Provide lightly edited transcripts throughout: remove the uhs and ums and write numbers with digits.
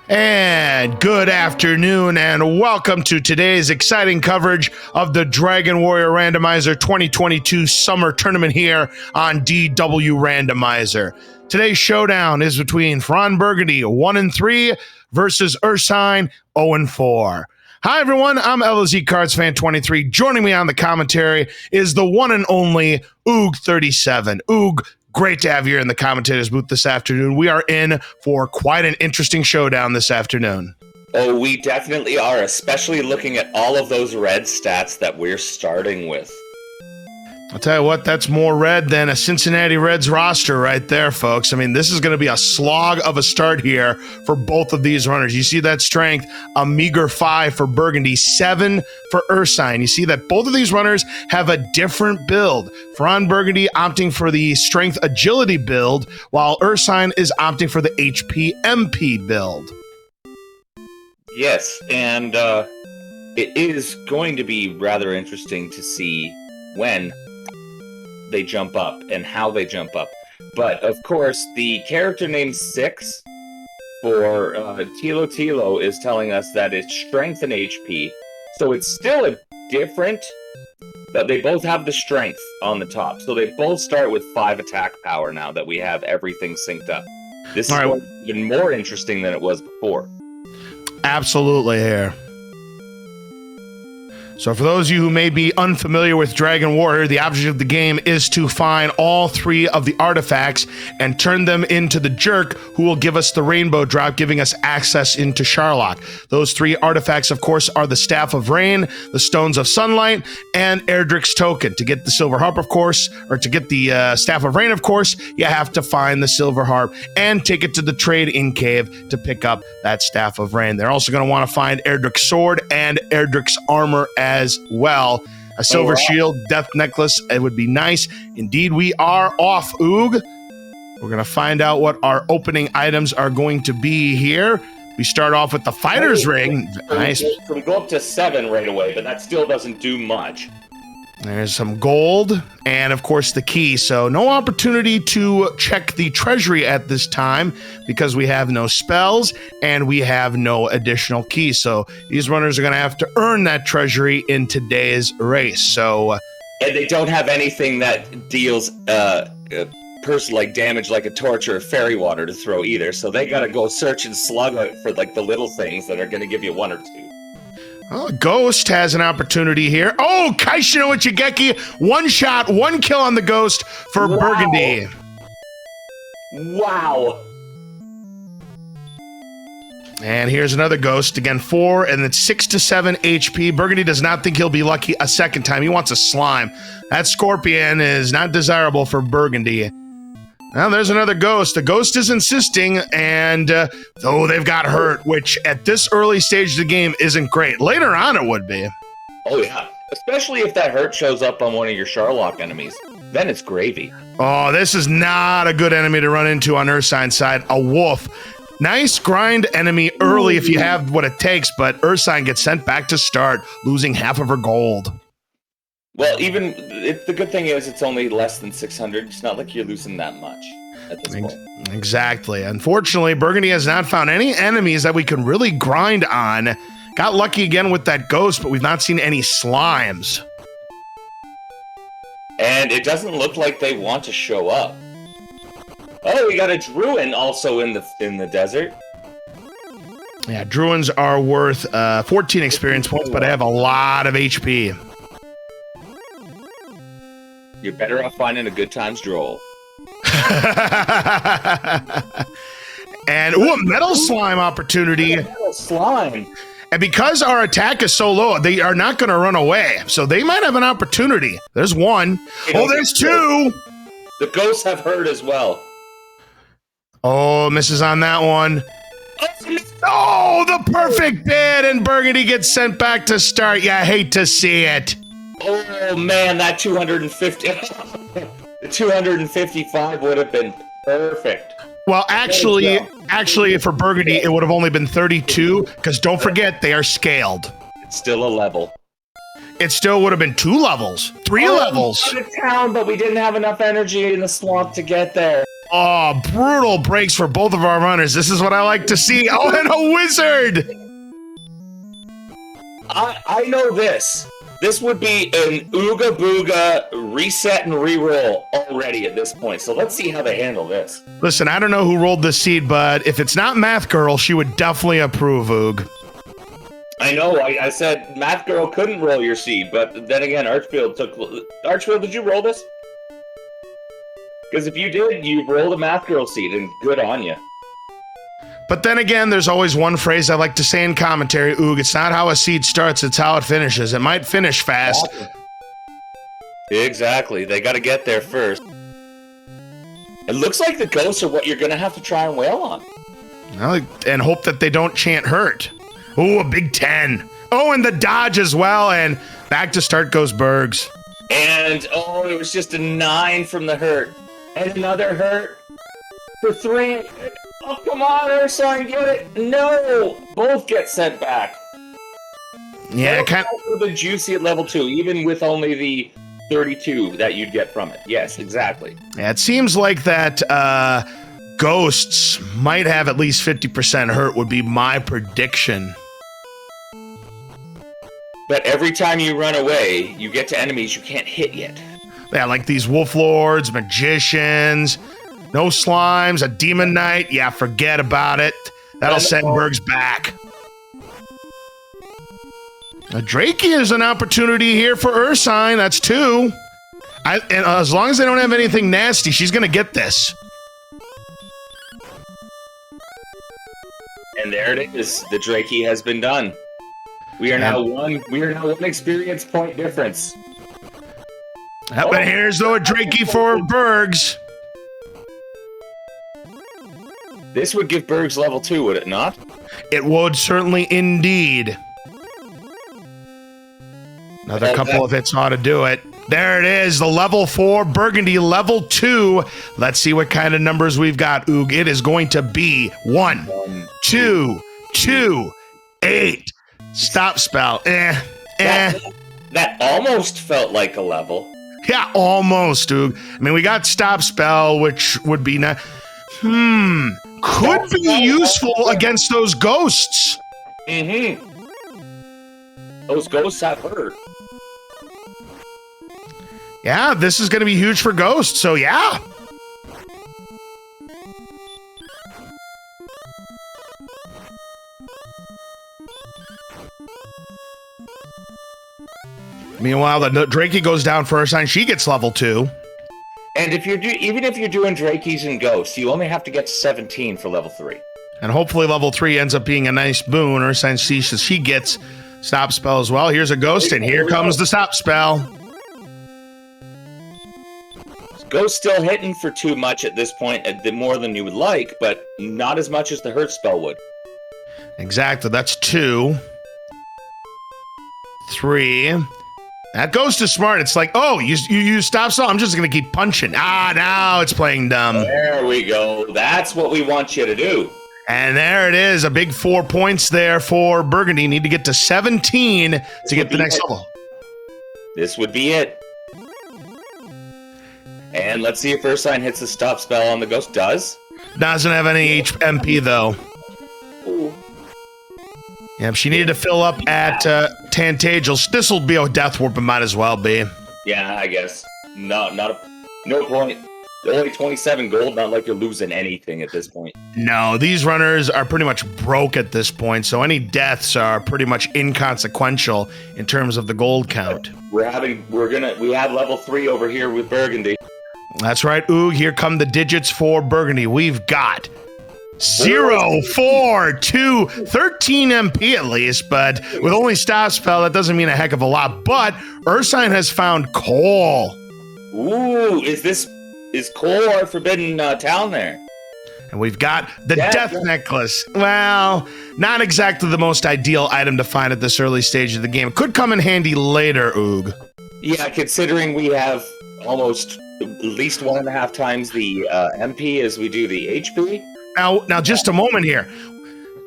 And good afternoon, and welcome to today's exciting coverage of the Dragon Warrior Randomizer 2022 Summer Tournament here on DW Randomizer. Today's showdown is between FearonBurgundy 1-3 versus Ursine 0-4. Hi everyone, I'm LZ Cards Fan 23. Joining me on the commentary is the one and only Oog37. Oog, great to have you here in the commentators booth this afternoon. We are in for quite an interesting showdown this afternoon. Oh, we definitely are, especially looking at all of those red stats that we're starting with. I'll tell you what, that's more red than a Cincinnati Reds roster right there, folks. I mean, this is going to be a slog of a start here for both of these runners. You see that strength, a meager 5 for Burgundy, 7 for Ursine. You see that both of these runners have a different build. FearonBurgundy opting for the strength agility build, while Ursine is opting for the HP MP build. Yes, and it is going to be rather interesting to see when they jump up and how they jump up. But of course, the character name 6 for Tilo is telling us that it's strength and HP. So it's still a different, that they both have the strength on the top. So they both start with 5 attack power now that we have everything synced up. This is even more interesting than it was before. Absolutely here. So for those of you who may be unfamiliar with Dragon Warrior, the object of the game is to find all 3 of the artifacts and turn them into the Jerk, who will give us the rainbow drop, giving us access into Sharlock. Those 3 artifacts, of course, are the Staff of Rain, the Stones of Sunlight, and Erdrick's Token. To get the Silver Harp, of course, or to get the Staff of Rain, of course, you have to find the Silver Harp and take it to the Trade-In Cave to pick up that Staff of Rain. They're also going to want to find Erdrick's Sword and Erdrick's Armor as well. A silver shield, death necklace, it would be nice. Indeed, we are off, Oog. We're going to find out what our opening items are going to be here. We start off with the fighter's ring. Nice. We go up to 7 right away, but that still doesn't do much. There's some gold and, of course, the key. So no opportunity to check the treasury at this time because we have no spells and we have no additional keys. So these runners are going to have to earn that treasury in today's race. So, and they don't have anything that deals like damage like a torch or fairy water to throw either. So they got to go search and slug out for like the little things that are going to give you 1 or 2. Oh, Ghost has an opportunity here. Oh, Kaishino Ichigeki, 1 shot, 1 kill on the Ghost for Burgundy. Wow. And here's another Ghost, again 4, and it's 6 to 7 HP. Burgundy does not think he'll be lucky a second time. He wants a slime. That Scorpion is not desirable for Burgundy. Now there's another Ghost. The Ghost is insisting, and though they've got hurt, which at this early stage of the game isn't great. Later on it would be. Oh yeah, especially if that hurt shows up on one of your Sharlock enemies. Then it's gravy. Oh, this is not a good enemy to run into on Ursine's side. A wolf. Nice grind enemy early if you have what it takes, but Ursine gets sent back to start, losing half of her gold. Well, the good thing is it's only less than 600. It's not like you're losing that much at this point. Exactly. Unfortunately, Burgundy has not found any enemies that we can really grind on. Got lucky again with that Ghost, but we've not seen any slimes. And it doesn't look like they want to show up. Oh, we got a Druin also in the desert. Yeah, Druins are worth 14 experience points, but I have a lot of HP. You're better off finding a good times droll. And a metal slime opportunity. Metal slime. And because our attack is so low, they are not going to run away. So they might have an opportunity. There's 1. Oh, there's 2. The Ghosts have hurt as well. Oh, misses on that one. Oh, the perfect bid, and Burgundy gets sent back to start. Yeah, I hate to see it. Oh man, that 250, the 255 would have been perfect. Well, actually, for Burgundy, it would have only been 32, because don't forget, they are scaled. It's still a level. It still would have been 2 levels, 3 levels. We got to town, but we didn't have enough energy in the slot to get there. Oh, brutal breaks for both of our runners. This is what I like to see. Oh, and a wizard. I know this. This would be an Ooga Booga reset and reroll already at this point. So let's see how they handle this. Listen, I don't know who rolled this seed, but if it's not Math Girl, she would definitely approve, Oog. I know. I said Math Girl couldn't roll your seed, but then again, Archfield took... Archfield, did you roll this? Because if you did, you rolled a Math Girl seed, and good on you. But then again, there's always one phrase I like to say in commentary, Oog, it's not how a seed starts, it's how it finishes. It might finish fast. Exactly. They got to get there first. It looks like the ghosts are what you're going to have to try and wail on. Well, and hope that they don't chant hurt. Ooh, a big 10. Oh, and the dodge as well, and back to start goes Bergs. And, oh, it was just a 9 from the hurt. And another hurt for 3. Oh, come on, Ursine, get it! No! Both get sent back. Yeah, kind of the juicy at level 2, even with only the 32 that you'd get from it. Yes, exactly. Yeah, it seems like that ghosts might have at least 50% hurt would be my prediction. But every time you run away, you get to enemies you can't hit yet. Yeah, like these wolf lords, magicians, no slimes, a demon knight. Yeah, forget about it. That'll send Bergs back. Now, Drakey is an opportunity here for Ursine. That's 2. And as long as they don't have anything nasty, she's going to get this. And there it is. The Drakey has been done. We are now one experience point difference. But here's though a Drakey for Bergs. This would give Bergs level 2, would it not? It would certainly indeed. Another couple of hits ought to do it. There it is, the level 4 Burgundy, level 2. Let's see what kind of numbers we've got, Oog. It is going to be 1, 2, 2, 8. Stop spell. That almost felt like a level. Yeah, almost, Oog. I mean, we got stop spell, which would be nice. Could be useful against those ghosts. Mm-hmm. Those ghosts have hurt. Yeah, this is going to be huge for ghosts, so yeah. Meanwhile, the Drakey goes down for Ursine. She gets level 2. And even if you're doing Drakeys and ghosts, you only have to get to 17 for level 3. And hopefully level 3 ends up being a nice boon. Ursine sees she gets stop spell as well. Here's a ghost, and here comes the stop spell. Ghost still hitting for too much at this point, more than you would like, but not as much as the hurt spell would. Exactly, that's 2. 3. That ghost is smart. It's like, oh, you use stop spell? I'm just going to keep punching. Now it's playing dumb. There we go. That's what we want you to do. And there it is. A big 4 points there for Burgundy. Need to get to 17 to get the next level. This would be it. And let's see if Ursine hits the stop spell on the ghost. Does. Doesn't have any MP, though. Ooh. Yeah, she needed to fill up at Tantagel. This will be a death warp, it might as well be. Yeah, I guess. No point. Only 27 gold, not like you're losing anything at this point. No, these runners are pretty much broke at this point, so any deaths are pretty much inconsequential in terms of the gold count. We have level 3 over here with Burgundy. That's right, Oog. Here come the digits for Burgundy. We've got 0, 4, 2, 13 MP at least, but with only stop spell, that doesn't mean a heck of a lot. But Ursine has found coal. Ooh, is coal our forbidden town there? And we've got the death necklace. Well, not exactly the most ideal item to find at this early stage of the game. It could come in handy later, Oog. Yeah, considering we have almost at least 1.5 times the MP as we do the HP. Now, just a moment here.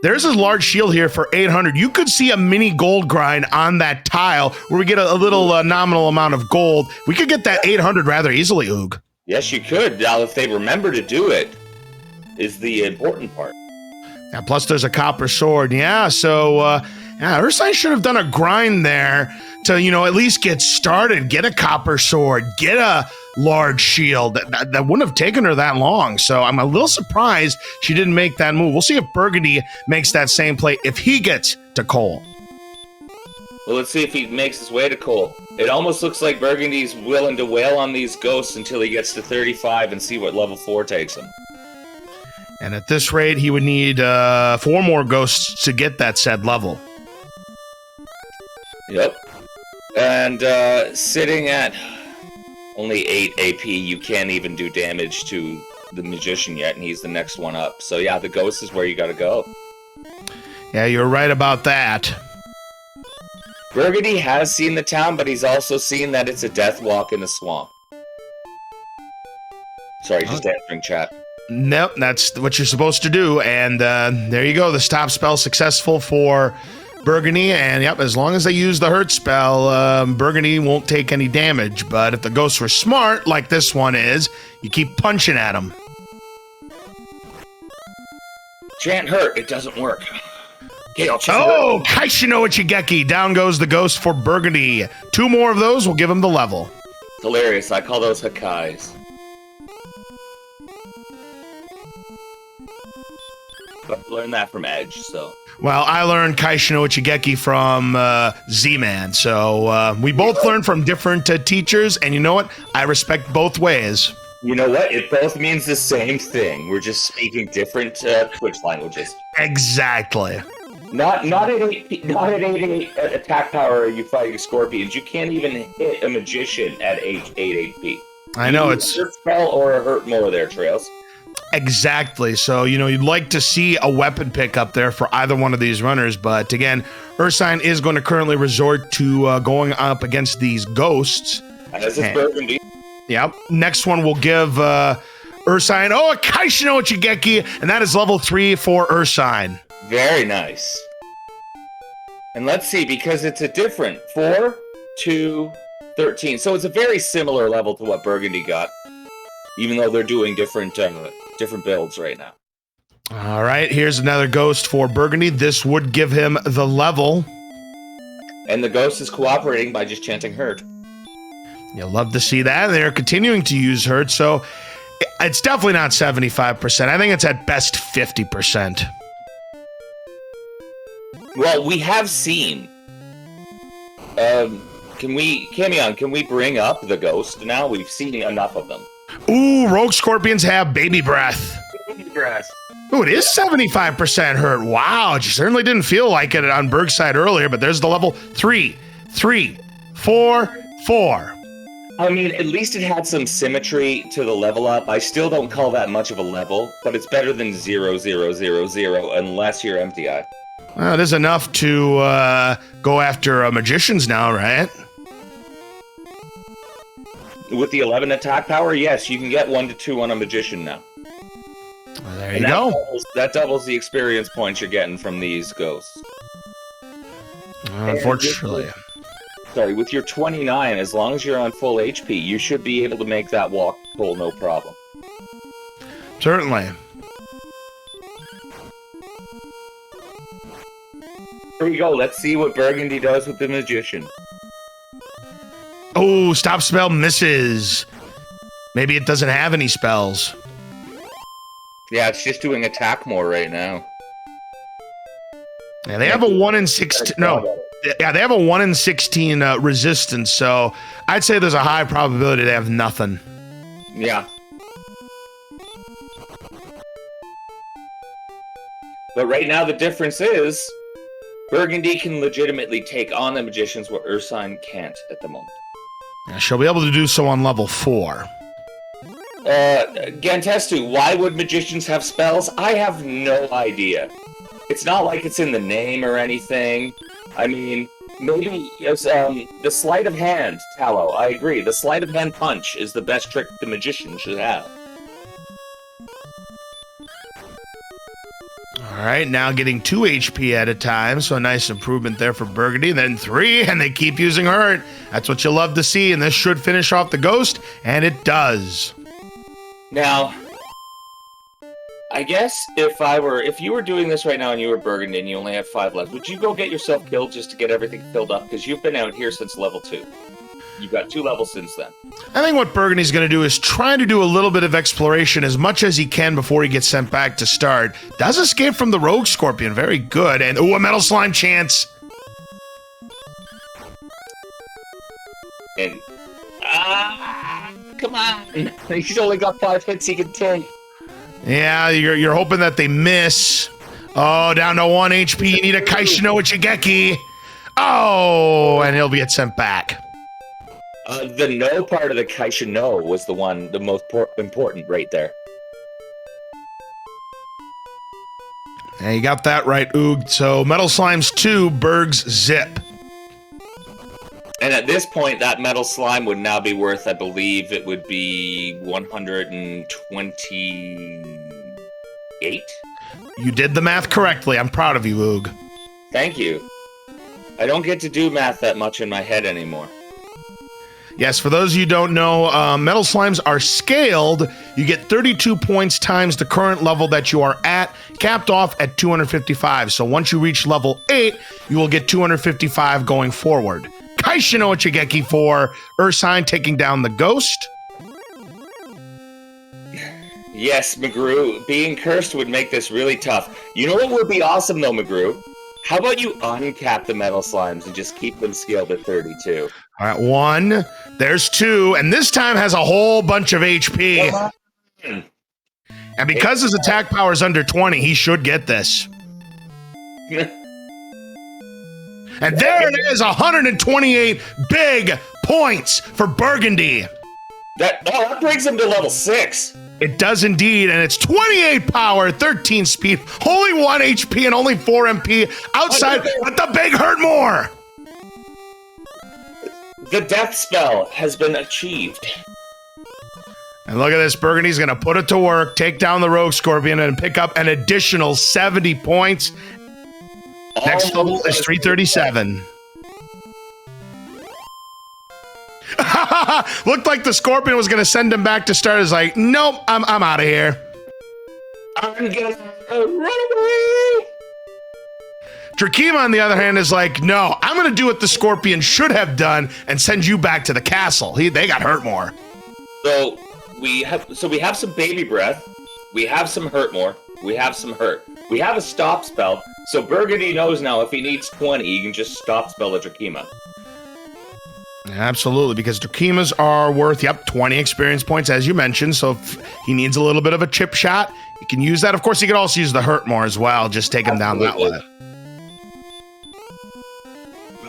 There's a large shield here for 800. You could see a mini gold grind on that tile where we get a little nominal amount of gold. We could get that 800 rather easily, Oog. Yes, you could. Now, if they remember to do it, is the important part. Yeah, plus there's a copper sword. Yeah, so Ursine should have done a grind there to, at least get started, get a copper sword, get a large shield. That wouldn't have taken her that long. So I'm a little surprised she didn't make that move. We'll see if Burgundy makes that same play if he gets to Cole. Well, let's see if he makes his way to Cole. It almost looks like Burgundy's willing to wail on these ghosts until he gets to 35 and see what level 4 takes him. And at this rate, he would need 4 more ghosts to get that said level. Yep. And sitting at only 8 AP, you can't even do damage to the magician yet, and he's the next one up. So yeah, the ghost is where you gotta go. Yeah, you're right about that. Burgundy has seen the town, but he's also seen that it's a death walk in the swamp. Sorry, just answering chat. Nope, that's what you're supposed to do. And there you go. The stop spell successful for Burgundy. And yep, as long as they use the hurt spell, Burgundy won't take any damage. But if the ghosts were smart, like this one is, you keep punching at them. Chant hurt. It doesn't work. Okay, Kaishino Ichigeki. Down goes the ghost for Burgundy. 2 more of those will give him the level. Hilarious. I call those Hakais. But learned that from Edge, so. Well, I learned Kaishino Ichigeki from Z-Man. So we both learned from different teachers. And you know what? I respect both ways. You know what? It both means the same thing. We're just speaking different Twitch languages. Exactly. Not at 8 attack power are you fighting scorpions. You can't even hit a magician at 8 HP. I know it's a hurt spell or a hurt more there, Trails. Exactly. So, you'd like to see a weapon pick up there for either one of these runners. But again, Ursine is going to currently resort to going up against these ghosts. As is Burgundy. Yep. Next one will give Ursine, a Kaishino Ichigeki, and that is level 3 for Ursine. Very nice. And let's see, because it's a different 4, 2, 13. So it's a very similar level to what Burgundy got, even though they're doing different builds right now. All right, here's another ghost for Burgundy. This would give him the level. And the ghost is cooperating by just chanting hurt. You'll love to see that. They're continuing to use hurt, so it's definitely not 75%. I think it's at best 50%. Well, we have seen. Can we bring up the ghost now? We've seen enough of them. Ooh, rogue scorpions have baby breath. Baby breath. Ooh, it is 75% hurt. Wow, it certainly didn't feel like it on Berg's side earlier, but there's the level 3, 3, 4, 4. I mean, at least it had some symmetry to the level up. I still don't call that much of a level, but it's better than 0, 0, 0, 0, unless you're MTI. Well, it is enough to go after magicians now, right? With the 11 attack power, yes, you can get 1 to 2 on a magician now. Well, there you go. That doubles the experience points you're getting from these ghosts. Unfortunately. With your 29, as long as you're on full HP, you should be able to make that walk pull no problem. Certainly. Here we go. Let's see what Burgundy does with the magician. Oh, stop spell misses. Maybe it doesn't have any spells. Yeah, it's just doing attack more right now. Yeah, they have a 1 in 16. No. Yeah, they have a 1 in 16 resistance, so I'd say there's a high probability they have nothing. Yeah. But right now the difference is Burgundy can legitimately take on the magicians where Ursine can't at the moment. Yeah, she'll be able to do so on level 4. Gantestu, why would magicians have spells? I have no idea. It's not like it's in the name or anything. I mean, maybe the sleight of hand, Tallow, I agree. The sleight of hand punch is the best trick the magician should have. All right, now getting 2 HP at a time, so a nice improvement there for Burgundy. Then 3, and they keep using hurt. That's what you love to see, and this should finish off the ghost, and it does. Now, I guess if you were doing this right now and you were Burgundy and you only have 5 left, would you go get yourself killed just to get everything filled up? Because you've been out here since level 2. You've got 2 levels since then. I think what Burgundy's going to do is try to do a little bit of exploration as much as he can before he gets sent back to start. Does escape from the Rogue Scorpion. Very good. And, ooh, a Metal Slime chance. And, come on. He's only got 5 hits he can take. Yeah, you're hoping that they miss. Oh, down to 1 HP. You need a Kaishino Ichigeki. Oh, and he'll get sent back. The no part of the Kaishino was the most important right there. Yeah, you got that right, Oog. So Metal Slime's 2, Berg's zip. And at this point, that Metal Slime would now be worth, I believe, it would be 128? You did the math correctly. I'm proud of you, Oog. Thank you. I don't get to do math that much in my head anymore. Yes, for those of you who don't know, Metal Slimes are scaled. You get 32 points times the current level that you are at, capped off at 255. So once you reach level 8, you will get 255 going forward. Kaishino Ichigeki for Ursine taking down the ghost. Yes, McGrew. Being cursed would make this really tough. You know what would be awesome, though, McGrew? How about you uncap the Metal Slimes and just keep them scaled at 32? All right, 1. There's 2. And this time has a whole bunch of HP. And because his attack power is under 20, he should get this. And there it is, 128 big points for Burgundy. That brings him to level 6. It does indeed, and it's 28 power, 13 speed, only 1 HP and only 4 MP outside, but the big hurt more. The death spell has been achieved. And look at this, Burgundy's gonna put it to work, take down the Rogue Scorpion, and pick up an additional 70 points. Next level is 337. Looked like the Scorpion was gonna send him back to start. Is like, nope, I'm out of here. I'm gonna run away. Drakima, on the other hand, is like, no, I'm gonna do what the Scorpion should have done and send you back to the castle. They got hurt more. So we have some baby breath. We have some hurt more. We have some hurt. We have a stop spell. So Burgundy knows now if he needs 20, he can just stop spell a Drakima. Absolutely, because Drakimas are worth, 20 experience points, as you mentioned. So if he needs a little bit of a chip shot, he can use that. Of course, he could also use the hurt more as well. Just take him down that way.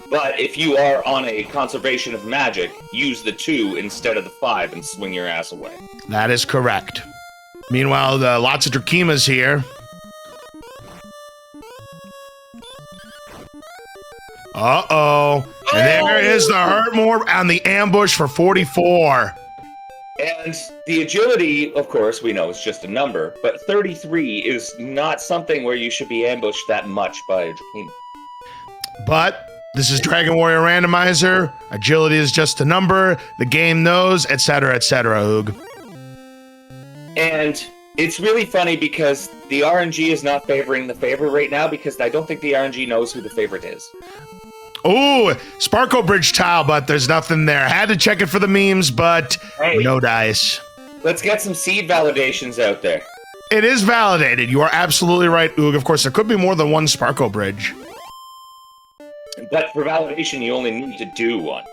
But if you are on a conservation of magic, use the 2 instead of the 5 and swing your ass away. That is correct. Meanwhile, lots of Drakimas here. Uh-oh. And there is the hurt more on the ambush for 44. And the agility, of course, we know is just a number, but 33 is not something where you should be ambushed that much by a Drakima. But this is Dragon Warrior Randomizer. Agility is just a number. The game knows, etc., Oog. And it's really funny because the RNG is not favoring the favorite right now because I don't think the RNG knows who the favorite is. Ooh, Sparkle Bridge tile, but there's nothing there. Had to check it for the memes, but no dice. Let's get some seed validations out there. It is validated. You are absolutely right, Oog. Of course, there could be more than one Sparkle Bridge. But for validation, you only need to do one.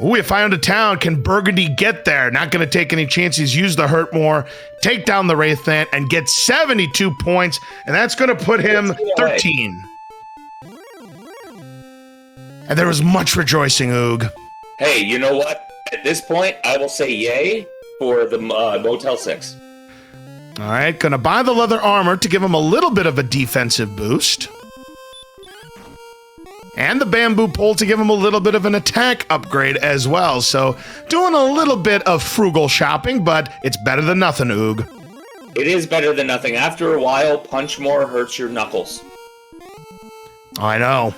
Ooh, if I owned a town, can Burgundy get there? Not going to take any chances. Use the hurt more, take down the Wraithland, and get 72 points. And that's going to put him 13. And there was much rejoicing, Oog. Hey, you know what? At this point, I will say yay for the Motel 6. All right, going to buy the leather armor to give him a little bit of a defensive boost. And the bamboo pole to give him a little bit of an attack upgrade as well. So doing a little bit of frugal shopping, but it's better than nothing, Oog. It is better than nothing. After a while, punch more hurts your knuckles. I know.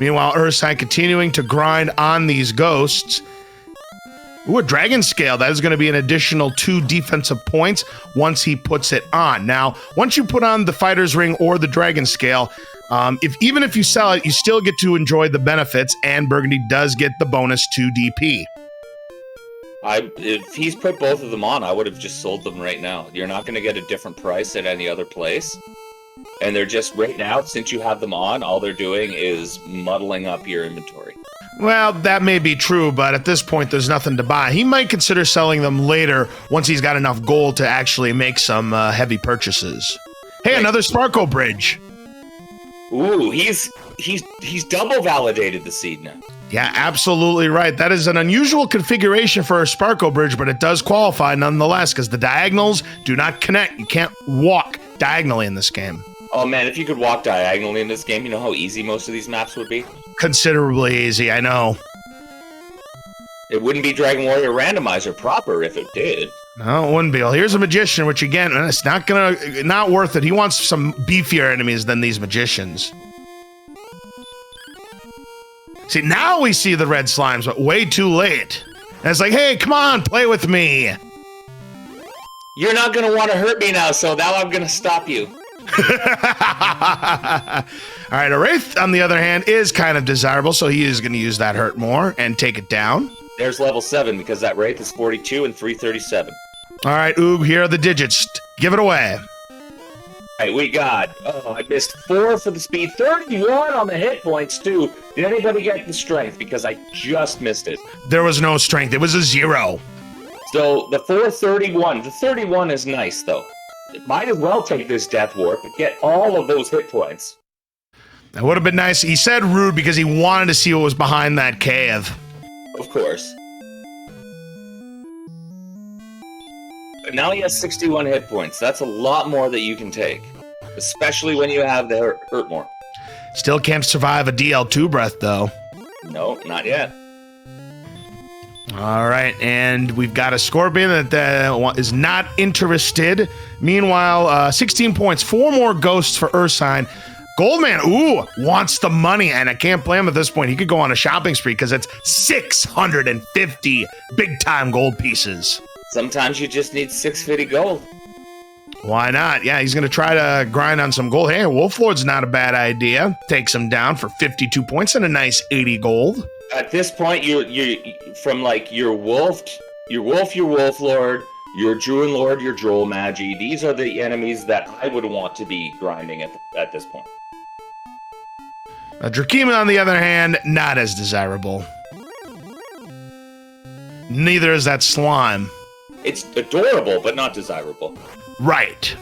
Meanwhile, Ursine continuing to grind on these ghosts. Ooh, a Dragon Scale. That is going to be an additional 2 defensive points once he puts it on. Now, once you put on the Fighter's Ring or the Dragon Scale, even if you sell it, you still get to enjoy the benefits, and Burgundy does get the bonus 2 DP. If he's put both of them on, I would have just sold them right now. You're not going to get a different price at any other place. And they're just, right now, since you have them on, all they're doing is muddling up your inventory. Well, that may be true, but at this point, there's nothing to buy. He might consider selling them later once he's got enough gold to actually make some heavy purchases. Hey, another Sparkle Bridge. Ooh, he's double validated the seed now. Yeah, absolutely right. That is an unusual configuration for a Sparkle Bridge, but it does qualify nonetheless because the diagonals do not connect. You can't walk diagonally in this game. Oh man, if you could walk diagonally in this game, you know how easy most of these maps would be? Considerably easy, I know. It wouldn't be Dragon Warrior Randomizer proper if it did. No, it wouldn't be. Well, here's a Magician, which again, it's not worth it. He wants some beefier enemies than these Magicians. See, now we see the red slimes, but way too late. And it's like, hey, come on, play with me. You're not going to want to hurt me now, so now I'm going to stop you. All right, a Wraith, on the other hand, is kind of desirable, so he is going to use that hurt more and take it down. There's level 7, because that Wraith is 42 and 337. All right, Oog, here are the digits. Give it away. All right, we got, I missed 4 for the speed, 31 on the hit points, too. Did anybody get the strength? Because I just missed it. There was no strength. It was a 0. So, the 431, the 31 is nice, though. It might as well take this Death Warp and get all of those hit points. That would have been nice. He said rude because he wanted to see what was behind that cave. Of course. But now he has 61 hit points. That's a lot more that you can take. Especially when you have the hurt more. Still can't survive a DL2 breath, though. No, not yet. All right, and we've got a Scorpion that is not interested. Meanwhile, 16 points, 4 more ghosts for Ursine. Goldman, wants the money, and I can't blame him at this point. He could go on a shopping spree because it's 650 big-time gold pieces. Sometimes you just need 650 gold. Why not? Yeah, he's going to try to grind on some gold. Hey, Wolflord's not a bad idea. Takes him down for 52 points and a nice 80 gold. At this point, you're from like your Wolf Lord, your Druid Lord, your Droll Magi. These are the enemies that I would want to be grinding at this point. Drakima, on the other hand, not as desirable. Neither is that slime. It's adorable, but not desirable. Right.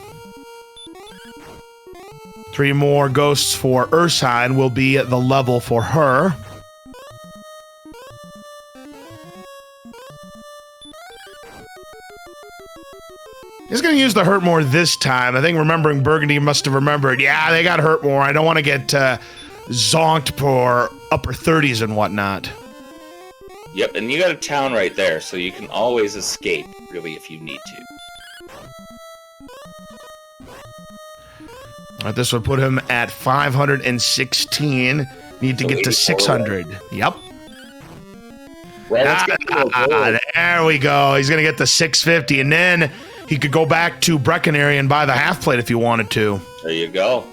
3 more ghosts for Ursine will be the level for her. He's going to use the hurt more this time. I think remembering Burgundy must have remembered, yeah, they got hurt more. I don't want to get zonked for upper 30s and whatnot. Yep, and you got a town right there, so you can always escape, really, if you need to. All right, this would put him at 516. Need to get to 600. Yep. Well, let's get to there we go. He's going to get to 650, and then he could go back to Breckenary and buy the half plate if he wanted to. There you go.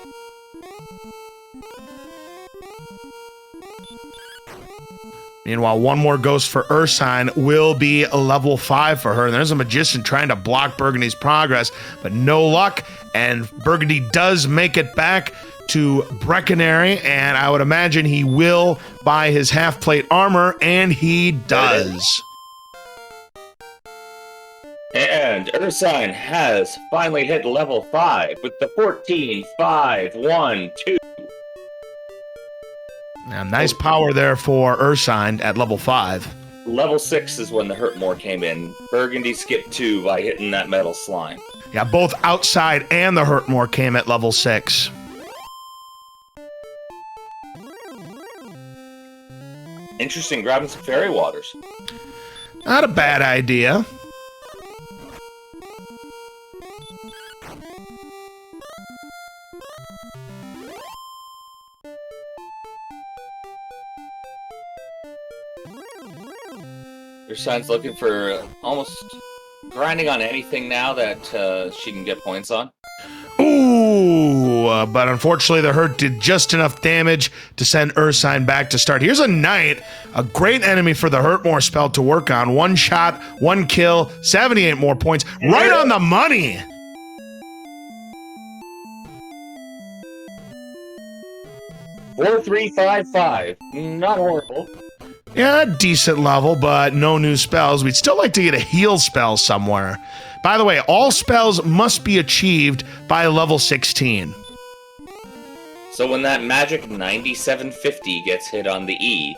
Meanwhile, 1 more ghost for Ursine will be a level 5 for her. And there's a Magician trying to block Burgundy's progress, but no luck. And Burgundy does make it back to Breckenary, and I would imagine he will buy his half plate armor, and he does. And Ursine has finally hit level 5 with the 14, 5, 1, 2. Now, nice power there for Ursine at level 5. Level 6 is when the hurt more came in. Burgundy skipped 2 by hitting that metal slime. Yeah, both outside and the hurt more came at level 6. Interesting, grabbing some fairy waters. Not a bad idea. Ursine's looking for almost grinding on anything now that she can get points on. Ooh, but unfortunately the hurt did just enough damage to send Ursine back to start. Here's a knight, a great enemy for the hurt more spell to work on. 1 shot, 1 kill, 78 more points. Right on the money. Four, 3, 5, 5. Not horrible. Yeah, decent level, but no new spells. We'd still like to get a heal spell somewhere. By the way, all spells must be achieved by level 16. So when that magic 9750 gets hit on the E,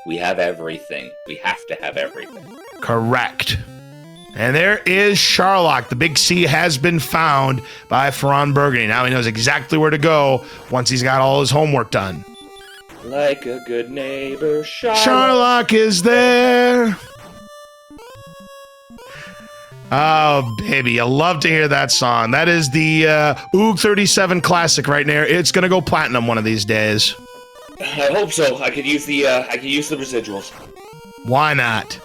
we have everything. We have to have everything. Correct. And there is Sharlock. The big C has been found by FearonBurgundy. Now he knows exactly where to go once he's got all his homework done. Like a good neighbor, Sharlock is there. Oh, baby, you love to hear that song. That is the Oog 37 classic right there. It's gonna go platinum one of these days. I hope so. I could use the residuals. Why not?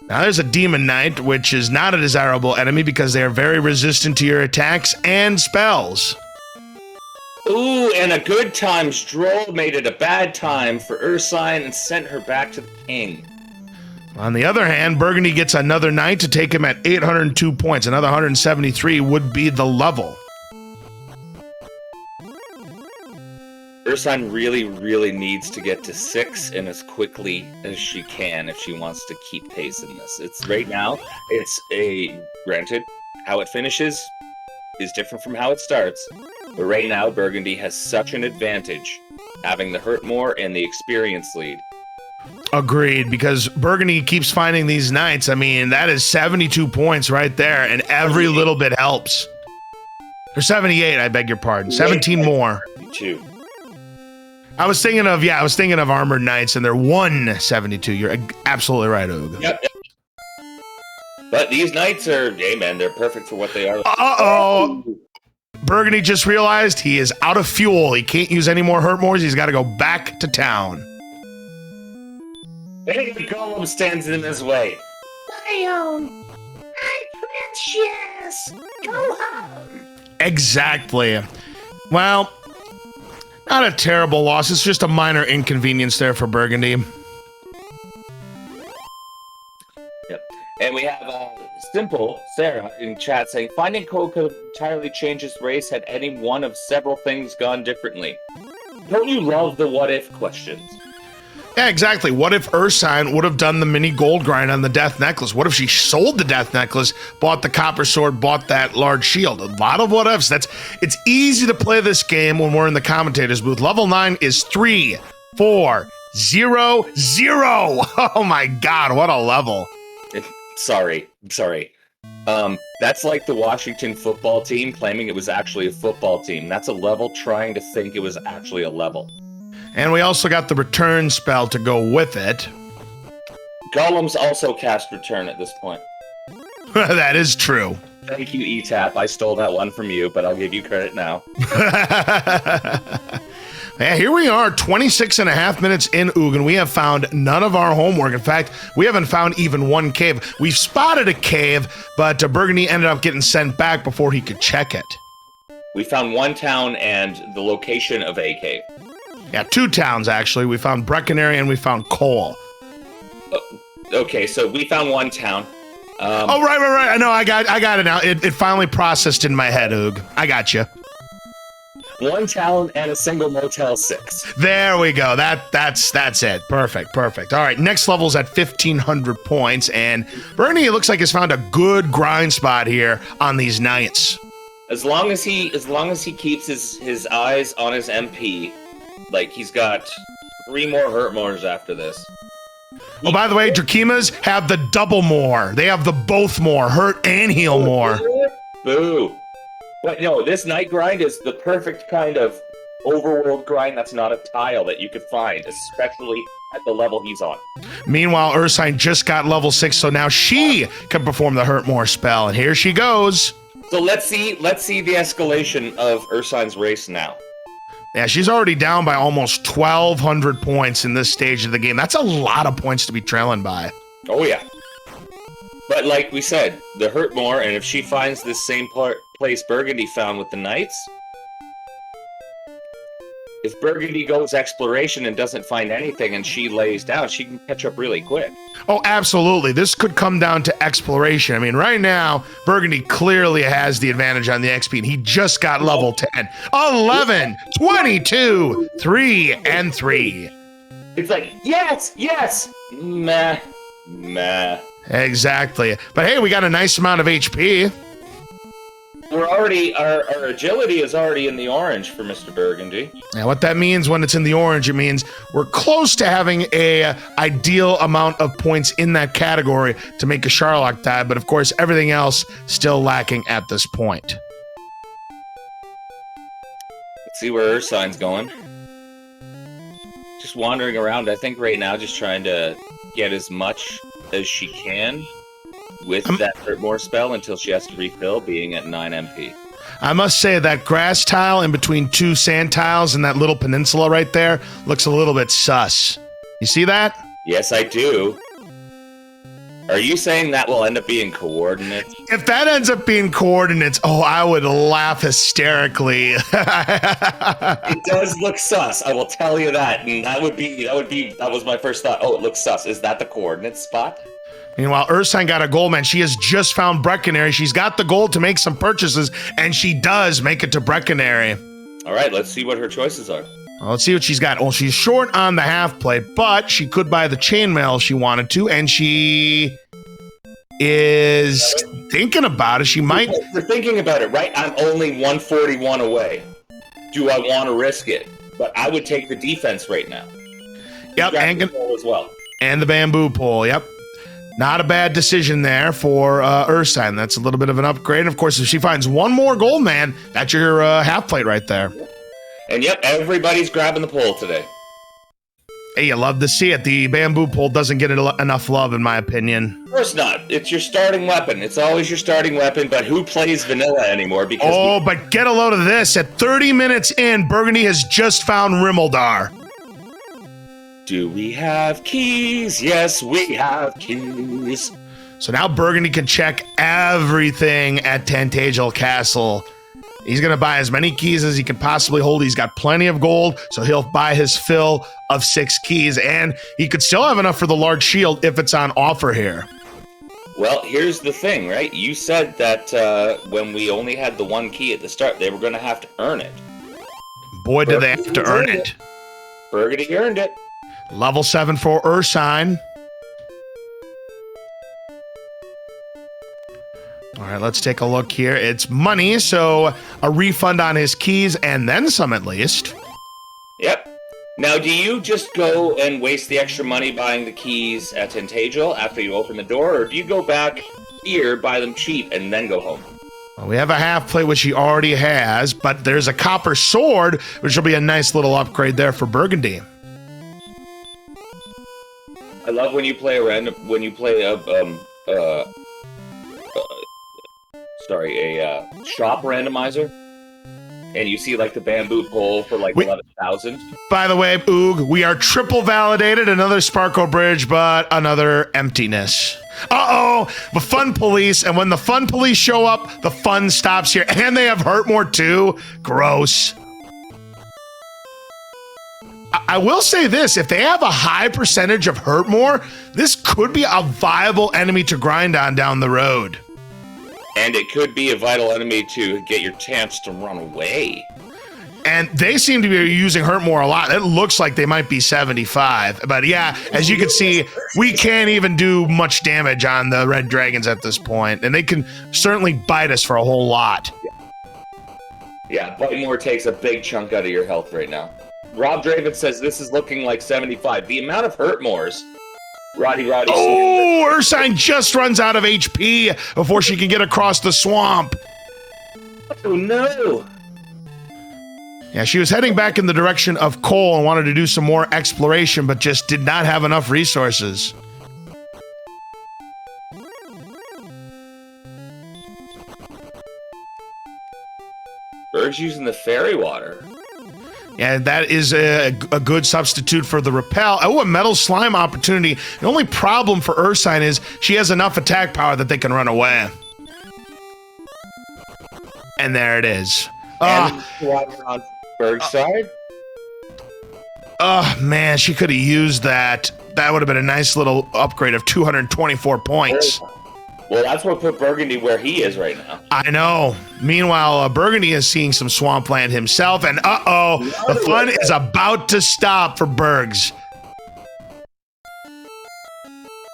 Now there's a Demon Knight, which is not a desirable enemy because they are very resistant to your attacks and spells. Ooh, and a good times Droll made it a bad time for Ursine and sent her back to the king. On the other hand, Burgundy gets another knight to take him at 802 points. Another 173 would be the level. Ursine really, really needs to get to 6 and as quickly as she can if she wants to keep pace in this. It's right now, granted, how it finishes is different from how it starts. But right now, Burgundy has such an advantage, having the hurt more and the experience lead. Agreed, because Burgundy keeps finding these knights. I mean, that is 72 points right there, and every little bit helps. Or 78, I beg your pardon. 17 more. 2. I was thinking of Armored Knights, and they're 172. You're absolutely right, Oog. Yep. But these knights are, hey man, they're perfect for what they are. Uh-oh. Burgundy just realized he is out of fuel. He can't use any more Hurtmores. He's got to go back to town. Hey, the golem stands in his way. I'm precious. Go home. Exactly. Well, not a terrible loss. It's just a minor inconvenience there for Burgundy. Yep. And we have Simple Sarah in chat saying, finding code could entirely change his race had any one of several things gone differently. Don't you love the what if questions? Yeah, exactly. What if Ursine would have done the mini gold grind on the death necklace? What if she sold the death necklace, bought the copper sword, bought that large shield? A lot of what ifs. It's easy to play this game when we're in the commentator's booth. Level 9 is 3, 4, 0, 0. Oh my god, what a level. Sorry. That's like the Washington football team claiming it was actually a football team. That's a level trying to think it was actually a level. And we also got the return spell to go with it. Golems also cast return at this point. That is true. Thank you, ETAP. I stole that one from you, but I'll give you credit now. Yeah, here we are, 26 and a half minutes in, Oog, and we have found none of our homework. In fact, we haven't found even one cave. We've spotted a cave, but Burgundy ended up getting sent back before he could check it. We found one town and the location of a cave. Yeah, 2 towns, actually. We found Breckenary and we found Cole. Okay, so we found one town. Oh, right. I know, I got it now. It finally processed in my head, Oog. I got you. One town and a single Motel 6. There we go. That's it. Perfect. All right, next level's at 1,500 points, and Bernie, it looks like, has found a good grind spot here on these knights. As long as he keeps his eyes on his MP, like he's got 3 more Hurtmores after this. Oh, by the way, Drakimas have the double more. They have the both more, hurt and heal more. Boo. But no, this night grind is the perfect kind of overworld grind that's not a tile that you could find, especially at the level he's on. Meanwhile, Ursine just got level 6, so now she can perform the Hurtmore spell, and here she goes. So let's see the escalation of Ursine's race now. Yeah, she's already down by almost 1,200 points in this stage of the game. That's a lot of points to be trailing by. Oh, yeah. But like we said, the hurt more, and if she finds this same place Burgundy found with the knights, if Burgundy goes exploration and doesn't find anything and she lays down, she can catch up really quick. Oh, absolutely. This could come down to exploration. I mean, right now, Burgundy clearly has the advantage on the XP, and he just got level 10. 11, 22, 3, and 3. It's like, yes, yes, meh, meh. Exactly. But hey, we got a nice amount of HP. We're already, our agility is already in the orange for Mr. Burgundy. Now, what that means when it's in the orange, it means we're close to having a ideal amount of points in that category to make a Charlock die, but of course, everything else still lacking at this point. Let's see where Ursine's going. Just wandering around, I think right now, just trying to get as much as she can with that hurt more spell until she has to refill, being at 9 MP. I must say that grass tile in between two sand tiles and that little peninsula right there looks a little bit sus. You see that? Yes, I do. Are you saying that will end up being coordinates? If that ends up being coordinates, oh, I would laugh hysterically. It does look sus, I will tell you that. And that was my first thought. Oh, it looks sus. Is that the coordinate spot? Meanwhile, Ursine got a gold, man. She has just found Brecconary. She's got the gold to make some purchases, and she does make it to Brecconary. All right, let's see what her choices are. Well, let's see what she's got. Well, she's short on the half plate, but she could buy the chainmail if she wanted to, and she is thinking about it. She might. You're thinking about it, right? I'm only 141 away. Do I want to risk it? But I would take the defense right now. Yep, and as well. And the bamboo pole. Yep. Not a bad decision there for Ursine. That's a little bit of an upgrade. And of course, if she finds one more gold, man, that's your half plate right there. And yep, everybody's grabbing the pole today. Hey, you love to see it. The bamboo pole doesn't get enough love, in my opinion. Of course not. It's your starting weapon. It's always your starting weapon, but who plays vanilla anymore? Because but get a load of this. At 30 minutes in, Burgundy has just found Rimmildar. Do we have keys? Yes, we have keys. So now Burgundy can check everything at Tantagel Castle. He's going to buy as many keys as he can possibly hold. He's got plenty of gold, so he'll buy his fill of 6 keys, and he could still have enough for the large shield if it's on offer here. Well, here's the thing, right? You said that when we only had the 1 key at the start, they were going to have to earn it. Boy, did they have to earn it. Burgundy earned it. Level 7 for Ursine. All right, let's take a look here. It's money, so a refund on his keys and then some at least. Yep. Now, do you just go and waste the extra money buying the keys at Tantagel after you open the door, or do you go back here, buy them cheap, and then go home? Well, we have a half plate, which he already has, but there's a copper sword, which will be a nice little upgrade there for Burgundy. I love when you play a shop randomizer, and you see like the bamboo pole for like 11,000. By the way, Oog, we are triple validated. Another Sparkle Bridge, but another emptiness. Uh-oh, the fun police, and when the fun police show up, the fun stops here, and they have Hurtmore too. Gross. I will say this, if they have a high percentage of Hurtmore, this could be a viable enemy to grind on down the road. And it could be a vital enemy to get your Tamps to run away. And they seem to be using Hurtmore a lot. It looks like they might be 75. But yeah, as you can see, we can't even do much damage on the red dragons at this point. And they can certainly bite us for a whole lot. Yeah, Bite More takes a big chunk out of your health right now. Rob Draven says this is looking like 75. The amount of Hurtmores. Roddy. Oh, Ursine just runs out of HP before she can get across the swamp. Oh, no. Yeah, she was heading back in the direction of Cole and wanted to do some more exploration, but just did not have enough resources. Berg's using the fairy water. Yeah, that is a good substitute for the repel. Oh, a metal slime opportunity. The only problem for Ursine is she has enough attack power that they can run away. And there it is. And while we're on Berg's side, Oh, man, she could have used that. That would have been a nice little upgrade of 224 points. well, that's what put Burgundy where he is right now. I know. Meanwhile, Burgundy is seeing some swampland himself, and the fun is about to stop for Bergs.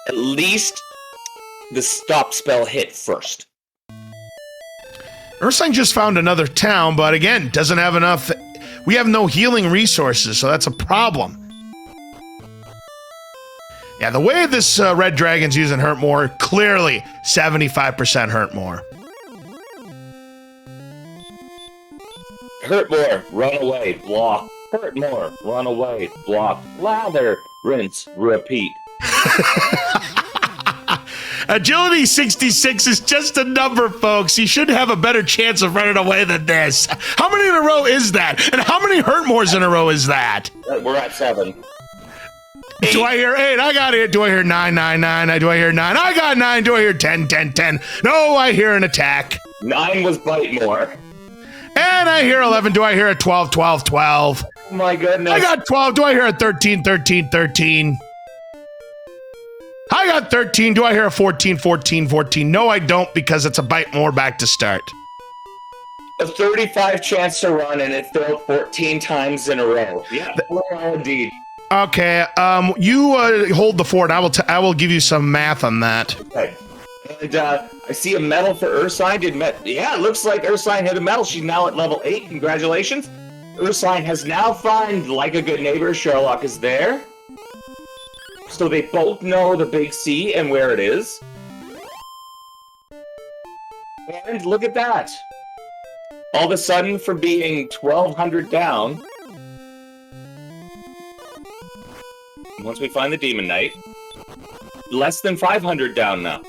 At least the stop spell hit first. Ursine just found another town, but again, doesn't have enough. We have no healing resources, so that's a problem. Yeah, the way this red dragon's using Hurt More, clearly 75% Hurt More. Hurt more, run away, block. Hurt more, run away, block. Lather, rinse, repeat. Agility 66 is just a number, folks. You should have a better chance of running away than this. How many in a row is that? And how many Hurt Mores in a row is that? We're at 7. Do I hear 8? I got it. Do I hear 9, 9, 9? Do I hear 9? I got 9. Do I hear 10, 10, 10? No, I hear an attack. 9 was bite more. And I hear 11. Do I hear a 12, 12, 12? Oh my goodness. I got 12. Do I hear a 13, 13, 13? I got 13. Do I hear a 14, 14, 14? No, I don't, because it's a bite more back to start. A 35 chance to run, and it failed 14 times in a row. Yeah, well, indeed. Okay, you hold the fort. I will give you some math on that. Okay. And I see a medal for Ursine. Yeah, it looks like Ursine hit a medal. She's now at level 8. Congratulations. Ursine has now found, like a good neighbor, Sherlock is there. So they both know the big C and where it is. And look at that. All of a sudden, for being 1,200 down, once we find the Demon Knight, less than 500 down now.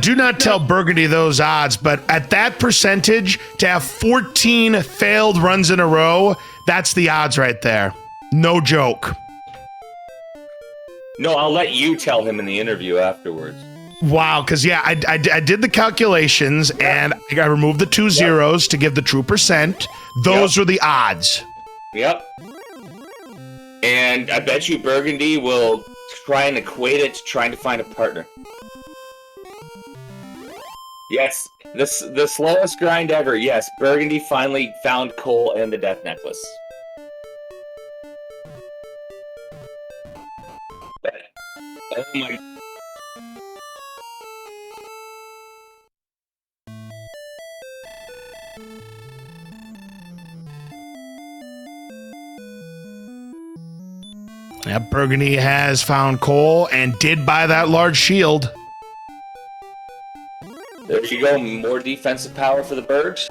Do not tell Burgundy those odds, but at that percentage, to have 14 failed runs in a row, that's the odds right there. No joke. No, I'll let you tell him in the interview afterwards. Wow, because yeah, I did the calculations, and I removed the 2 zeros to give the true percent. Those are the odds. Yep. And I bet you Burgundy will try and equate it to trying to find a partner. Yes, the slowest grind ever. Yes, Burgundy finally found Cole and the Death Necklace. Oh my... Yeah, Burgundy has found Cole and did buy that large shield. There you go, more defensive power for the Bergs.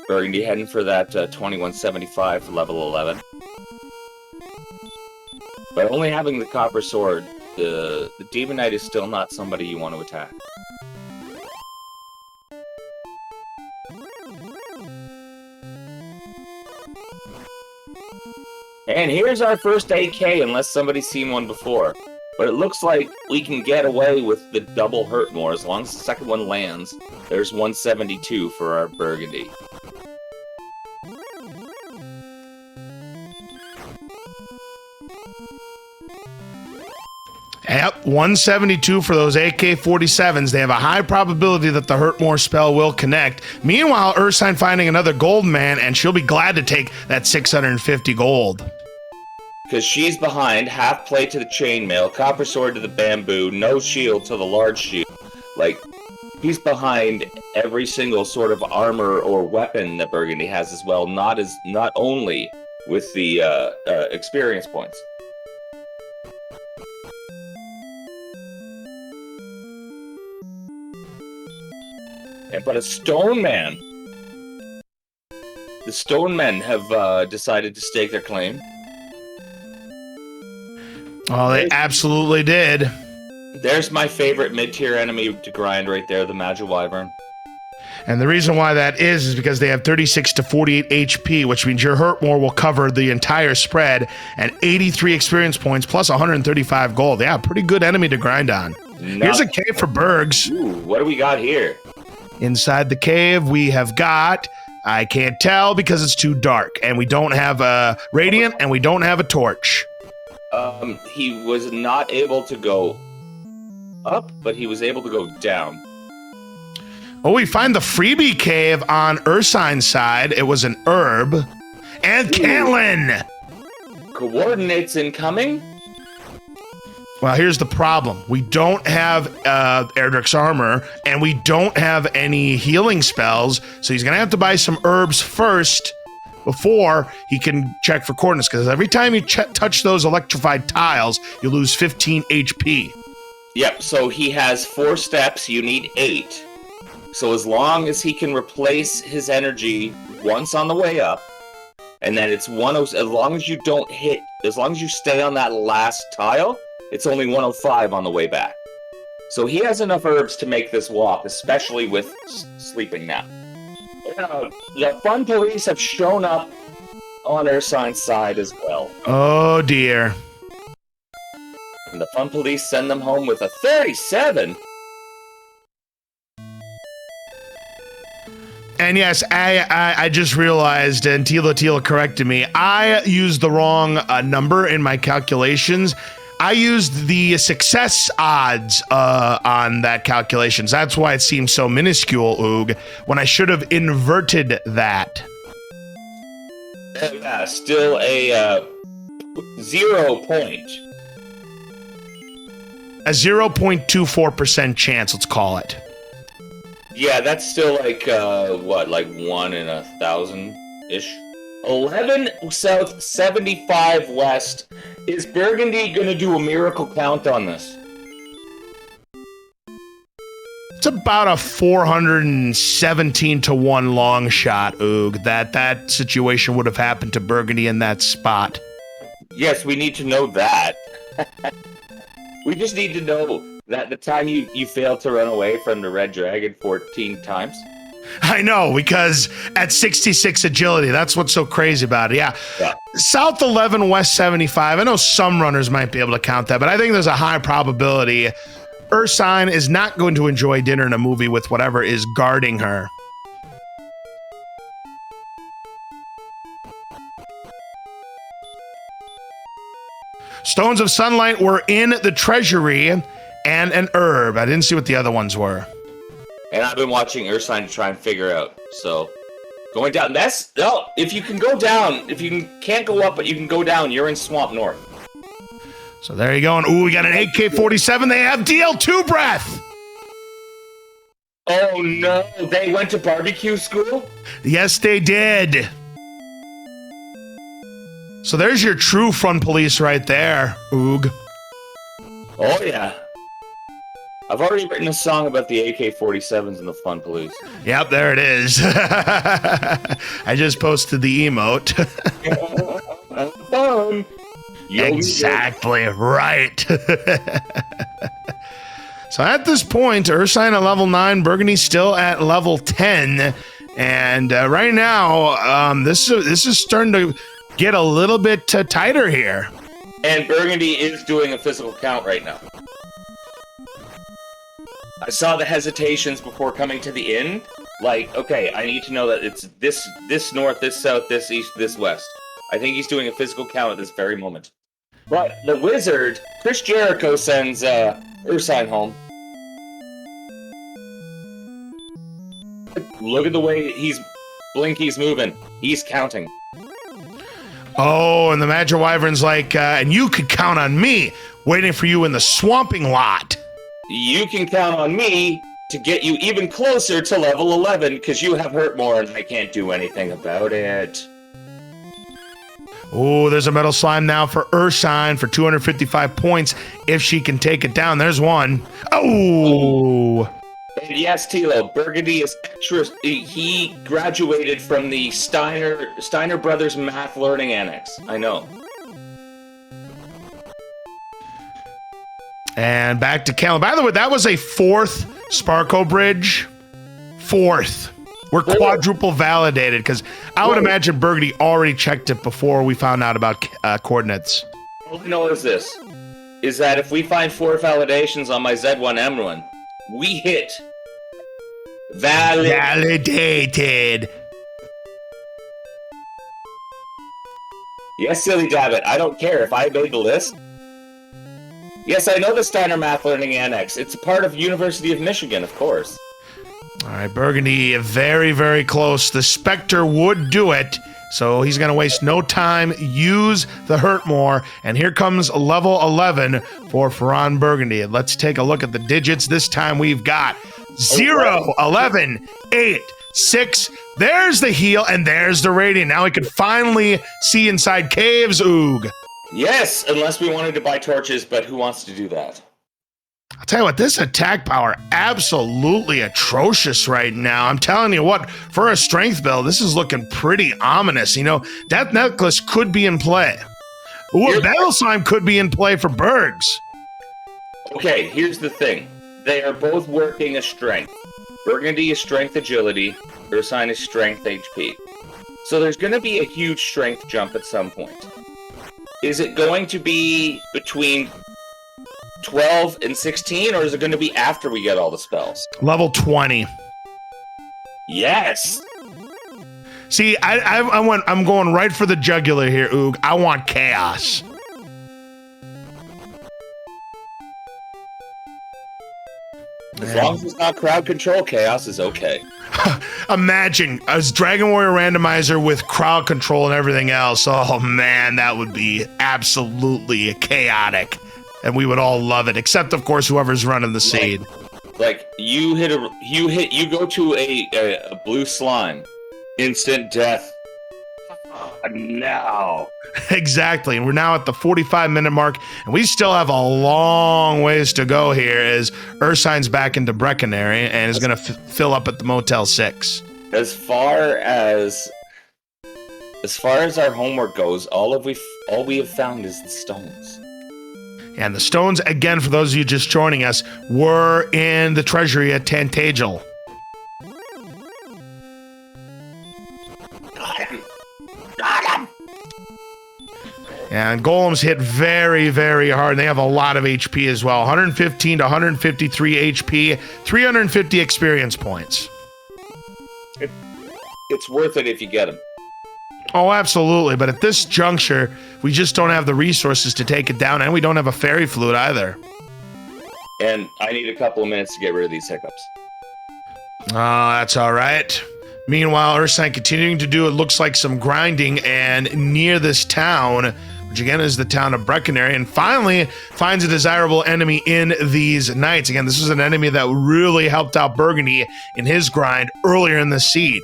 Burgundy heading for that 2175 for level 11. By only having the copper sword, the Demon Knight is still not somebody you want to attack. And here's our first AK, unless somebody's seen one before. But it looks like we can get away with the double hurt more as long as the second one lands. There's 172 for our Burgundy. Yep, 172 for those AK-47s. They have a high probability that the Hurt More spell will connect. Meanwhile, Ursine finding another gold man, and she'll be glad to take that 650 gold. Because she's behind, half plate to the chainmail, copper sword to the bamboo, no shield to the large shield. Like, he's behind every single sort of armor or weapon that Burgundy has as well, not only with the experience points. But a stone man. the Stone Men have decided to stake their claim. Oh, they absolutely did. There's my favorite mid-tier enemy to grind right there, the Magic Wyvern. And the reason why that is because they have 36 to 48 HP, which means your hurt more will cover the entire spread, and 83 experience points plus 135 gold. Yeah, pretty good enemy to grind on. Here's a cave for Bergs. Ooh, what do we got here? Inside the cave, we have got, I can't tell because it's too dark, and we don't have a radiant, and we don't have a torch. He was not able to go up, but he was able to go down. Oh, we find the freebie cave on Ursine's side. It was an herb. And Caitlin! Coordinates incoming? Well, here's the problem. We don't have Erdrick's armor, and we don't have any healing spells, so he's going to have to buy some herbs first before he can check for coordinates, because every time you touch those electrified tiles, you lose 15 HP. Yep, so he has 4 steps, you need 8. So as long as he can replace his energy once on the way up, and then it's as long as you don't hit, as long as you stay on that last tile, it's only 105 on the way back. So he has enough herbs to make this walk, especially with sleeping now. The fun police have shown up on Ursine's side as well. Oh dear. And the fun police send them home with a 37. And yes, I just realized, and Tila corrected me, I used the wrong number in my calculations. I used the success odds on that calculations. That's why it seems so minuscule, Oog, when I should have inverted that. Yeah, still a 0 point. A 0.24% chance, let's call it. Yeah, that's still like, like 1 in 1,000-ish? 11 south, 75 west. Is Burgundy gonna do a miracle count on this? It's about a 417 to 1 long shot, Oog, that situation would have happened to Burgundy in that spot. Yes, we need to know that. We just need to know that the time you failed to run away from the Red Dragon 14 times. I know, because at 66 agility, that's what's so crazy about it. Yeah. South 11, West 75. I know some runners might be able to count that, but I think there's a high probability Ursine is not going to enjoy dinner in a movie with whatever is guarding her. Stones of Sunlight were in the treasury and an herb. I didn't see what the other ones were. And I've been watching Ursine to try and figure out. So, going down. If you can go down, if you can't go up, but you can go down, you're in Swamp North. So there you go. And ooh, we got an AK-47. They have DL2 breath. Oh no, they went to barbecue school? Yes, they did. So there's your true fun police right there, Oog. Oh yeah. I've already written a song about the AK-47s and the fun police. Yep, there it is. I just posted the emote. Fun. Exactly right. So at this point, Ursine at level 9, Burgundy's still at level 10, and right now, this is starting to get a little bit tighter here. And Burgundy is doing a physical count right now. I saw the hesitations before coming to the end. Like, okay, I need to know that it's this north, this south, this east, this west. I think he's doing a physical count at this very moment. But the wizard, Chris Jericho, sends Ursine home. Look at the way Blinky's moving. He's counting. Oh, and the Magic Wyvern's like, and you could count on me, waiting for you in the swamping lot. You can count on me to get you even closer to level 11, because you have hurt more and I can't do anything about it. Oh, there's a metal slime now for Ursine for 255 points if she can take it down. There's one. Oh! And yes, Tilo, Burgundy is extra. He graduated from the Steiner Brothers Math Learning Annex. I know. And back to Callum. By the way, that was a 4th Sparko bridge. 4th. We're quadruple validated because I would imagine Burgundy already checked it before we found out about coordinates. All I know is this, is that if we find 4 validations on my Z1M run, we hit Validated. Yes, silly Dabbit, I don't care if I made the list. Yes, I know the Steiner Math Learning Annex. It's a part of University of Michigan, of course. All right, Burgundy, very, very close. The Spectre would do it, so he's going to waste no time. Use the Hurt More, and here comes level 11 for FearonBurgundy. Let's take a look at the digits. This time we've got 0, 11, 8, 6. There's the heal, and there's the radiant. Now we can finally see inside caves, Oog. Yes, unless we wanted to buy torches, but who wants to do that? I'll tell you what, this attack power, absolutely atrocious right now. I'm telling you what, for a strength build, this is looking pretty ominous. You know, Death Necklace could be in play. Ooh, Battle Slime could be in play for Bergs. Okay, here's the thing. They are both working as strength. Burgundy is strength agility, Ursine is strength HP. So there's going to be a huge strength jump at some point. Is it going to be between 12 and 16, or is it going to be after we get all the spells? Level 20. Yes! See, I'm going right for the jugular here, Oog. I want chaos. As long as it's not crowd control, chaos is okay. Imagine as Dragon Warrior Randomizer with crowd control and everything else. Oh man, that would be absolutely chaotic. And we would all love it, except of course whoever's running the seed. Like you go to a blue slime, instant death. No. Exactly. And we're now at the 45-minute mark, and we still have a long ways to go here as Ursine's back into Breckenary and is going to fill up at the Motel 6. As far as our homework goes, all we have found is the stones. And the stones, again, for those of you just joining us, were in the treasury at Tantagel. And golems hit very, very hard. They have a lot of HP as well. 115 to 153 HP, 350 experience points. It's worth it if you get them. Oh, absolutely. But at this juncture, we just don't have the resources to take it down, and we don't have a fairy flute either. And I need a couple of minutes to get rid of these hiccups. Oh, that's all right. Meanwhile, Ursine continuing to do, it looks like, some grinding, and near this town, which again is the town of Breckenary, and finally finds a desirable enemy in these knights. Again, this was an enemy that really helped out Burgundy in his grind earlier in the seed.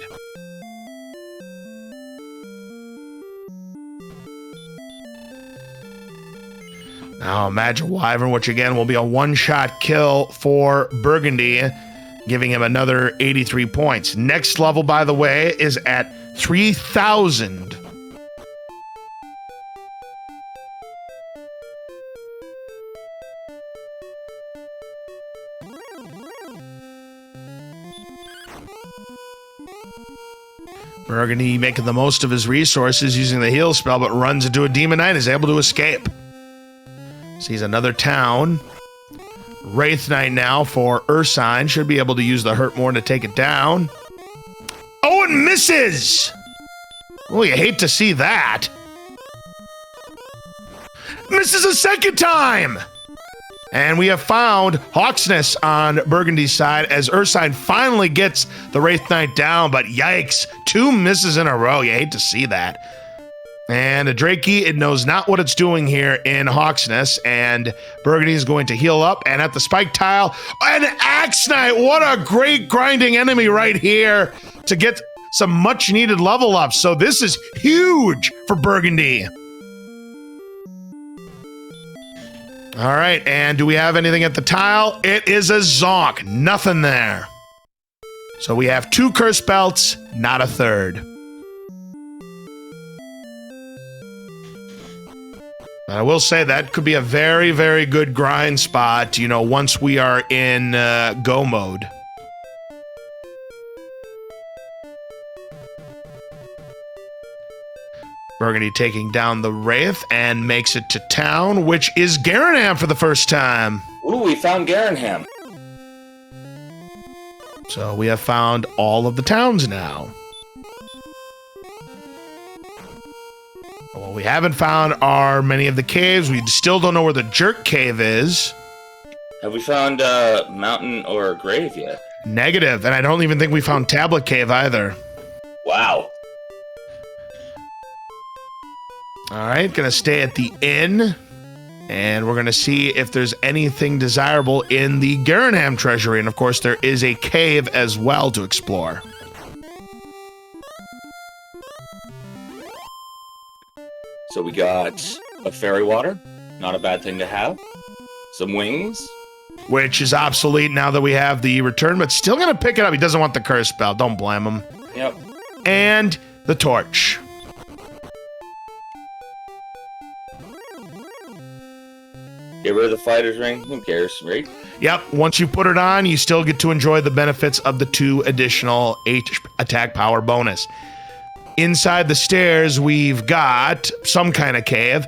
Now, Magic Wyvern, which again will be a one-shot kill for Burgundy, giving him another 83 points. Next level, by the way, is at 3,000. Burgundy making the most of his resources using the heal spell, but runs into a Demon Knight and is able to escape. Sees another town. Wraith Knight now for Ursine. Should be able to use the Hurt More to take it down. Oh, and misses! Well, you hate to see that. Misses a second time! And we have found Hawksness on Burgundy's side as Ursine finally gets the Wraith Knight down, but yikes, 2 misses in a row. You hate to see that. And a Drakey, it knows not what it's doing here in Hawksness, and Burgundy is going to heal up, and at the spike tile, an Axe Knight! What a great grinding enemy right here to get some much-needed level up. So this is huge for Burgundy. All right, and do we have anything at the tile? It is a zonk. Nothing there. So we have 2 curse belts, not a third. I will say that could be a very, very good grind spot, you know, once we are in go mode. Burgundy taking down the Wraith and makes it to town, which is Garanham for the first time. Ooh, we found Garanham. So we have found all of the towns now. What we haven't found are many of the caves. We still don't know where the Jerk Cave is. Have we found Mountain or Grave yet? Negative, and I don't even think we found Tablet Cave either. Wow. All right, gonna stay at the inn, and we're gonna see if there's anything desirable in the Garanham treasury. And of course, there is a cave as well to explore. So we got a fairy water, not a bad thing to have. Some wings. Which is obsolete now that we have the return, but still gonna pick it up. He doesn't want the curse spell, don't blame him. Yep. And the torch. Get rid of the fighter's ring. Who cares, right? Yep, once you put it on, you still get to enjoy the benefits of the 2 additional 8 attack power bonus. Inside the stairs, we've got some kind of cave.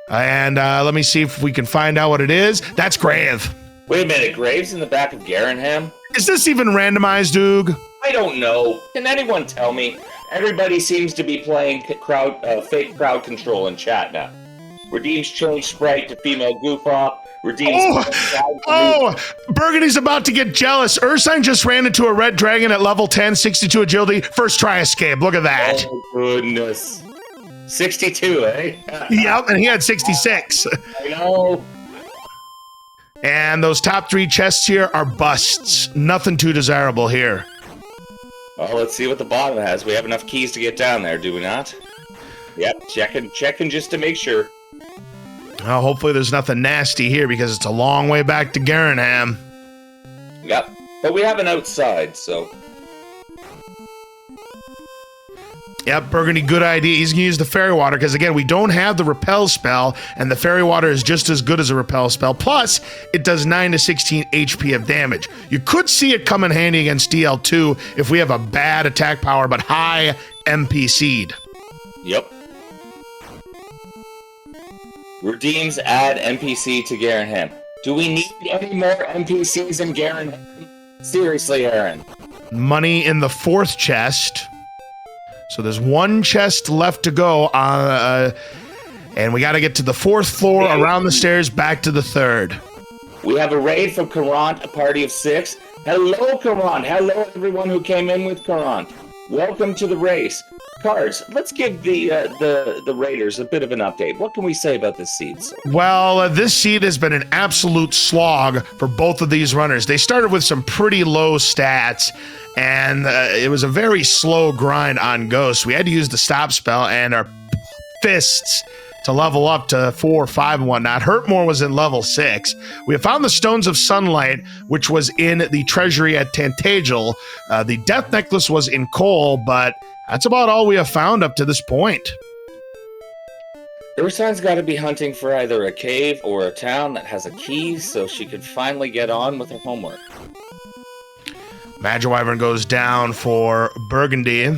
And let me see if we can find out what it is. That's Grave. Wait a minute, Grave's in the back of Garanham? Is this even randomized, Doog? I don't know. Can anyone tell me? Everybody seems to be playing fake crowd control in chat now. Redeems change sprite to female goof off. Redeems. Burgundy's about to get jealous. Ursine just ran into a red dragon at level 10, 62 agility. First try escape. Look at that. Oh, goodness. 62, eh? Yep, and he had 66. I know. And those top 3 chests here are busts. Nothing too desirable here. Well, let's see what the bottom has. We have enough keys to get down there, do we not? Yep, checking just to make sure. Well, hopefully there's nothing nasty here because it's a long way back to Garanham. Yep, but we have an outside, so... Yep, Burgundy, good idea. He's going to use the Fairy Water because, again, we don't have the Repel spell, and the Fairy Water is just as good as a Repel spell. Plus, it does 9 to 16 HP of damage. You could see it come in handy against DL2 if we have a bad attack power but high MP seed. Yep. Redeems add NPC to Garanham. Do we need any more NPCs in Garanham? Seriously, Aaron. Money in the 4th chest. So there's 1 chest left to go, and we got to get to the 4th floor, around the stairs, back to the 3rd. We have a raid from Courant, a party of 6. Hello, Courant. Hello, everyone who came in with Courant. Welcome to the race. Cards, let's give the raiders a bit of an update. What can we say about this seed? Well, this seed has been an absolute slog for both of these runners. They started with some pretty low stats, and it was a very slow grind on Ghost. We had to use the stop spell and our fists to level up to 4, 5, and whatnot. Hurtmore was in level 6. We have found the Stones of Sunlight, which was in the treasury at Tantagel. The Death Necklace was in Cole, but that's about all we have found up to this point. Ursine's got to be hunting for either a cave or a town that has a key so she can finally get on with her homework. Magiwyvern goes down for Burgundy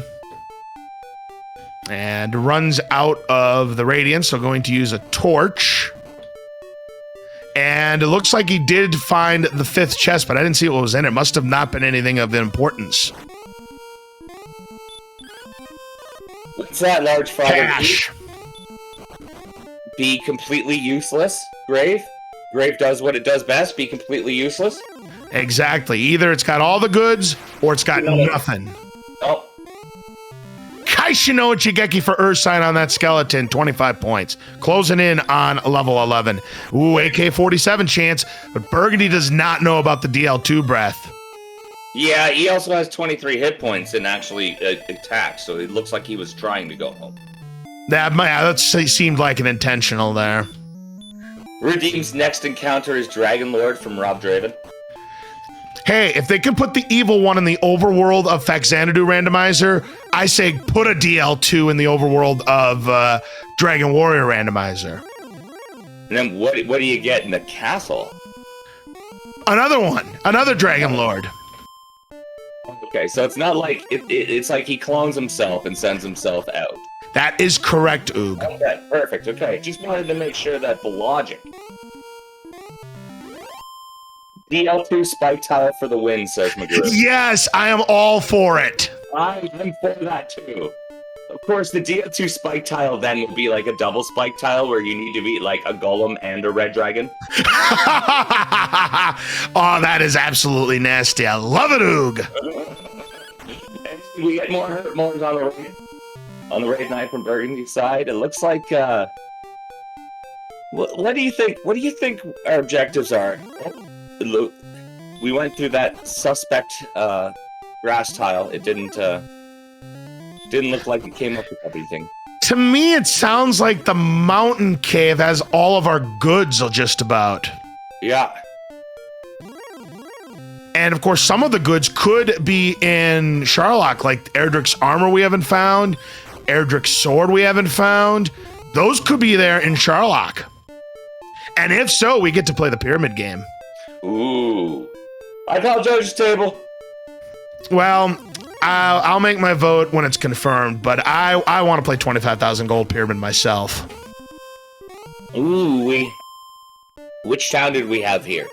and runs out of the Radiance, so going to use a torch. And it looks like he did find the 5th chest, but I didn't see what was in it. Must have not been anything of importance. What's that large fire? Cash. Be completely useless, Grave? Grave does what it does best, be completely useless? Exactly. Either it's got all the goods, or it's got nothing. Oh. Kaishino Chigeki for Ursine on that skeleton, 25 points. Closing in on level 11. Ooh, AK-47 chance, but Burgundy does not know about the DL2 breath. Yeah, he also has 23 hit points and actually attacked, so it looks like he was trying to go home. That seemed like an intentional there. Redeem's next encounter is Dragon Lord from Rob Draven. Hey, if they can put the evil one in the overworld of Faxanadu Randomizer, I say put a DL2 in the overworld of Dragon Warrior Randomizer. And then what do you get in the castle? Another one, another Dragon Lord. Okay, so it's not like it's like he clones himself and sends himself out. That is correct, Oog. Okay, perfect. Okay, just wanted to make sure that the logic. DL2 spike tile for the win, says Magoo. Yes, I am all for it. I'm for that too. Of course, the DL2 spike tile then will be like a double spike tile where you need to beat like a golem and a red dragon. Oh, that is absolutely nasty. I love it, Oog. And we get more hurt mores on the raid night from Burgundy side. It looks like what do you think? What do you think our objectives are? We went through that suspect grass tile. It didn't look like it came up with everything. To me, it sounds like the mountain cave has all of our goods just about. Yeah. And of course, some of the goods could be in Sharlock, like Erdrick's armor we haven't found, Erdrick's sword we haven't found. Those could be there in Sharlock. And if so, we get to play the pyramid game. Ooh. I call Judge's table. Well, I'll make my vote when it's confirmed, but I want to play 25,000 gold pyramid myself. Ooh, which town did we have here?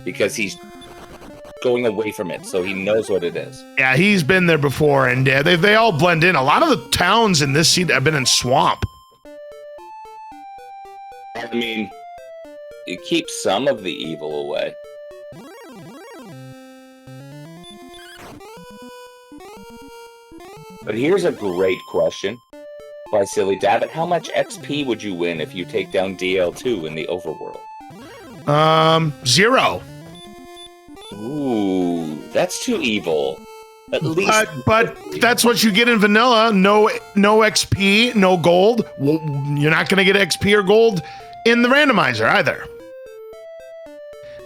Because he's going away from it, so he knows what it is. Yeah, he's been there before, and they all blend in. A lot of the towns in this seed have been in swamp. I mean, it keeps some of the evil away. But here's a great question by Silly Dabbit. How much XP would you win if you take down DL2 in the overworld? 0. Ooh, that's too evil. At least, but that's what you get in vanilla. No XP, no gold. Well, you're not going to get XP or gold in the randomizer either,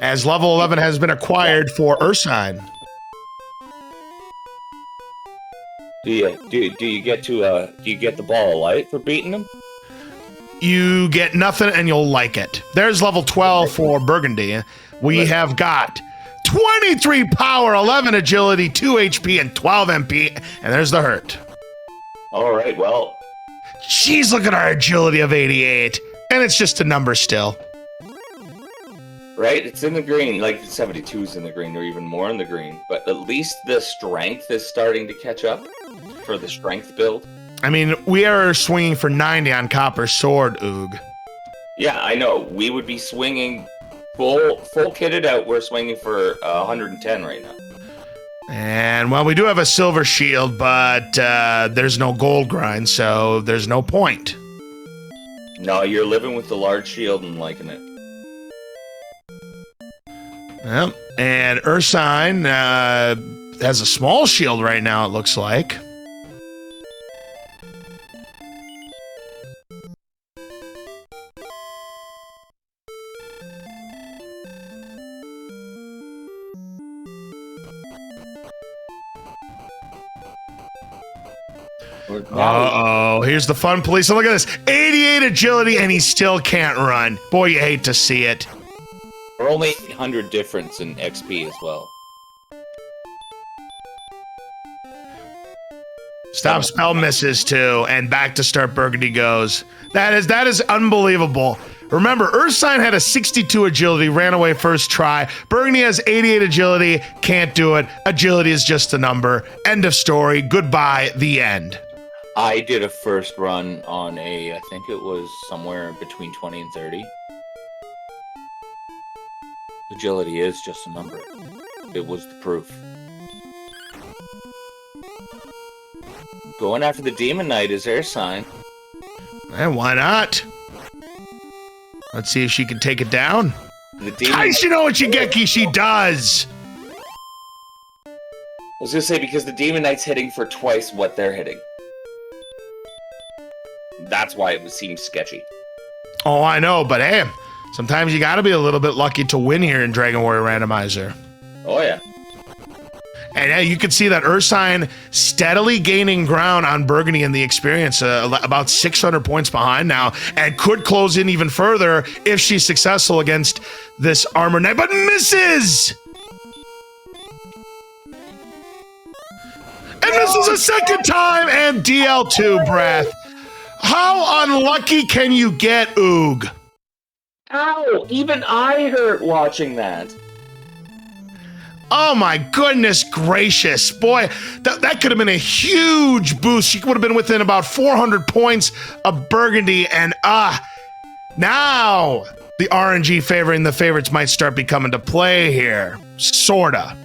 as level 11 has been acquired for Ursine. Do you get the ball of light for beating him? You get nothing and you'll like it. There's level 12 for Burgundy. We have got 23 power, 11 agility, 2 HP, and 12 MP. And there's the hurt. All right, well. Jeez, look at our agility of 88. And it's just a number still. Right? It's in the green. Like 72 is in the green, or even more in the green. But at least the strength is starting to catch up for the strength build. I mean, we are swinging for 90 on Copper Sword, Oog. Yeah, I know. We would be swinging full kitted out. We're swinging for 110 right now. And, well, we do have a silver shield, but there's no gold grind, so there's no point. No, you're living with the large shield and liking it. Yep. And Ursine has a small shield right now, it looks like. Uh-oh, here's the fun police. And look at this, 88 agility, and he still can't run. Boy, you hate to see it. We're only 800 difference in XP as well. Stop spell misses too, and back to start Burgundy goes. That is unbelievable. Remember, Ursine had a 62 agility, ran away first try. Burgundy has 88 agility, can't do it. Agility is just a number. End of story. Goodbye. The end. I did a first run on I think it was somewhere between 20 and 30. Agility is just a number. It was the proof. Going after the Demon Knight is Ursine. And why not? Let's see if she can take it down. The Demon Guys, you know what Shigeki she does. I was gonna say, because the Demon Knight's hitting for twice what they're hitting. That's why it seems sketchy. Oh, I know, but hey, Sometimes you got to be a little bit lucky to win here in Dragon Warrior Randomizer. Oh, yeah. And you can see that Ursine steadily gaining ground on Burgundy in the experience, about 600 points behind now, and could close in even further if she's successful against this Armor Knight, but misses! And misses a second time, and DL2 breath. How unlucky can you get, Oog? Ow! Even I hurt watching that. Oh my goodness gracious. Boy, that could have been a huge boost. She would have been within about 400 points of Burgundy, and now the RNG favoring the favorites might start becoming to play here. Sorta.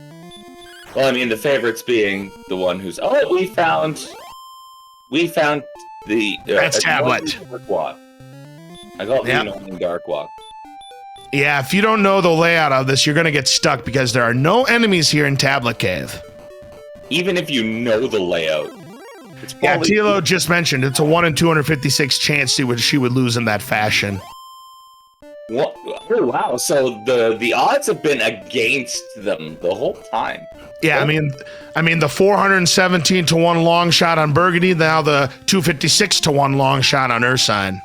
Well, I mean, the favorites being the one who's... Oh, we found the... That's Tablet. Dark Walk. I call it the annoying Dark Walk. Yeah, if you don't know the layout of this, you're going to get stuck because there are no enemies here in Tablet Cave. Even if you know the layout. It's Yeah, Tilo just mentioned it's a 1 in 256 chance she would lose in that fashion. What? Oh, wow. So the odds have been against them the whole time. Yeah, I mean the 417 to 1 long shot on Burgundy, now the 256 to 1 long shot on Ursine.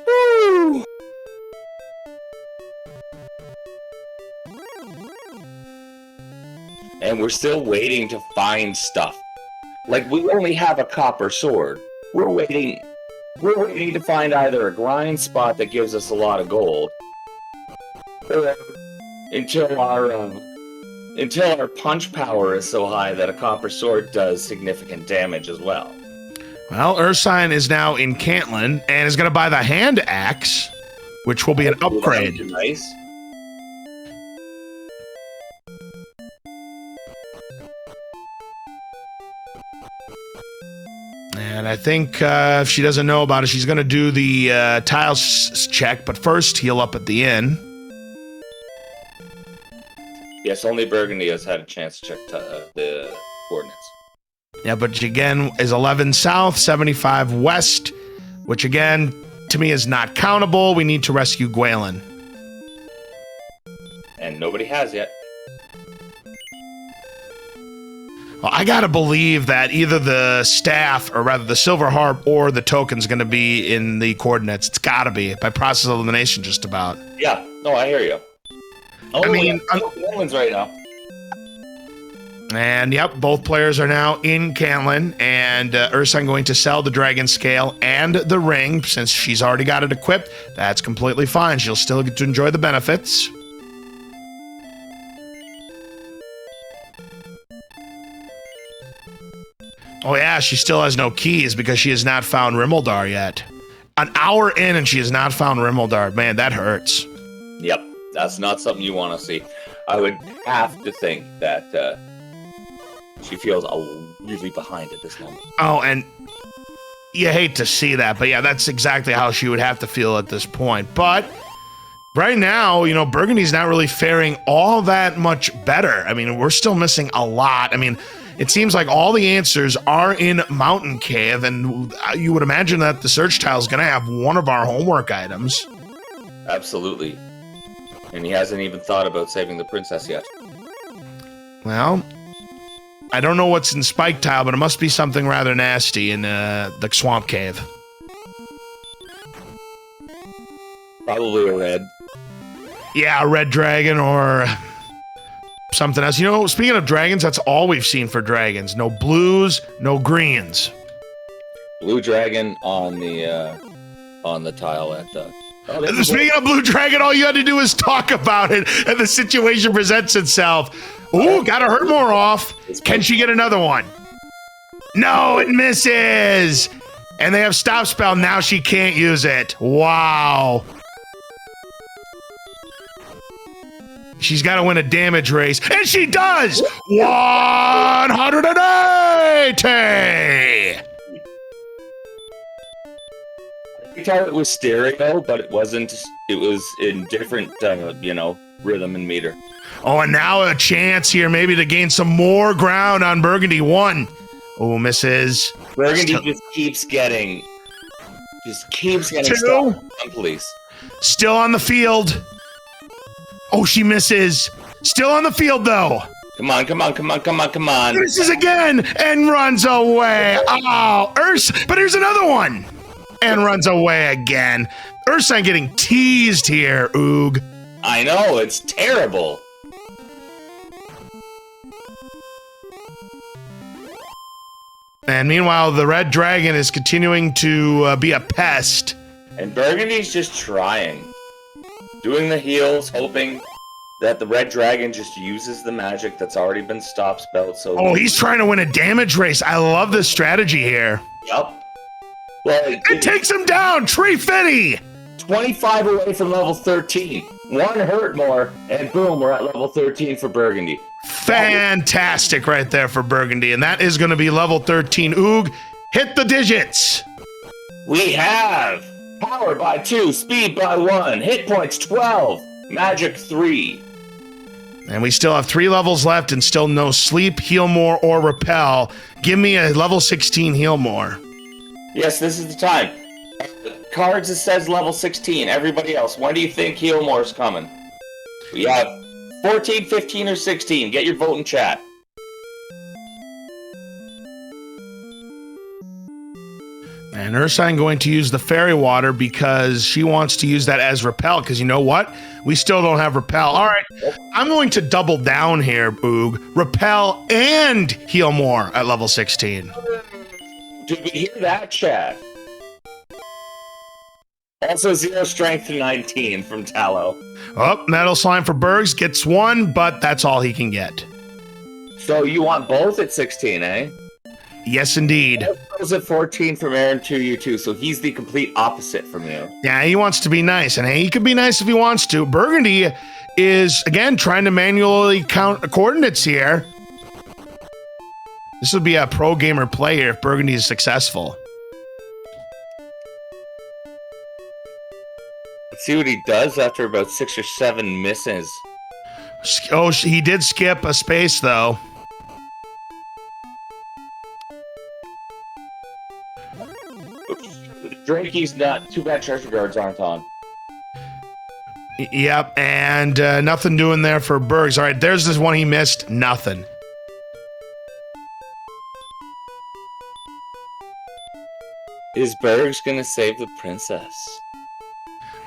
Woo! And we're still waiting to find stuff. Like, we only have a copper sword. We're waiting to find either a grind spot that gives us a lot of gold, or until our punch power is so high that a copper sword does significant damage as well. Well, Ursine is now in Cantlin and is going to buy the hand axe, which will be an upgrade. That would be nice. And I think if she doesn't know about it, she's going to do the tiles check, but first heal up at the inn. Yes, only Burgundy has had a chance to check the coordinates. Yeah, but again, is 11 south, 75 west, which again, to me is not countable. We need to rescue Gwalen. And nobody has yet. Well, I gotta believe that either the staff, or rather the silver harp, or the token's gonna be in the coordinates. It's gotta be, by process of elimination, just about. Yeah, no, I hear you. Oh, I mean, Canlin's right now. And yep, both players are now in Cantlin, and Ursine going to sell the dragon scale and the ring, since she's already got it equipped. That's completely fine. She'll still get to enjoy the benefits. Oh yeah, she still has no keys because she has not found Rimmeldar yet. An hour in and she has not found Rimmeldar. Man, that hurts. Yep, that's not something you want to see. I would have to think that she feels really behind at this moment. Oh, and you hate to see that, but yeah, that's exactly how she would have to feel at this point. But right now, you know, Burgundy's not really faring all that much better. I mean, we're still missing a lot. I mean, it seems like all the answers are in Mountain Cave, and you would imagine that the search tile is going to have one of our homework items. Absolutely. And he hasn't even thought about saving the princess yet. Well, I don't know what's in Spike Tile, but it must be something rather nasty in the Swamp Cave. Probably a red. Yeah, a red dragon or something else. You know, speaking of dragons, that's all we've seen for dragons. No blues, no greens. Blue dragon on the tile at the... Oh, speaking of blue dragon, all you had to do is talk about it, and the situation presents itself. Ooh, got her more off. Can she get another one? No, it misses. And they have stop spell. Now she can't use it. Wow. She's got to win a damage race, and she does. 180. I thought it was stereo, but it wasn't. It was in different, rhythm and meter. Oh, and now a chance here maybe to gain some more ground on Burgundy. 1. Oh, misses. Burgundy just keeps getting 2. stuff on police. Still on the field. Oh, she misses. Still on the field, though. Come on, come on, come on, come on, come on. Misses again and runs away. Oh, but here's another one. And runs away again. Ursine getting teased here, Oog. I know, it's terrible. And meanwhile, the red dragon is continuing to be a pest. And Burgundy's just trying. Doing the heals, hoping that the red dragon just uses the magic that's already been stop spelled. So Oh, he's trying to win a damage race. I love this strategy here. Yup. Well, It takes him down. Tree Fitty. 25 away from level 13. One hurt more, and boom, we're at level 13 for Burgundy. Fantastic right there for Burgundy. And that is going to be level 13. Oog, hit the digits. We have power by 2, speed by 1, hit points 12, magic 3. And we still have 3 levels left and still no sleep, heal more, or repel. Give me a level 16 heal more. Yes, this is the time. Cards, it says level 16. Everybody else, when do you think heal more is coming? We have 14, 15, or 16. Get your vote in chat. And Ursine going to use the fairy water because she wants to use that as repel, because you know what? We still don't have repel. All right, I'm going to double down here, Boog. Repel and heal more at level 16. Did we hear that, chat? Also 0 strength to 19 from Tallow. Oh, Metal Slime for Bergs gets 1, but that's all he can get. So you want both at 16, eh? Yes, indeed. Both at 14 from Aaron 2U2, so he's the complete opposite from you. Yeah, he wants to be nice, and hey, he could be nice if he wants to. Burgundy is, again, trying to manually count coordinates here. This would be a pro gamer play here if Burgundy is successful. Let's see what he does after about 6 or 7 misses. Oh, he did skip a space, though. Drakey's not too bad. Treasure guards aren't on. Yep, and nothing doing there for Bergs. All right, there's this one he missed. Nothing. Is Bergs gonna save the princess?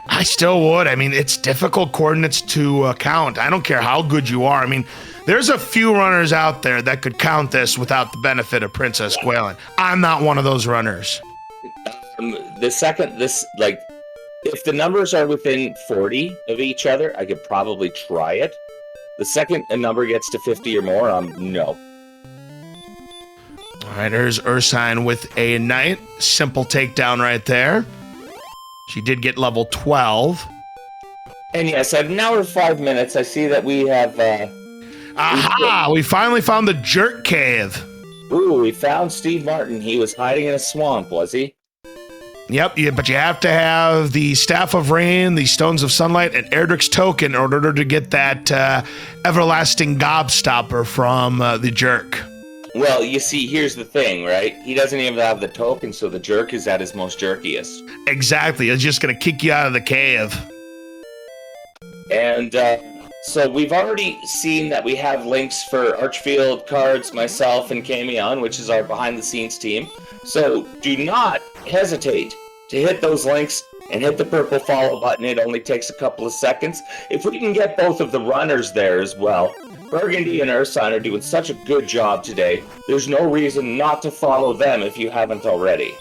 I still would. I mean, it's difficult coordinates to count. I don't care how good you are. I mean, there's a few runners out there that could count this without the benefit of Princess Gwalen. I'm not one of those runners. The second this, like, if the numbers are within 40 of each other, I could probably try it. The second a number gets to 50 or more, no. All right, here's Ursine with a nice simple takedown right there. She did get level 12. And yes, at an hour and 5 minutes, I see that we have... Aha! We finally found the Jerk Cave. Ooh, we found Steve Martin. He was hiding in a swamp, was he? Yep, yeah, but you have to have the Staff of Rain, the Stones of Sunlight, and Erdrick's Token in order to get that everlasting gobstopper from the Jerk. Well, you see, here's the thing, right? He doesn't even have the token, so the Jerk is at his most jerkiest. Exactly, it's just going to kick you out of the cave. And so we've already seen that we have links for Archfield, Cards, myself, and Camion, which is our behind-the-scenes team. So do not hesitate to hit those links and hit the purple follow button. It only takes a couple of seconds. If we can get both of the runners there as well, Burgundy and Ursine are doing such a good job today. There's no reason not to follow them if you haven't already.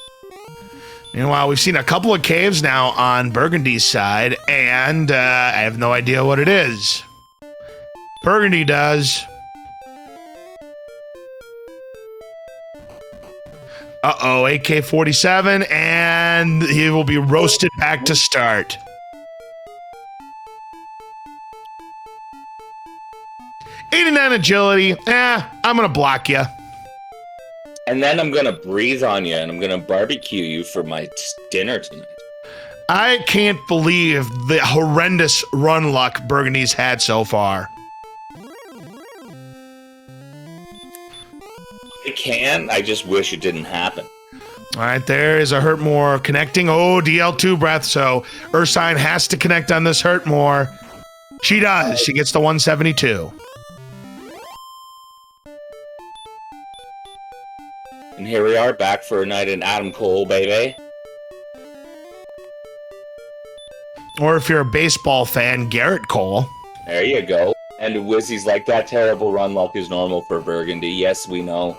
Meanwhile, we've seen a couple of caves now on Burgundy's side, and I have no idea what it is. Burgundy does. Uh-oh, AK-47, and he will be roasted back to start. '89 agility. I'm going to block you. And then I'm going to breathe on you, and I'm going to barbecue you for my dinner tonight. I can't believe the horrendous run luck Burgundy's had so far. I just wish it didn't happen. All right, there is a Hurtmore connecting. Oh, DL2 breath, so Ursine has to connect on this Hurtmore. She does. She gets to 172. And here we are, back for a night in Adam Cole, baby. Or if you're a baseball fan, Garrett Cole. There you go. And Wizzy's like, that terrible run luck is normal for Burgundy. Yes, we know.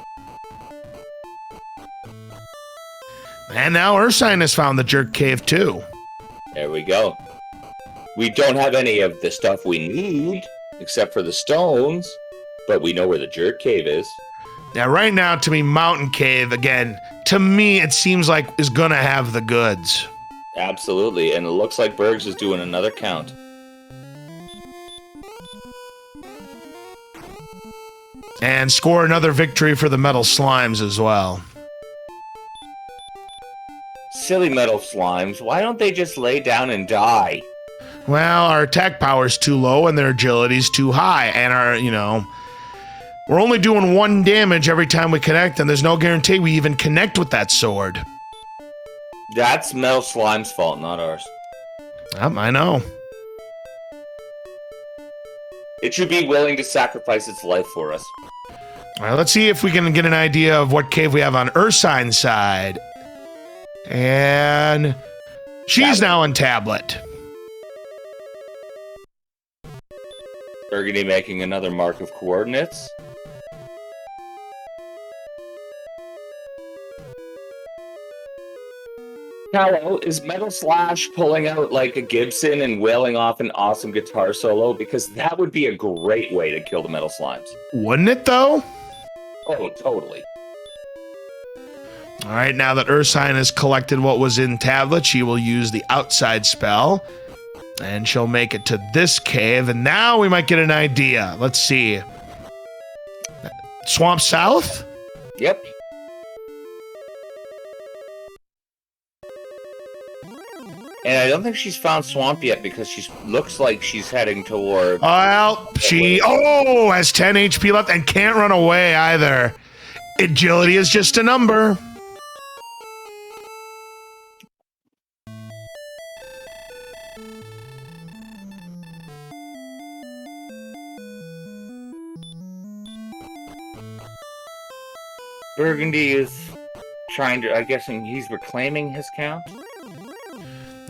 And now Ursine has found the Jerk Cave, too. There we go. We don't have any of the stuff we need, except for the stones, but we know where the Jerk Cave is. Now, right now, to me, Mountain Cave, again, to me, it seems like is going to have the goods. Absolutely, and it looks like Bergs is doing another count. And score another victory for the Metal Slimes as well. Silly metal slimes, why don't they just lay down and die? Well, our attack power's too low and their agility's too high, and we're only doing 1 damage every time we connect, and there's no guarantee we even connect with that sword. That's Metal Slime's fault, not ours. I know. It should be willing to sacrifice its life for us. All right, let's see if we can get an idea of what cave we have on Ursine's side. And she's now on tablet. Burgundy making another mark of coordinates. Hello, is Metal Slash pulling out like a Gibson and wailing off an awesome guitar solo? Because that would be a great way to kill the Metal Slimes. Wouldn't it, though? Oh, totally. All right, now that Ursine has collected what was in tablet, she will use the outside spell, and she'll make it to this cave, and now we might get an idea. Let's see. Swamp South? Yep. And I don't think she's found Swamp yet because she looks like she's heading toward... Well, she has 10 HP left and can't run away either. Agility is just a number. Burgundy is trying to... I'm guessing he's reclaiming his count?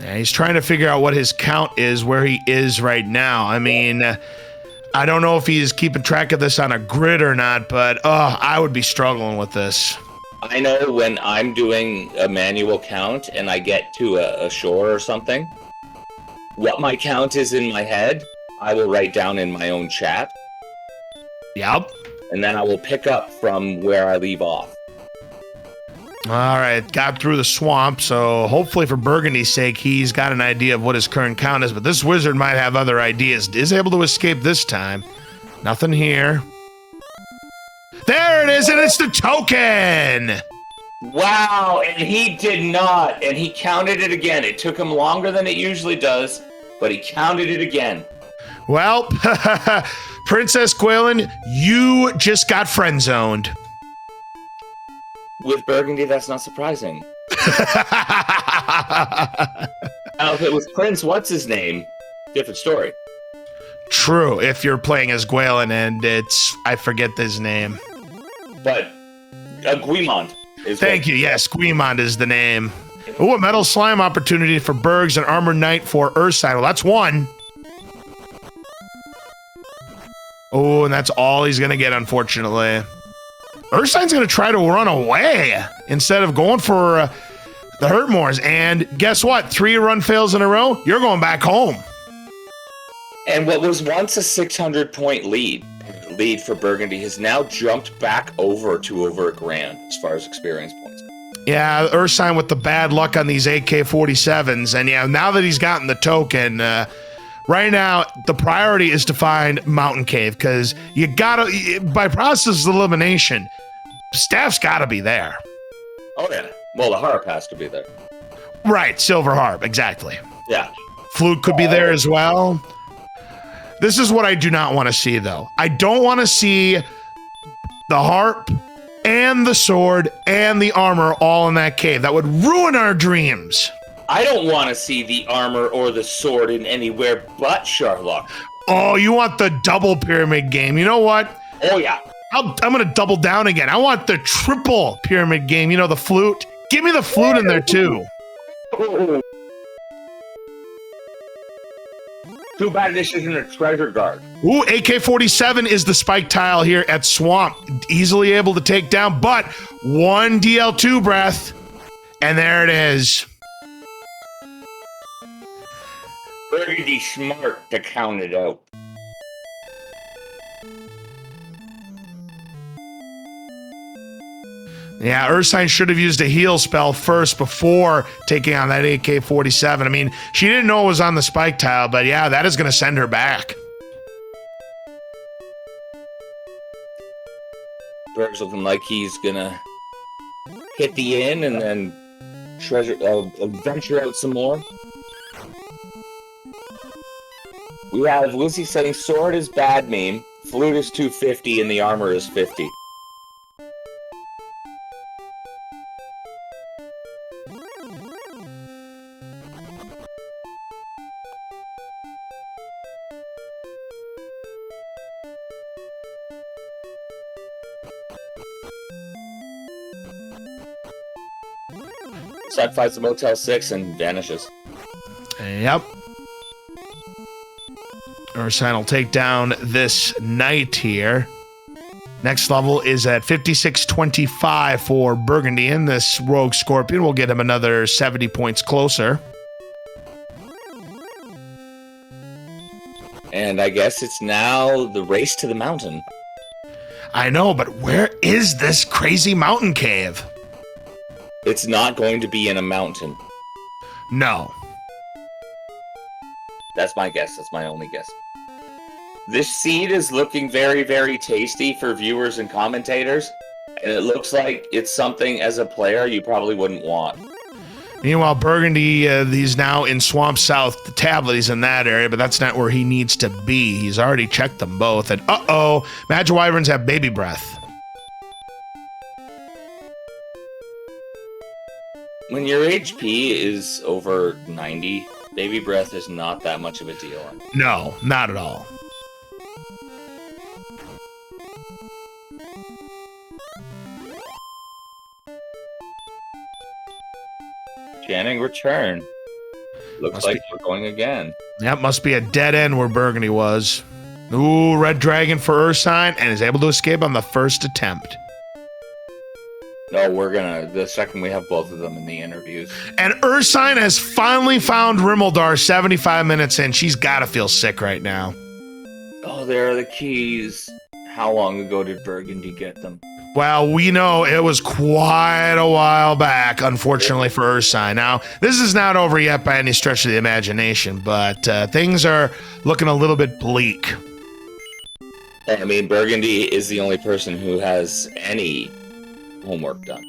Yeah, he's trying to figure out what his count is, where he is right now. I mean, I don't know if he's keeping track of this on a grid or not, but I would be struggling with this. I know when I'm doing a manual count and I get to a shore or something, what my count is in my head, I will write down in my own chat. Yep. And then I will pick up from where I leave off. All right, got through the swamp, so hopefully for Burgundy's sake, he's got an idea of what his current count is, but this wizard might have other ideas. Is able to escape this time. Nothing here. There it is, and it's the token! Wow, and he did not, and he counted it again. It took him longer than it usually does, but he counted it again. Well, Princess Gwalen, you just got friend-zoned. With Burgundy, that's not surprising. Now, if it was Prince, what's his name? Different story. True, if you're playing as Gwalen and I forget his name. But Guimond is... Thank you, yes, Guimond is the name. Ooh, a Metal Slime opportunity for Bergs and Armored Knight for Ursine. Well, that's one. Oh, and that's all he's going to get, unfortunately. Ursine's going to try to run away instead of going for the Hurtmores. And guess what? 3 run fails in a row, you're going back home. And what was once a 600-point lead for Burgundy has now jumped back over to over 1,000 as far as experience points. Yeah, Ursine with the bad luck on these AK-47s. And yeah, now that he's gotten the token, right now, the priority is to find Mountain Cave, because you gotta, by process of elimination, Staff's gotta be there. Oh, yeah. Well, the harp has to be there. Right, Silver Harp, exactly. Yeah. Flute could be there as well. This is what I do not want to see, though. I don't want to see the harp and the sword and the armor all in that cave. That would ruin our dreams. I don't want to see the armor or the sword in anywhere but Sherlock. Oh, you want the double pyramid game. You know what? Oh, yeah. I'm going to double down again. I want the triple pyramid game. You know, the flute? Give me the flute in there, too. Too bad this isn't a treasure guard. Ooh, AK-47 is the spike tile here at Swamp. Easily able to take down, but one DL2 breath. And there it is. Burgundy smart to count it out. Yeah, Ursine should have used a heal spell first before taking on that AK-47. I mean, she didn't know it was on the spike tile, but yeah, that is going to send her back. Berg's looking like he's going to hit the inn and then venture out some more. We have Lucy saying sword is bad meme, flute is 250, and the armor is 50. Side finds the Motel 6 and vanishes. Yep. Ursine will take down this knight here. Next level is at 5625 for Burgundy, and this rogue scorpion will get him another 70 points closer. And I guess it's now the race to the mountain. I know, but where is this crazy mountain cave? It's not going to be in a mountain. No. That's my guess. That's my only guess. This seed is looking very, very tasty for viewers and commentators. And it looks like it's something, as a player, you probably wouldn't want. Meanwhile, Burgundy, he's now in Swamp South. The tablet, he's in that area, but that's not where he needs to be. He's already checked them both. And uh-oh, Magiwyverns have baby breath. When your HP is over 90, baby breath is not that much of a deal. No, not at all. Channing return. Looks like we're going again. That must be a dead end where Burgundy was. Ooh, red dragon for Ursine, and is able to escape on the first attempt. No, we're gonna, the second we have both of them in the interviews. And Ursine has finally found Rimmildar 75 minutes in. She's got to feel sick right now. Oh, there are the keys. How long ago did Burgundy get them? Well, we know it was quite a while back, unfortunately for Ursine. Now, this is not over yet by any stretch of the imagination, but things are looking a little bit bleak. I mean, Burgundy is the only person who has any homework done.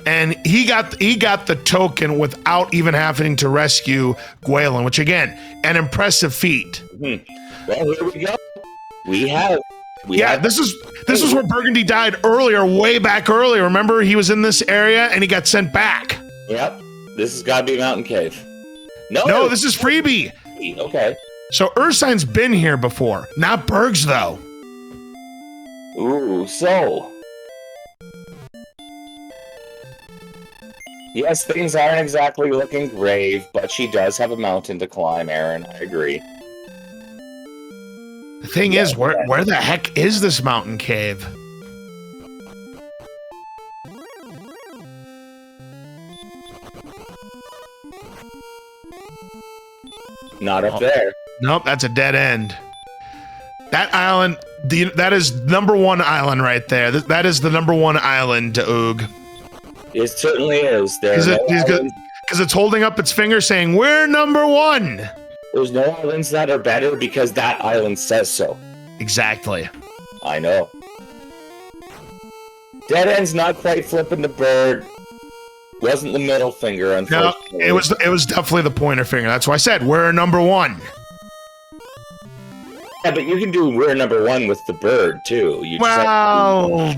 And he got the token without even having to rescue Gwaelin, which, again, an impressive feat. Mm-hmm. Well, here we go. We have... This is where Burgundy died earlier, way back earlier. Remember, he was in this area and he got sent back. Yep. This has got to be Mountain Cave. No, this is Freebie. Okay. So Ursine's been here before. Not Bergs, though. Ooh, so... Yes, things aren't exactly looking grave, but she does have a mountain to climb, Aaron. I agree. The thing is, where the heck is this mountain cave? Not up there. Nope, that's a dead end. That island, that is number one island right there. That is the number one island to Oog. It certainly is. Because it's holding up its finger saying, we're number one. There's no islands that are better because that island says so. Exactly. I know. Dead end's not quite flipping the bird. Wasn't the middle finger, unfortunately. No, it was definitely the pointer finger. That's why I said we're number one. Yeah, but you can do we're number one with the bird too. You just Well,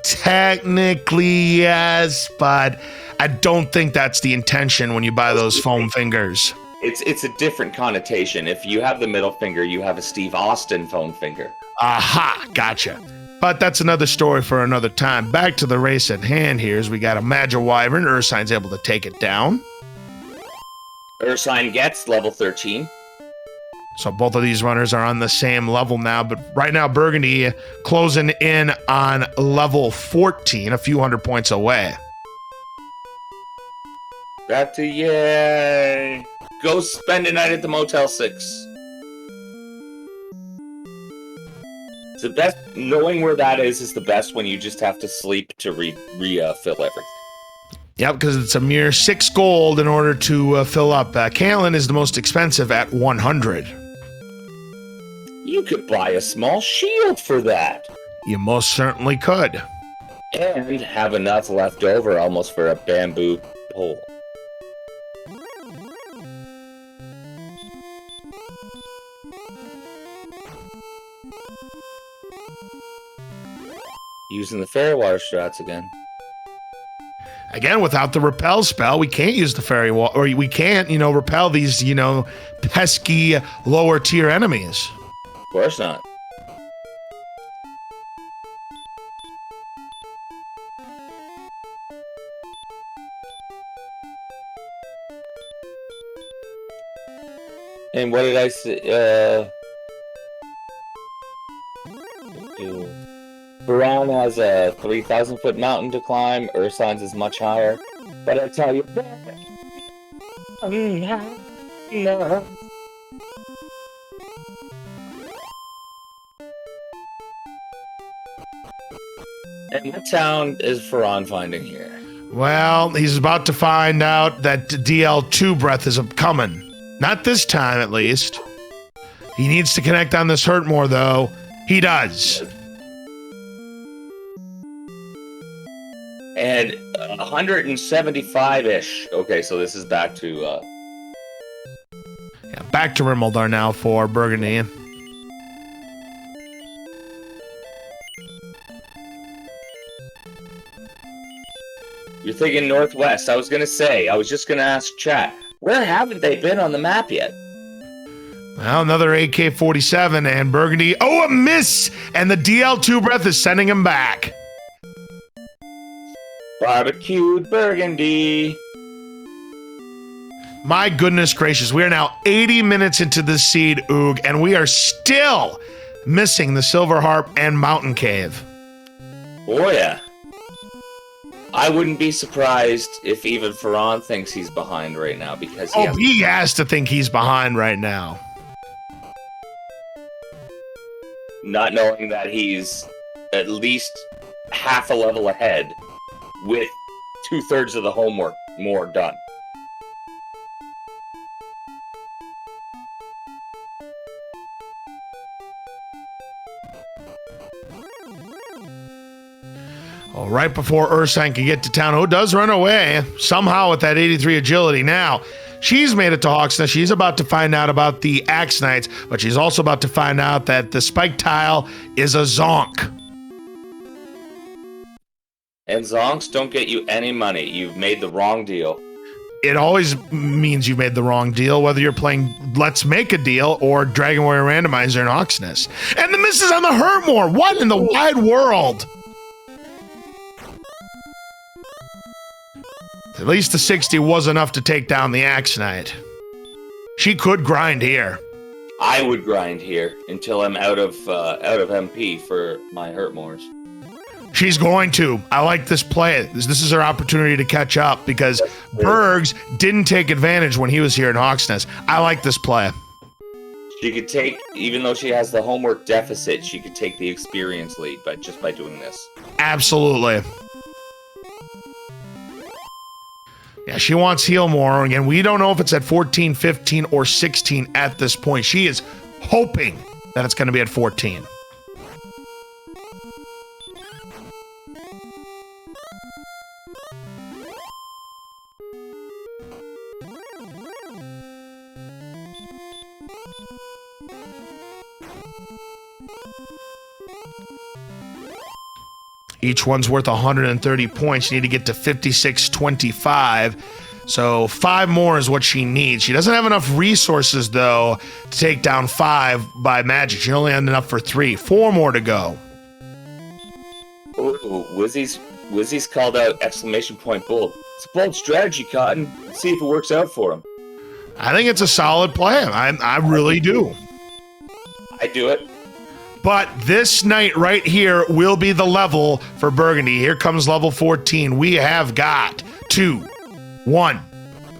technically yes, but I don't think that's the intention when you buy those foam fingers. it's a different connotation. If you have the middle finger, you have a Steve Austin foam finger. Aha, gotcha. But that's another story for another time. Back to the race at hand here as we got a Magiwyvern. Ursine's able to take it down. Ursine gets level 13. So both of these runners are on the same level now, but right now Burgundy closing in on level 14, a few hundred points away. Back to yay. Go spend a night at the Motel 6. It's the best. Knowing where that is the best when you just have to sleep to refill everything. Yep, because it's a mere 6 gold in order to fill up. Kalen is the most expensive at 100. You could buy a small shield for that. You most certainly could. And have enough left over almost for a bamboo pole. Using the fairy water strats again. Again, without the repel spell, we can't use the fairy wall, or we can't, repel these, pesky lower tier enemies. Of course not. And what did I say? Baran has a 3,000-foot mountain to climb. Ursine's is much higher. But I tell you, no. And what town is Faran finding here? Well, he's about to find out that DL2 breath is coming. Not this time, at least. He needs to connect on this Hurtmore, though. He does. And 175-ish. Okay, so this is back to... Yeah, back to Rimmaldar now for Burgundy. You're thinking northwest. I was just gonna ask chat. Where haven't they been on the map yet? Well, another AK-47 and Burgundy. Oh, a miss! And the DL2 breath is sending him back. Barbecued Burgundy. My goodness gracious, we are now 80 minutes into this seed, Oog, and we are still missing the Silver Harp and Mountain Cave. Oh yeah. I wouldn't be surprised if even Faran thinks he's behind right now because he has to think he's behind right now. Not knowing that he's at least half a level ahead with 2/3 of the homework more done. Oh, right before Ursine can get to town, who does run away somehow with that 83 agility. Now, she's made it to Hawksnest. She's about to find out about the Axe Knights, but she's also about to find out that the Spike Tile is a zonk. And zonks don't get you any money. You've made the wrong deal. It always means you made the wrong deal, whether you're playing Let's Make a Deal or Dragon Warrior Randomizer in Hawksnest. And the misses on the Hurtmore. What in the wide world? At least the 60 was enough to take down the Axe Knight. She could grind here. I would grind here until I'm out of MP for my Hurtmores. She's going to. I like this play. This is her opportunity to catch up because Bergs didn't take advantage when he was here in Hawksnest. I like this play. She could take, even though she has the homework deficit, she could take the experience lead just by doing this. Absolutely. Yeah, she wants heal more. Again, we don't know if it's at 14, 15, or 16 at this point. She is hoping that it's going to be at 14. Each one's worth 130 points. You need to get to 5625. So 5 more is what she needs. She doesn't have enough resources, though, to take down 5 by magic. She only had enough for 3. 4 more to go. Ooh, Wizzy's called out exclamation point bold. It's a bold strategy, Cotton. Let's see if it works out for him. I think it's a solid plan. I really do. I do it. But this night right here will be the level for Burgundy. Here comes level 14. We have got 2, 1,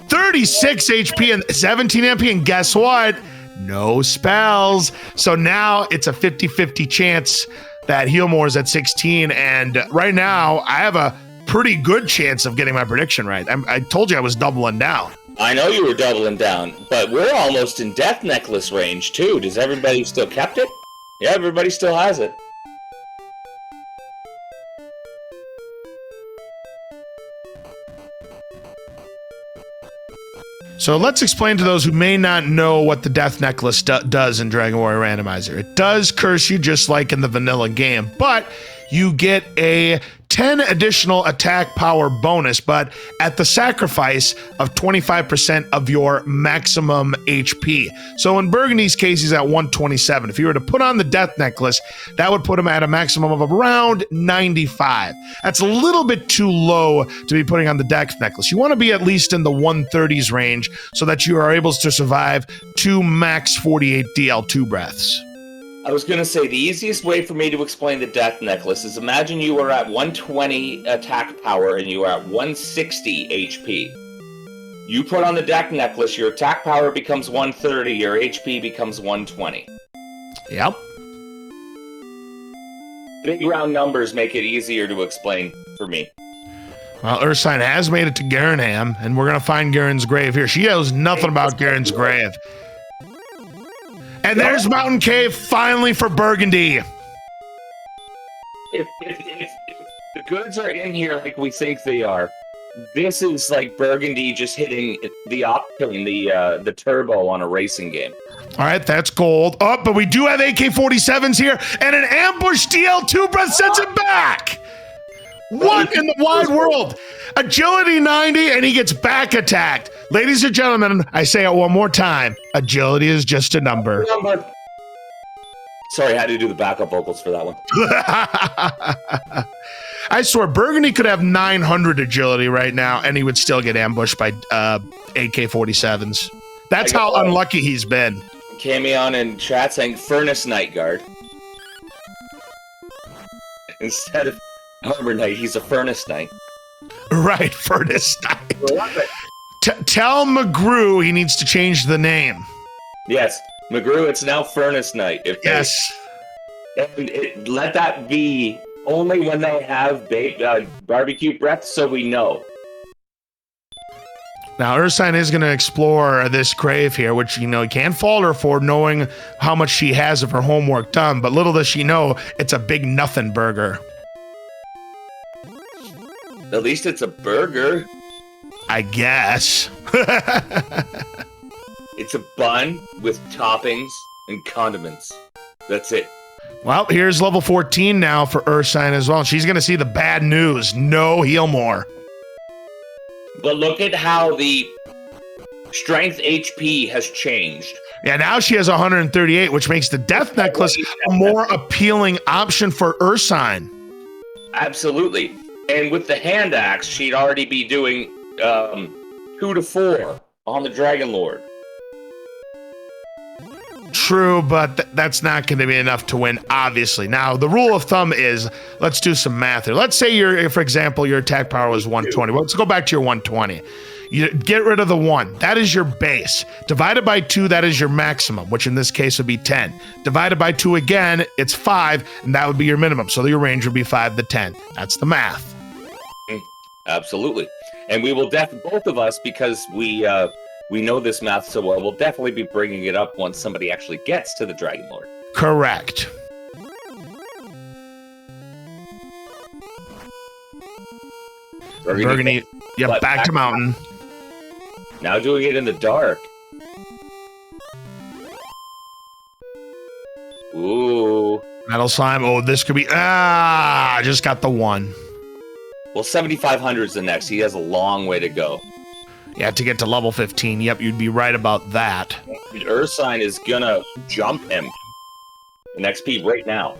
36 HP and 17 MP. And guess what? No spells. So now it's a 50-50 chance that Healmore's at 16. And right now, I have a pretty good chance of getting my prediction right. I told you I was doubling down. I know you were doubling down, but we're almost in Death Necklace range, too. Does everybody still kept it? Yeah, everybody still has it. So let's explain to those who may not know what the Death Necklace does in Dragon Warrior Randomizer. It does curse you just like in the vanilla game, but you get a 10 additional attack power bonus, but at the sacrifice of 25% of your maximum HP. So in Burgundy's case, he's at 127. If you were to put on the Death Necklace, that would put him at a maximum of around 95. That's a little bit too low to be putting on the Death Necklace. You want to be at least in the 130s range so that you are able to survive 2 max 48 DL2 breaths. I was going to say, the easiest way for me to explain the Death Necklace is imagine you were at 120 attack power and you are at 160 HP. You put on the Death Necklace, your attack power becomes 130, your HP becomes 120. Yep. Big round numbers make it easier to explain for me. Well, Ursine has made it to Garenham, and we're going to find Garen's grave here. She knows nothing about Garen's grave. And there's Mountain Cave finally for Burgundy. If the goods are in here like we think they are, this is like Burgundy just hitting the octane, the turbo on a racing game. All right, that's gold. Oh, but we do have AK-47s here, and an ambush DL2 breath sends him back. What in the wide world? Agility 90, and he gets back attacked. Ladies and gentlemen, I say it one more time. Agility is just a number. Sorry, I had to do the backup vocals for that one. I swear, Burgundy could have 900 agility right now, and he would still get ambushed by AK-47s. That's how unlucky he's been. Camion in chat saying Furnace Knight Guard. Instead of Armor Knight, he's a Furnace Knight. Right, Furnace Knight. Love it. Tell McGrew he needs to change the name. Yes, McGrew, it's now Furnace Knight. Yes. And let that be only when they have barbecue breath, so we know. Now, Ursine is going to explore this grave here, which, you can't fault her for knowing how much she has of her homework done, but little does she know, it's a big nothing burger. At least it's a burger. I guess. It's a bun with toppings and condiments. That's it. Well, here's level 14 now for Ursine as well. She's going to see the bad news. No Healmore. But look at how the strength HP has changed. Yeah, now she has 138, which makes the Death Necklace a more appealing option for Ursine. Absolutely. And with the hand axe, she'd already be doing 2 to 4 on the Dragon Lord. True, but that's not going to be enough to win, obviously. Now, the rule of thumb is, let's do some math here. Let's say, for example, your attack power was 120. Well, let's go back to your 120. You get rid of the 1. That is your base. Divided by 2, that is your maximum, which in this case would be 10. Divided by 2 again, it's 5, and that would be your minimum. So your range would be 5 to 10. That's the math. Absolutely. And we will both of us, because we know this math so well, we'll definitely be bringing it up once somebody actually gets to the Dragon Lord. Correct. Burgundy, yeah, back to mountain. Now doing it in the dark. Ooh. Ooh. Metal slime. Oh, this could be. I just got the one. Well, 7,500 is the next. He has a long way to go. You have to get to level 15. Yep, you'd be right about that. Ursine is gonna jump him. An XP right now.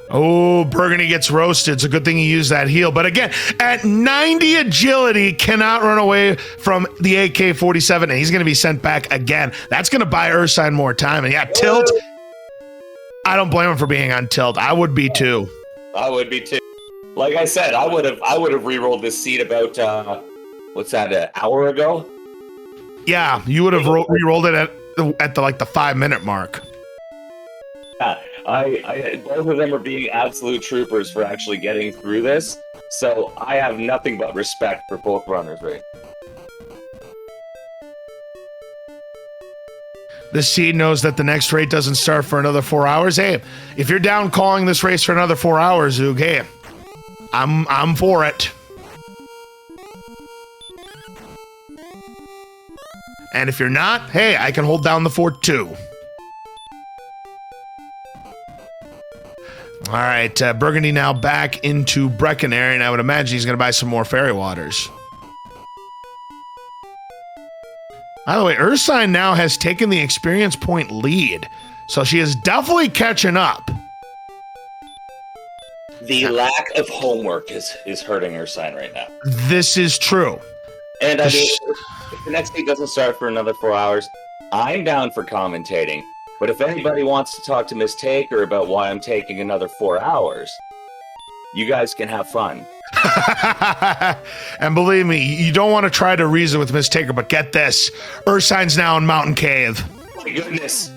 Oh, Burgundy gets roasted. It's a good thing he used that heal. But again, at 90 agility, cannot run away from the AK-47, and he's going to be sent back again. That's going to buy Ursine more time. And yeah, tilt. I don't blame him for being on tilt. I would be too. I would be too. Like I said, I would have re-rolled this seed about what's that, an hour ago? Yeah, you would have re-rolled it at the 5-minute mark. Yeah, I both of them are being absolute troopers for actually getting through this. So I have nothing but respect for both runners, right? This seed knows that the next raid doesn't start for another 4 hours. Hey, if you're down calling this race for another 4 hours, Zoog, hey, I'm for it. And if you're not, hey, I can hold down the fort too. All right, Burgundy now back into Breckenary, and I would imagine he's going to buy some more fairy waters. By the way, Ursine now has taken the experience point lead, so she is definitely catching up. The lack of homework is hurting Ursine right now. This is true. And I mean, if the next week doesn't start for another 4 hours, I'm down for commentating. But if anybody wants to talk to Miss Taker about why I'm taking another 4 hours, you guys can have fun. And believe me, you don't want to try to reason with Miss Taker, but get this. Ursine's now in Mountain Cave. My goodness.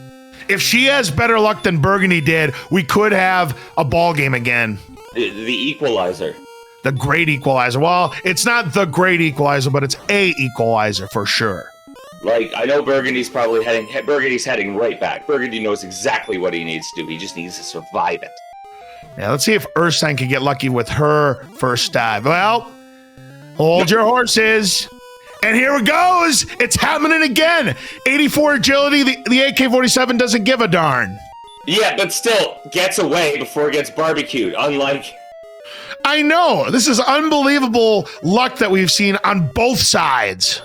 If she has better luck than Burgundy did, we could have a ball game again. The equalizer. The great equalizer. Well, it's not the great equalizer, but it's a equalizer for sure. Like, I know Burgundy's heading right back. Burgundy knows exactly what he needs to do. He just needs to survive it. Yeah, let's see if Ursine can get lucky with her first dive. Well, hold your horses. And here it goes. It's happening again. 84 agility. The AK-47 doesn't give a darn. Yeah, but still gets away before it gets barbecued. Unlike... I know. This is unbelievable luck that we've seen on both sides.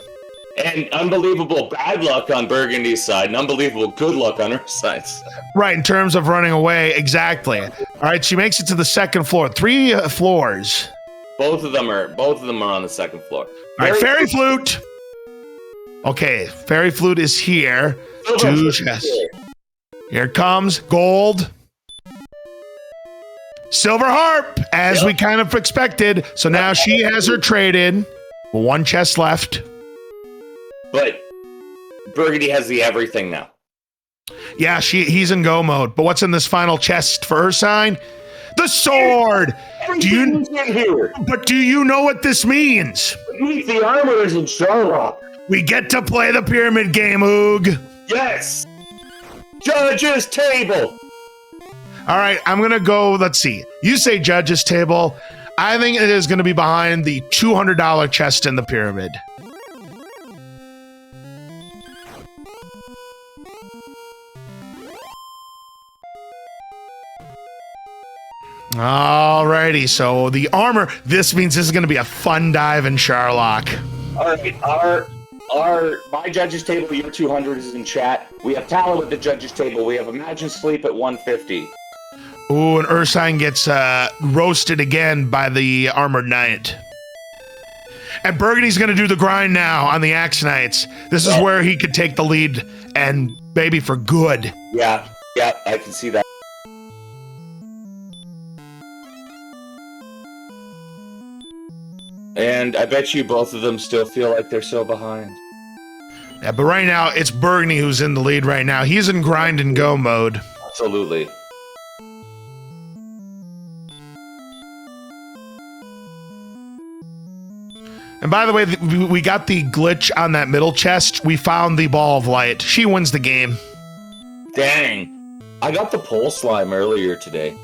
And unbelievable bad luck on Burgundy's side, and unbelievable good luck on her side. Right, in terms of running away, exactly. All right, she makes it to the second floor. 3 floors. Both of them are on the second floor. All right, fairy flute. Okay, fairy flute is here. 2 chests. Here comes gold. Silver harp, as we kind of expected. So now she has her traded. 1 chest left. But Burgundy has the everything now. Yeah, he's in go mode. But what's in this final chest for Ursine? The sword! Do you know what this means? The armor is in Sherlock. We get to play the pyramid game, Oog. Yes! Judge's table! All right, I'm going to go, let's see. You say judge's table. I think it is going to be behind the $200 chest in the pyramid. Alrighty, so the armor, this means this is going to be a fun dive in Sherlock. All right, my judge's table, your 200 is in chat. We have talent at the judge's table. We have Imagine Sleep at 150. Ooh, and Ursine gets roasted again by the Armored Knight. And Burgundy's going to do the grind now on the Axe Knights. This is where he could take the lead, and maybe for good. Yeah, I can see that. And I bet you both of them still feel like they're so behind. Yeah, but right now, it's Burgundy who's in the lead right now. He's in grind and go mode. Absolutely. And by the way, we got the glitch on that middle chest. We found the ball of light. She wins the game. Dang. I got the pole slime earlier today.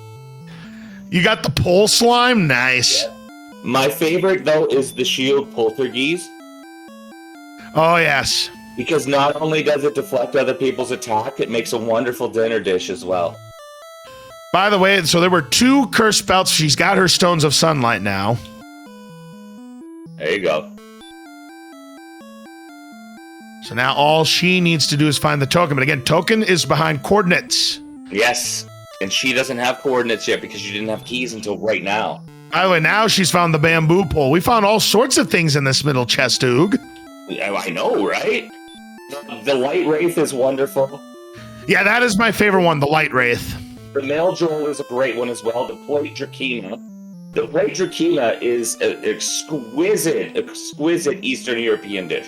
You got the pole slime? Nice. Yeah. My favorite, though, is the shield poltergeist. Oh, yes. Because not only does it deflect other people's attack, it makes a wonderful dinner dish as well. By the way, so there were 2 curse belts. She's got her stones of sunlight now. There you go. So now all she needs to do is find the token. But again, token is behind coordinates. Yes, and she doesn't have coordinates yet because she didn't have keys until right now. By the way, now she's found the bamboo pole. We found all sorts of things in this middle chest, Oog. I know, right? The light wraith is wonderful. Yeah, that is my favorite one, the light wraith. The male Joel is a great one as well. The plate Drakina. The plate Drakina is an exquisite Eastern European dish.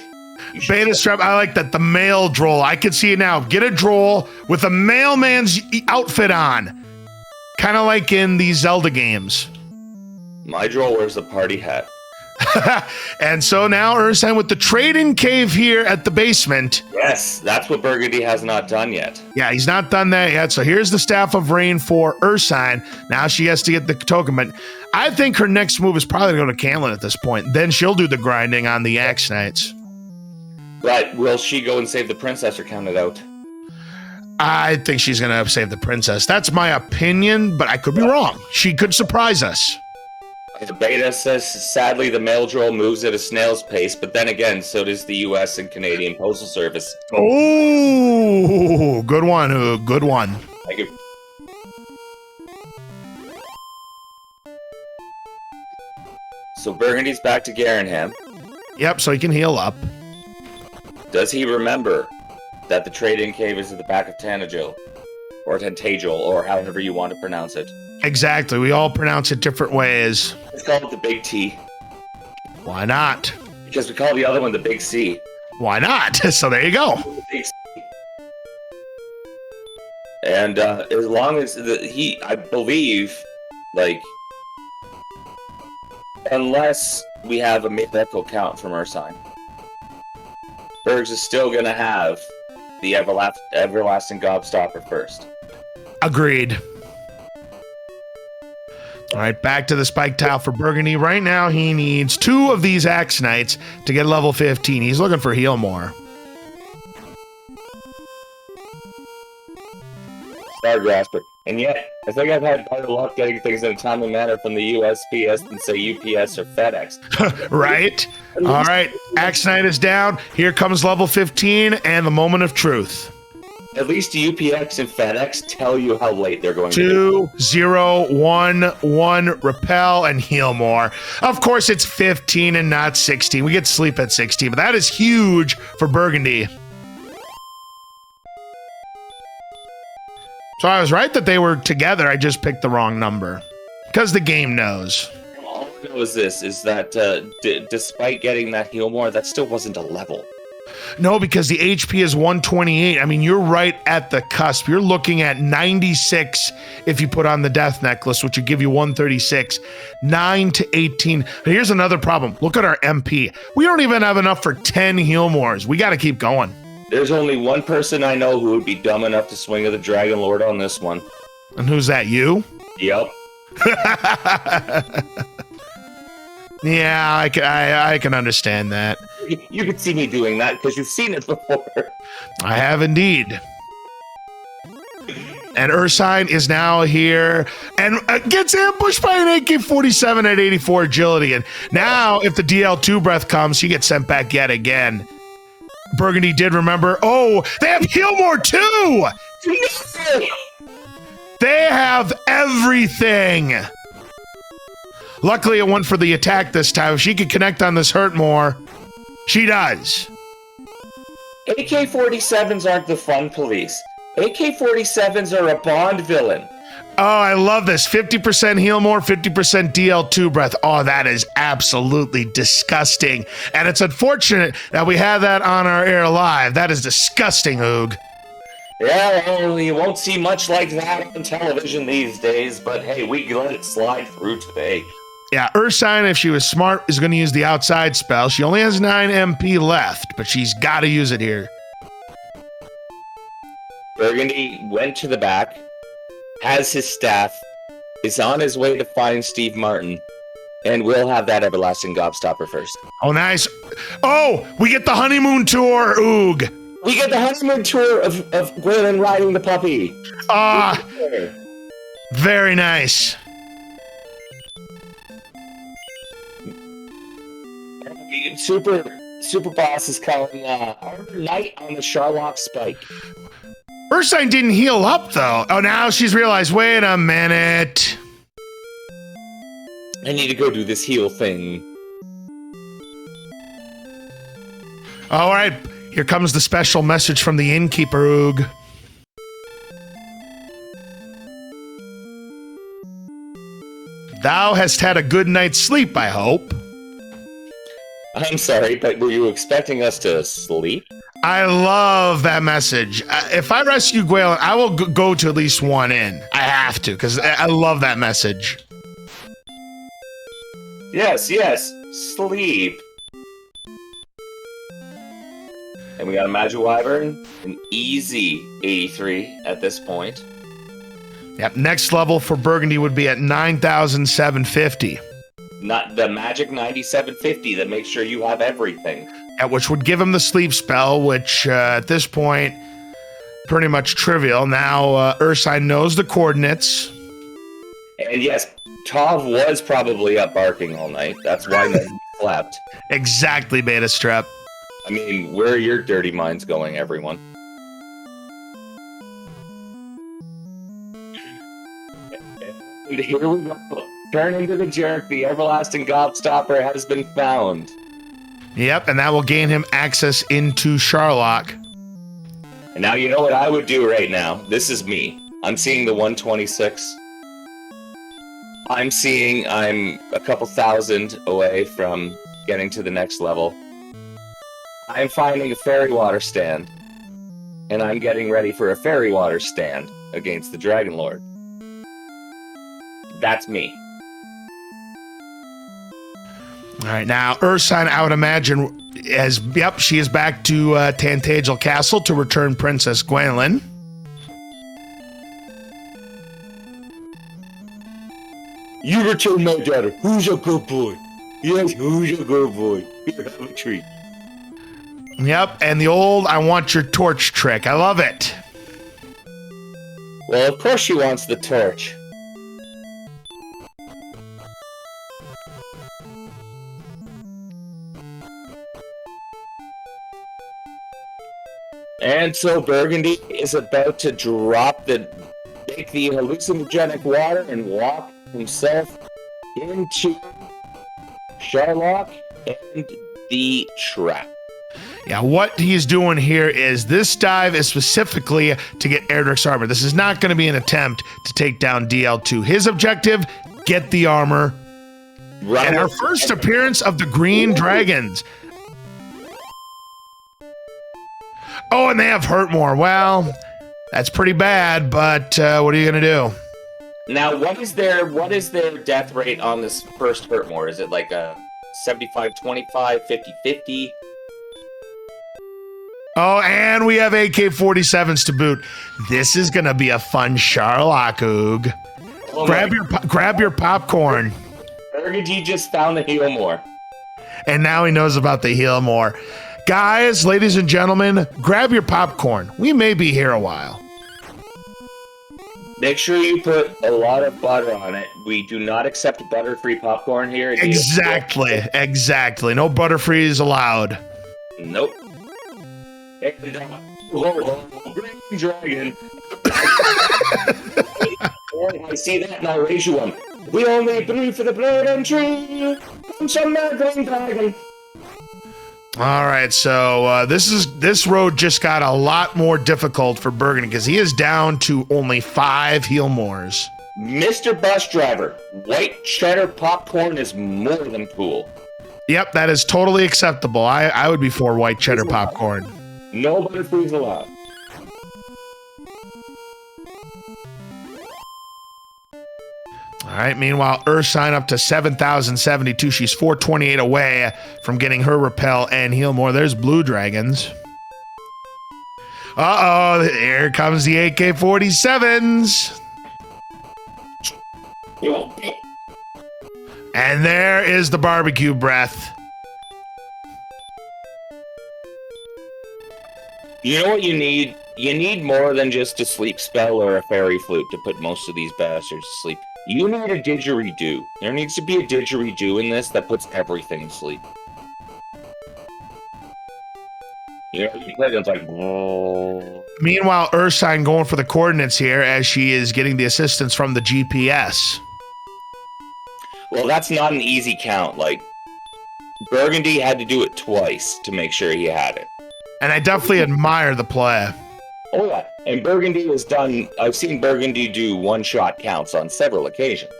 Beta strap, I like that. The male droll. I can see it now. Get a droll with a mailman's outfit on. Kind of like in the Zelda games. My Joel wears the party hat. And so now Ursine with the trade-in cave here at the basement. Yes, that's what Burgundy has not done yet. Yeah, he's not done that yet. So here's the Staff of Rain for Ursine. Now she has to get the token, but I think her next move is probably going to Canlin at this point. Then she'll do the grinding on the Axe Knights. But will she go and save the princess or count it out? I think she's going to save the princess. That's my opinion, but I could be wrong. She could surprise us. The beta says, sadly, the mail droll moves at a snail's pace, but then again, so does the U.S. and Canadian Postal Service. Oh, good one, Oog. Good one. Thank you. So Burgundy's back to Garenham. Yep, so he can heal up. Does he remember that the trade-in cave is at the back of Tanagil? Or Tantagil, or however you want to pronounce it. Exactly. We all pronounce it different ways. Let's call it the Big T. Why not? Because we call the other one the Big C. Why not? So there you go. The Big C. And as long as I believe, like, unless we have a mythical count from Ursine, Bergs is still going to have the everlasting gobstopper first. Agreed. All right, back to the spike tile for Burgundy. Right now, he needs 2 of these Axe Knights to get level 15. He's looking for heal more. Star Grasper. And yet, I think I've had better luck getting things in a timely manner from the USPS than, say, UPS or FedEx. Right? All right, Axe Knight is down. Here comes level 15 and the moment of truth. At least UPS and FedEx tell you how late they're going to be. 2, 0, 1, 1, repel, and heal more. Of course, it's 15 and not 16. We get sleep at 16, but that is huge for Burgundy. So I was right that they were together. I just picked the wrong number. Because the game knows. All I know is this, is that despite getting that heal more, that still wasn't a level. No, because the HP is 128. I mean, you're right at the cusp. You're looking at 96 if you put on the death necklace, which would give you 136. 9 to 18. But here's another problem. Look at our MP. We don't even have enough for 10 heal mores. We got to keep going. There's only one person I know who would be dumb enough to swing at the Dragon Lord on this one. And who's that, you? Yep. Yeah, I can understand that. You could see me doing that because you've seen it before. I have indeed. And Ursine is now here and gets ambushed by an AK-47 at 84 agility. And now, if the DL2 breath comes, he gets sent back yet again. Burgundy did remember. Oh, they have Healmore too! They have everything! Luckily, it went for the attack this time. If she could connect on this hurt more, she does. AK-47s aren't the fun police. AK-47s are a Bond villain. Oh, I love this. 50% heal more, 50% DL2 breath. Oh, that is absolutely disgusting. And it's unfortunate that we have that on our air live. That is disgusting, Oog. Yeah, well, you won't see much like that on television these days, but hey, we can let it slide through today. Yeah, Ursine, if she was smart, is going to use the outside spell. She only has 9 MP left, but she's got to use it here. Burgundy went to the back, has his staff, is on his way to find Steve Martin, and we'll have that everlasting gobstopper first. Oh, nice. Oh, we get the honeymoon tour, Oog. We get the honeymoon tour of Gwaylin riding the puppy. Very nice. Super boss is calling Arbor Knight on the Sharlock Spike. Ursine didn't heal up, though. Oh, now she's realized, wait a minute. I need to go do this heal thing. All right, here comes the special message from the innkeeper, Oog. Thou hast had a good night's sleep, I hope. I'm sorry, but were you expecting us to sleep? I love that message. If I rescue Gwaelin, I will go to at least one inn. I have to, because I love that message. Yes, sleep. And we got a Magic Wyvern, an easy 83 at this point. Yep, next level for Burgundy would be at 9,750. Not the magic 9750 that makes sure you have everything. Which would give him the sleep spell, which at this point, pretty much trivial. Now, Ursine knows the coordinates. And yes, Tov was probably up barking all night. That's why nobody slept. Exactly, Beta Strep. I mean, where are your dirty minds going, everyone? And here we go. Turn into the jerk. The everlasting gobstopper has been found. Yep, and that will gain him access into Sharlock. And now you know what I would do right now. This is me. I'm seeing the 126. I'm a couple thousand away from getting to the next level. I'm finding a fairy water stand. And I'm getting ready for a fairy water stand against the Dragon Lord. That's me. All right, now Ursine, I would imagine, she is back to Tantagel Castle to return Princess Gwaelin. You return my daughter. Who's a good boy? Yes, who's a good boy? Here, have a treat. Yep, and the old I want your torch trick. I love it. Well, of course she wants the torch. And so Burgundy is about to take the hallucinogenic water and walk himself into Sharlock and the trap. Yeah, what he's doing here is this dive is specifically to get Erdrick's armor. This is not going to be an attempt to take down DL2. His objective, get the armor. Right. And our first appearance of the Green Dragons. Oh, and they have Hurtmore. Well, that's pretty bad, but what are you going to do? Now, what is their death rate on this first Hurtmore? Is it like a 75-25, 50-50? Oh, and we have AK-47s to boot. This is going to be a fun Sharlock, Oog. Oh, grab your popcorn. Burgundy just found the heal more. And now he knows about the heal more. Guys, ladies and gentlemen, grab your popcorn. We may be here a while. Make sure you put a lot of butter on it. We do not accept butter-free popcorn here. Exactly. No Butterfrees allowed. Nope. And, Green Dragon. I see that and I raise you one. We only breathe for the blood and tree from some Green Dragon. All right, so this road just got a lot more difficult for Burgundy because he is down to only 5 heal mores. Mr. Bus Driver, white cheddar popcorn is more than cool. Yep, that is totally acceptable. I would be for white cheddar popcorn. No Butterfrees allowed. All right, meanwhile, Ursine up to 7,072. She's 428 away from getting her repel and heal more. There's blue dragons. Uh-oh, here comes the AK-47s. And there is the barbecue breath. You know what you need You need more than just a sleep spell or a fairy flute to put most of these bastards to sleep. You need a didgeridoo. There needs to be a didgeridoo in this that puts everything to sleep. You know, you play it's like. Whoa. Meanwhile, Ursine going for the coordinates here as she is getting the assistance from the GPS. Well, that's not an easy count. Like, Burgundy had to do it twice to make sure he had it. And I definitely admire the play. Oh yeah, and Burgundy has done. I've seen Burgundy do one-shot counts on several occasions.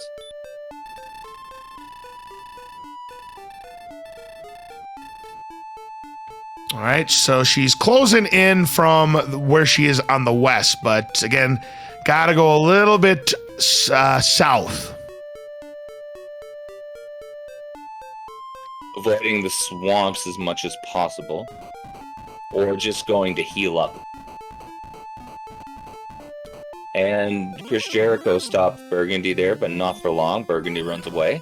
All right, so she's closing in from where she is on the west, but again, gotta go a little bit south. Avoiding the swamps as much as possible, or just going to heal up. And Chris Jericho stopped Burgundy there, but not for long. Burgundy runs away,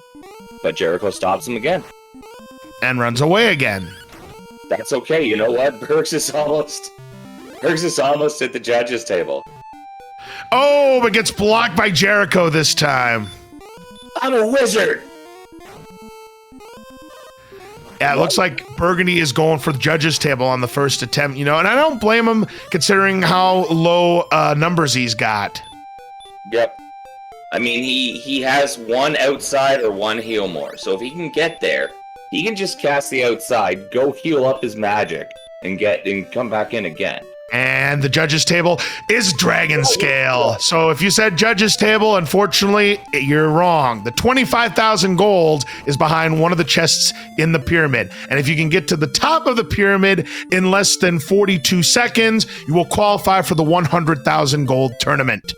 but Jericho stops him again. And runs away again. That's okay. You know what? Burks is almost at the judges' table. Oh, but gets blocked by Jericho this time. I'm a wizard. Yeah, it looks like Burgundy is going for the judges' table on the first attempt, you know, and I don't blame him considering how low numbers he's got. Yep. I mean, he has one outside or one heal more, so if he can get there, he can just cast the outside, go heal up his magic, and come back in again. And the judges' table is dragon scale. So if you said judges' table, unfortunately, you're wrong. The 25,000 gold is behind one of the chests in the pyramid. And if you can get to the top of the pyramid in less than 42 seconds, you will qualify for the 100,000 gold tournament.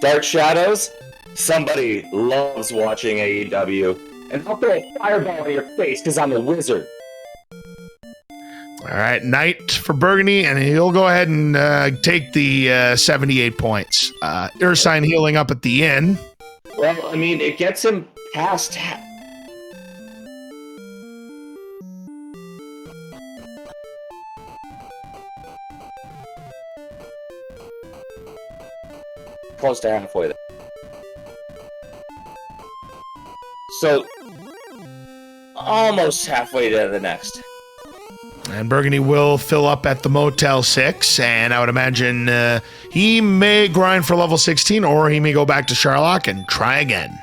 Dark Shadows? Somebody loves watching AEW. And I'll throw a fireball in your face because I'm a wizard. All right, Knight for Burgundy, and he'll go ahead and take the 78 points. Ursine healing up at the end. Well, I mean, it gets him past... Close to halfway there. So, almost halfway to the next. And Burgundy will fill up at the Motel 6, and I would imagine he may grind for level 16, or he may go back to Sherlock and try again.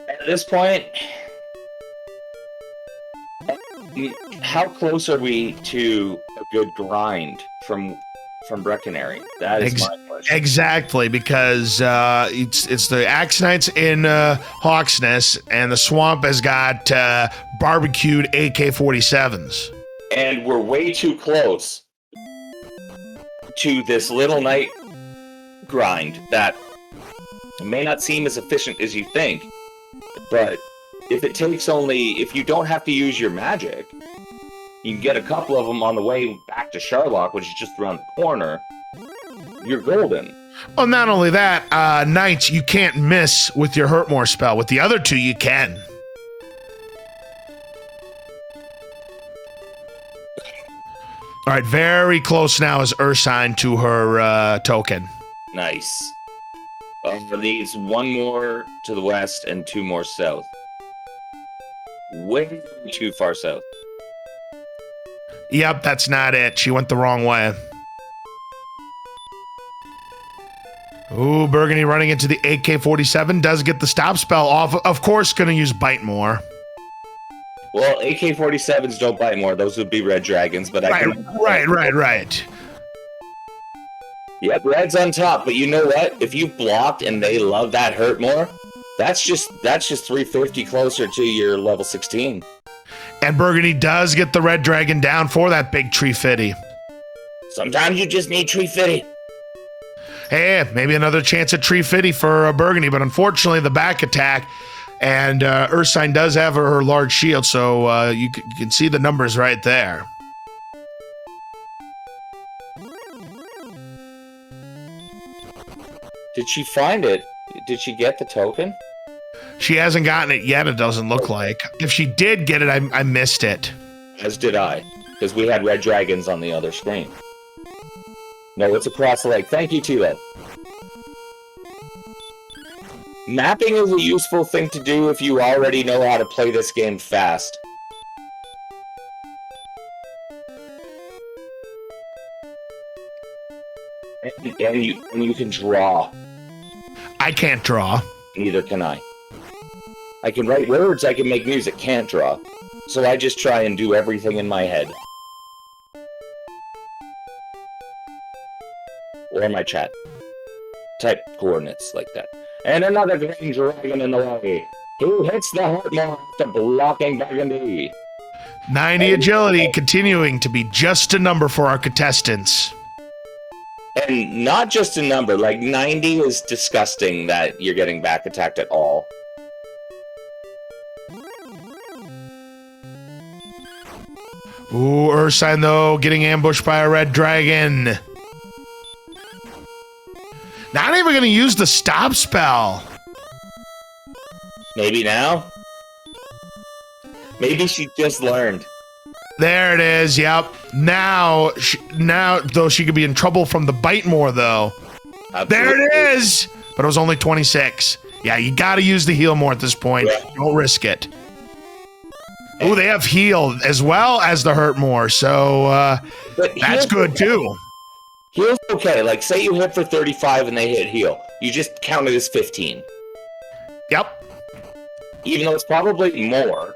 At this point, how close are we to a good grind from Breckenary? That is my question. Exactly, because it's the Axe Knights in Hawksness, and the swamp has got barbecued AK-47s. And we're way too close to this little night grind that may not seem as efficient as you think, but if you don't have to use your magic, you can get a couple of them on the way back to Sherlock, which is just around the corner. You're golden. Well, not only that, Knights, you can't miss with your Hurt More spell. With the other two, you can. All right, very close now is Ursine to her token. Nice. Needs one more to the west and two more south. Way too far south. Yep, that's not it. She went the wrong way. Ooh, Burgundy running into the AK-47 does get the stop spell off. Of course, going to use Bite More. Well, AK-47s don't bite more. Those would be red dragons, but Right. Yep, red's on top. But you know what? If you blocked and they love that hurt more, that's just 350 closer to your level 16. And Burgundy does get the red dragon down for that big tree fitty. Sometimes you just need tree fitty. Hey, maybe another chance at tree fitty for Burgundy, but unfortunately the back attack, and Ursine does have her large shield, so you can see the numbers right there. Did she find it? Did she get the token? She hasn't gotten it yet, it doesn't look like. If she did get it, I missed it. As did I. because we had red dragons on the other screen. No, it's across the lake. Thank you, Tilo. Mapping is a useful thing to do if you already know how to play this game fast. And you can draw. I can't draw. Neither can I. I can write words, I can make music, can't draw. So I just try and do everything in my head. Or my chat. Type coordinates like that. And another green dragon in the way. Who hits the heart more after blocking Burgundy? 90 agility, continuing to be just a number for our contestants. And not just a number, like 90 is disgusting that you're getting back attacked at all. Ooh, Ursine, though, getting ambushed by a red dragon. Not even going to use the stop spell. Maybe now? Maybe she just learned. There it is, yep. Now, though, she could be in trouble from the bite more, though. Absolutely. There it is! But it was only 26. Yeah, you got to use the heal more at this point. Yeah. Don't risk it. Oh, they have heal as well as the hurt more, so that's good, too. Heal's okay. Like, say you hit for 35 and they hit heal. You just count it as 15. Yep. Even though it's probably more,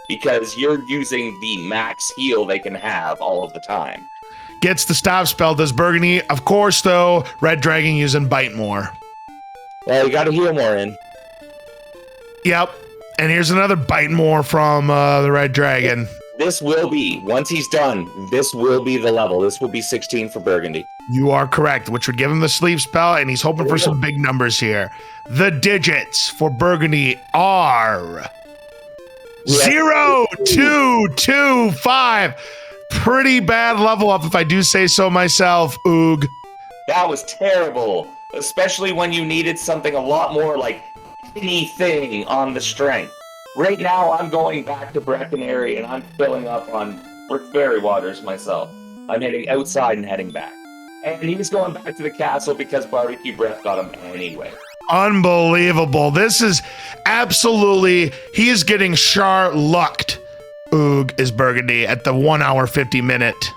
because you're using the max heal they can have all of the time. Gets the stop spell, does Burgundy. Of course, though, red dragon using bite more. Well, you gotta heal more in. Yep. And here's another bite more from the red dragon. This will be, once he's done, this will be the level. This will be 16 for Burgundy. You are correct, which would give him the sleep spell, and he's hoping for some big numbers here. The digits for Burgundy are 0, 2, 2, 5. Pretty bad level up, if I do say so myself, Oog. That was terrible, especially when you needed something a lot more like anything on the strength. Right now, I'm going back to Breckenary, and I'm filling up on Fairy Waters myself. I'm heading outside and heading back. And he's going back to the castle because Barbecue Breath got him anyway. Unbelievable. This is absolutely, he is getting Char-lucked. Oog is Burgundy at the 1 hour 50 minute.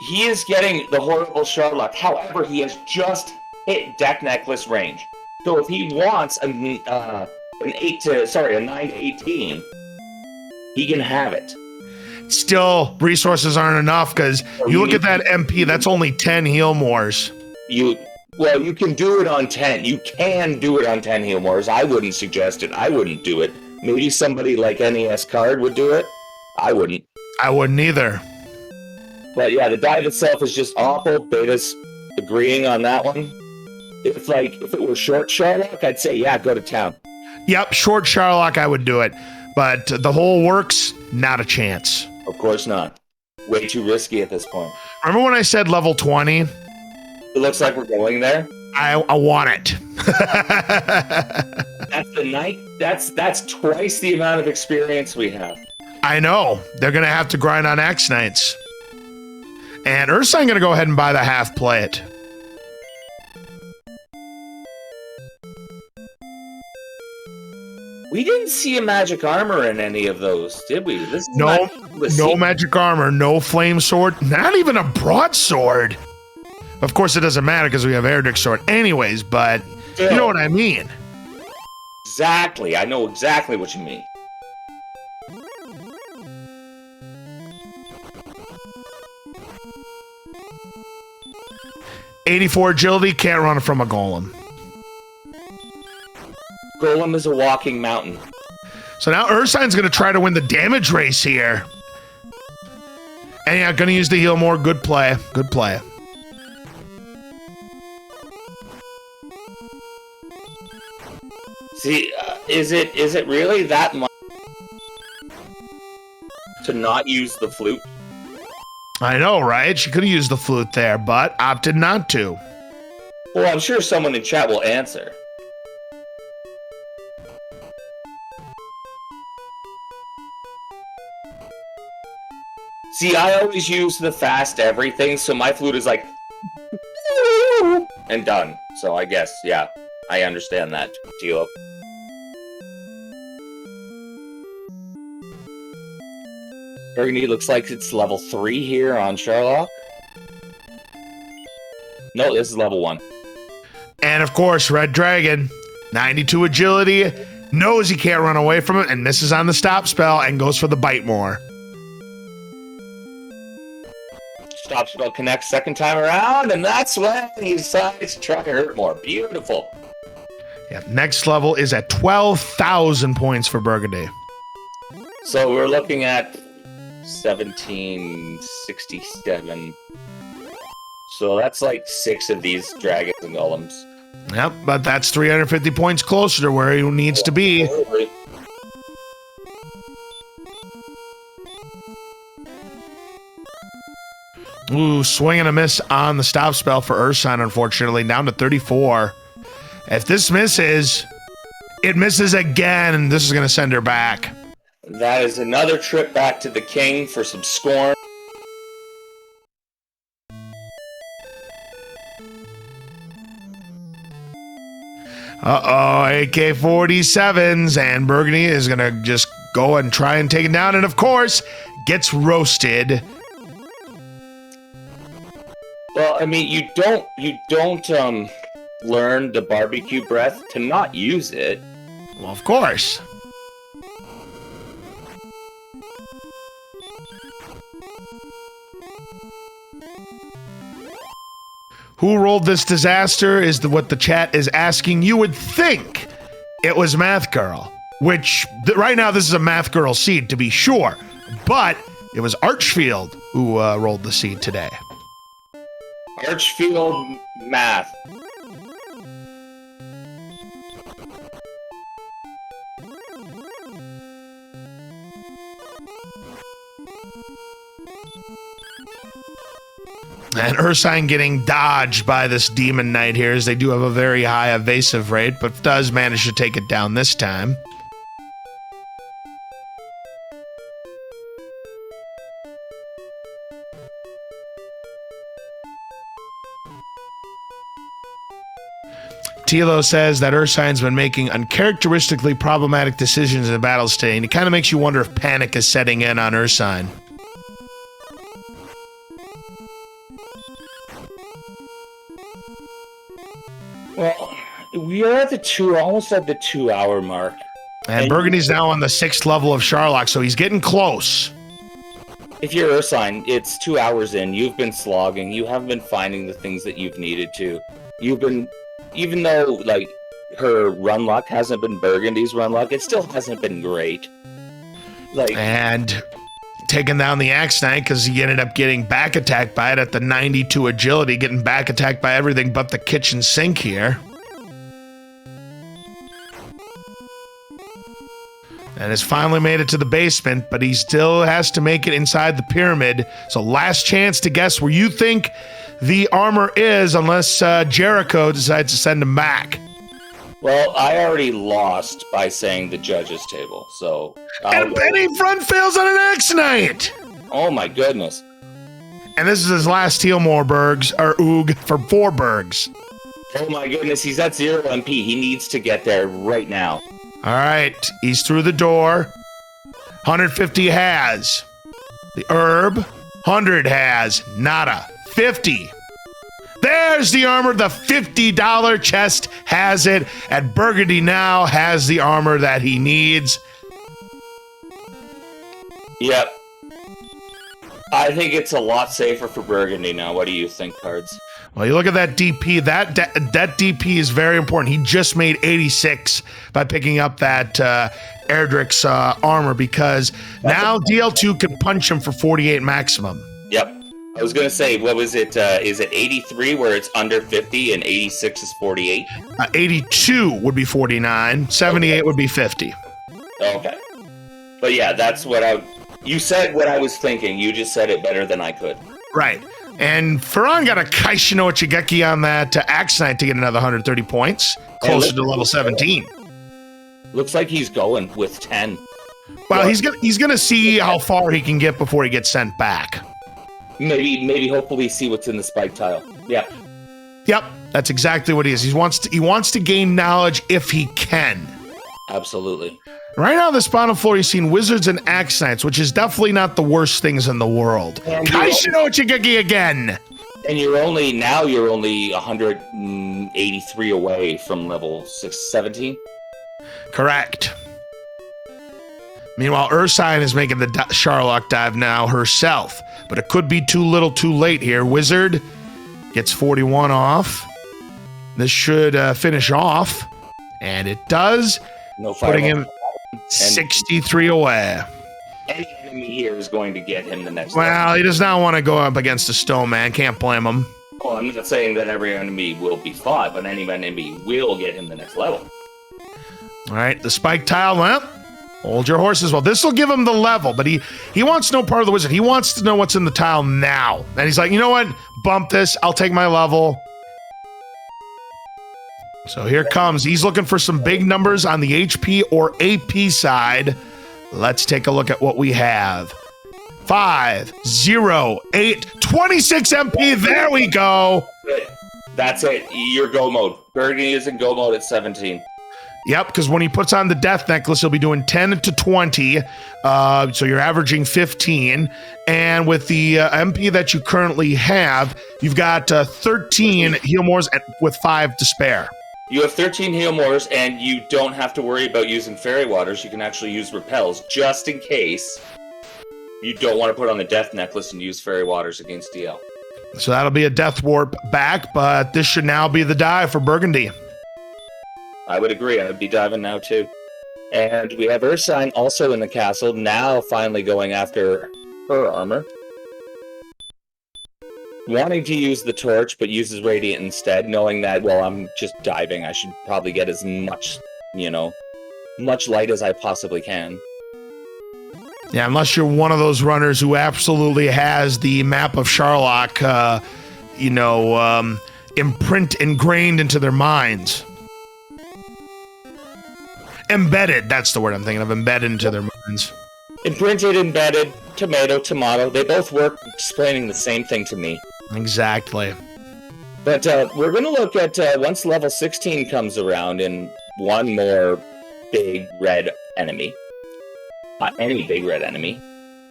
He is getting the horrible Charlotte. However, he has just hit Deck Necklace range. So if he wants a 9 to 18, he can have it. Still, resources aren't enough because you look at that MP, that's only 10 heal mores. You can do it on 10. You can do it on 10 heal mores. I wouldn't suggest it. I wouldn't do it. Maybe somebody like NES Card would do it. I wouldn't. I wouldn't either. But yeah, the dive itself is just awful. Beta's agreeing on that one. If it were short Sherlock, I'd say, yeah, go to town. Yep, short Sherlock, I would do it. But the whole works, not a chance. Of course not. Way too risky at this point. Remember when I said level 20? It looks like we're going there. I want it. That's the night. That's twice the amount of experience we have. I know. They're going to have to grind on X Knights. And Ursine going to go ahead and buy the half plate. We didn't see a magic armor in any of those, did we? No magic armor, no flame sword, not even a broadsword. Of course, it doesn't matter because we have Erdrick's sword anyways, but you know what I mean. Exactly. I know exactly what you mean. '84 agility, can't run from a golem. Golem is a walking mountain. So now Ursine's going to try to win the damage race here. And yeah, going to use the heal more. Good play. Good play. See, is it really that much to not use the flute? I know, right? She could have used the flute there, but opted not to. Well, I'm sure someone in chat will answer. See, I always use the fast everything, so my flute is like... and done. So I guess, yeah, I understand that, Tilo. Burgundy looks like it's level 3 here on Sherlock. No, this is level 1. And of course, Red Dragon, 92 agility, knows he can't run away from it and misses on the stop spell and goes for the bite more. Stop spell connects second time around, and that's when he decides to try to hurt more. Beautiful. Yeah, next level is at 12,000 points for Burgundy. So we're looking at 1767. So that's like 6 of these dragons and golems. Yep, but that's 350 points closer to where he needs to be. Ooh, swing and a miss on the stop spell for Ursine, unfortunately, down to 34. If this misses, it misses again, and this is going to send her back. That is another trip back to the king for some scorn. Uh-oh, AK-47s, and Burgundy is going to just go and try and take it down, and of course, gets roasted. Well, I mean, you don't learn the barbecue breath to not use it. Well, of course. Who rolled this disaster is what the chat is asking. You would think it was Math Girl, which right now this is a Math Girl seed to be sure, but it was Archfield who rolled the seed today. Archfield math. And Ursine getting dodged by this Demon Knight here, as they do have a very high evasive rate, but does manage to take it down this time. Tilo says that Ursine's been making uncharacteristically problematic decisions in the battles today, and it kind of makes you wonder if panic is setting in on Ursine. Well, we are at almost at the 2-hour mark. And Burgundy's now on the 6th level of Sherlock, so he's getting close. If you're Ursine, it's 2 hours in. You've been slogging. You haven't been finding the things that you've needed to. You've been, even though, like, her run luck hasn't been Burgundy's run luck, it still hasn't been great. Like, and taking down the Axe Knight because he ended up getting back attacked by it at the 92 agility, getting back attacked by everything but the kitchen sink here. And has finally made it to the basement, but he still has to make it inside the pyramid. So last chance to guess where you think the armor is, unless Jericho decides to send him back. well, I already lost by saying the judges table, so... And Benny front fails on an Axe Knight! Oh my goodness. And this is his last Tealmore Bergs, or Oog, for 4 Bergs. Oh my goodness, he's at 0 MP. He needs to get there right now. All right, he's through the door. 150 has. The herb. 100 has. Nada. 50. There's the armor. The $50 chest has it. And Burgundy now has the armor that he needs. Yep. I think it's a lot safer for Burgundy now. What do you think, Cards? Well, you look at that DP. That DP is very important. He just made 86 by picking up that Erdrick's armor, because now DL2 can punch him for 48 maximum. Yep. I was going to say, what was it? Is it 83 where it's under 50 and 86 is 48? 82 would be 49. 78 would be 50. Okay. But yeah, that's what you said what I was thinking. You just said it better than I could. Right. And Ferran got a Kaishino Chigeki on that Axe Knight to get another 130 points, closer to level 17. Looks like he's going with 10. Well, he's gonna see how far he can get before he gets sent back. Maybe hopefully see what's in the spike tile. Yeah. Yep, that's exactly what he is. He wants to gain knowledge if he can. Absolutely. Right now on the spawn floor, you've seen wizards and axe knights, which is definitely not the worst things in the world. Guys, you know what you get again. And you're only 183 away from level 17. Correct. Meanwhile, Ursine is making the Sharlock dive now herself, but it could be too little too late here. Wizard gets 41 off. This should finish off, and it does, No fire putting him 63 away. Any enemy here is going to get him the next Well, level. he does not want to go up against a stone man. Can't blame him. Well, I'm not saying that every enemy will be fought, but any enemy will get him the next level. All right, the spike tile, well, hold your horses. Well, this will give him the level, but he wants no part of the wizard. He wants to know what's in the tile now. And he's like, you know what? Bump this. I'll take my level. So here comes. He's looking for some big numbers on the HP or AP side. Let's take a look at what we have. 5, 0, 8, 26 MP. There we go. That's it. You're go mode. Burgundy is in go mode at 17. Yep, because when he puts on the death necklace, he'll be doing 10 to 20. So you're averaging 15. And with the MP that you currently have, you've got 13 heal mores with 5 to spare. You have 13 heal mores, and you don't have to worry about using fairy waters. You can actually use repels, just in case you don't want to put on the death necklace and use fairy waters against DL. So that'll be a death warp back, but this should now be the dive for Burgundy. I would agree. I would be diving now, too. And we have Ursine also in the castle, now finally going after her armor. Wanting to use the torch, but uses Radiant instead, knowing that, well, I'm just diving. I should probably get as much, much light as I possibly can. Yeah, unless you're one of those runners who absolutely has the map of Sharlock, ingrained into their minds. Embedded, that's the word I'm thinking of, embedded into their minds. Imprinted, embedded, tomato. They both work explaining the same thing to me. Exactly. But we're going to look at, once level 16 comes around, and one more big red enemy. Any big red enemy.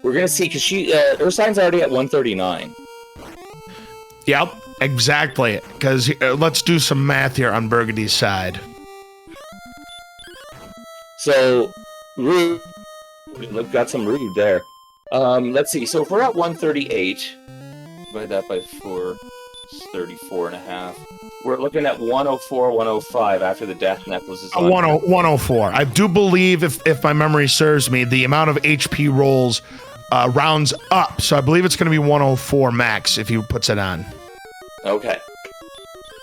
We're going to see, because Ursine's already at 139. Yep, exactly. Because let's do some math here on Burgundy's side. So, Rude, we've got some Rude there. Let's see, so if we're at 138, divide that by 4, it's 34.5. We're looking at 104, 105 after the death necklace is on. 104. I do believe, if my memory serves me, the amount of HP rolls rounds up. So I believe it's going to be 104 max if he puts it on. Okay.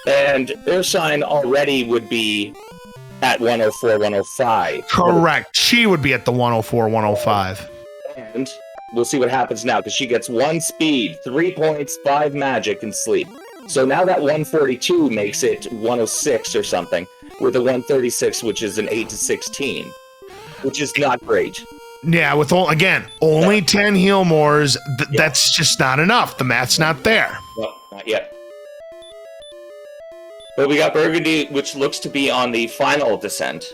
And Ursine already would be at 104, 105. Correct. She would be at the 104, 105. And we'll see what happens now, because she gets 1 speed, 3 points, 5 magic, and sleep. So now that 142 makes it 106 or something, with a 136, which is an 8 to 16, which is not great. Yeah, with only 10 heal mores, that's just not enough. The math's not there. No, not yet. But we got Burgundy, which looks to be on the final descent,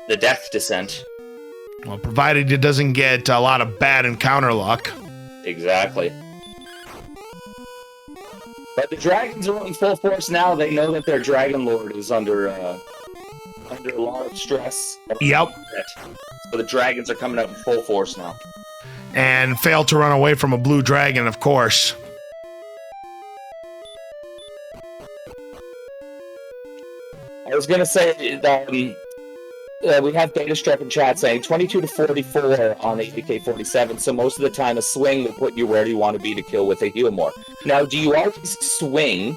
the death descent. Well, provided it doesn't get a lot of bad encounter luck. Exactly. But the dragons are in full force now. They know that their dragon lord is under a lot of stress. Yep. So the dragons are coming out in full force now. And failed to run away from a blue dragon, of course. I was going to say that we have Beta Strep in chat saying 22 to 44 on the AK-47, so most of the time a swing will put you where you want to be to kill with a heal more. Now, do you always swing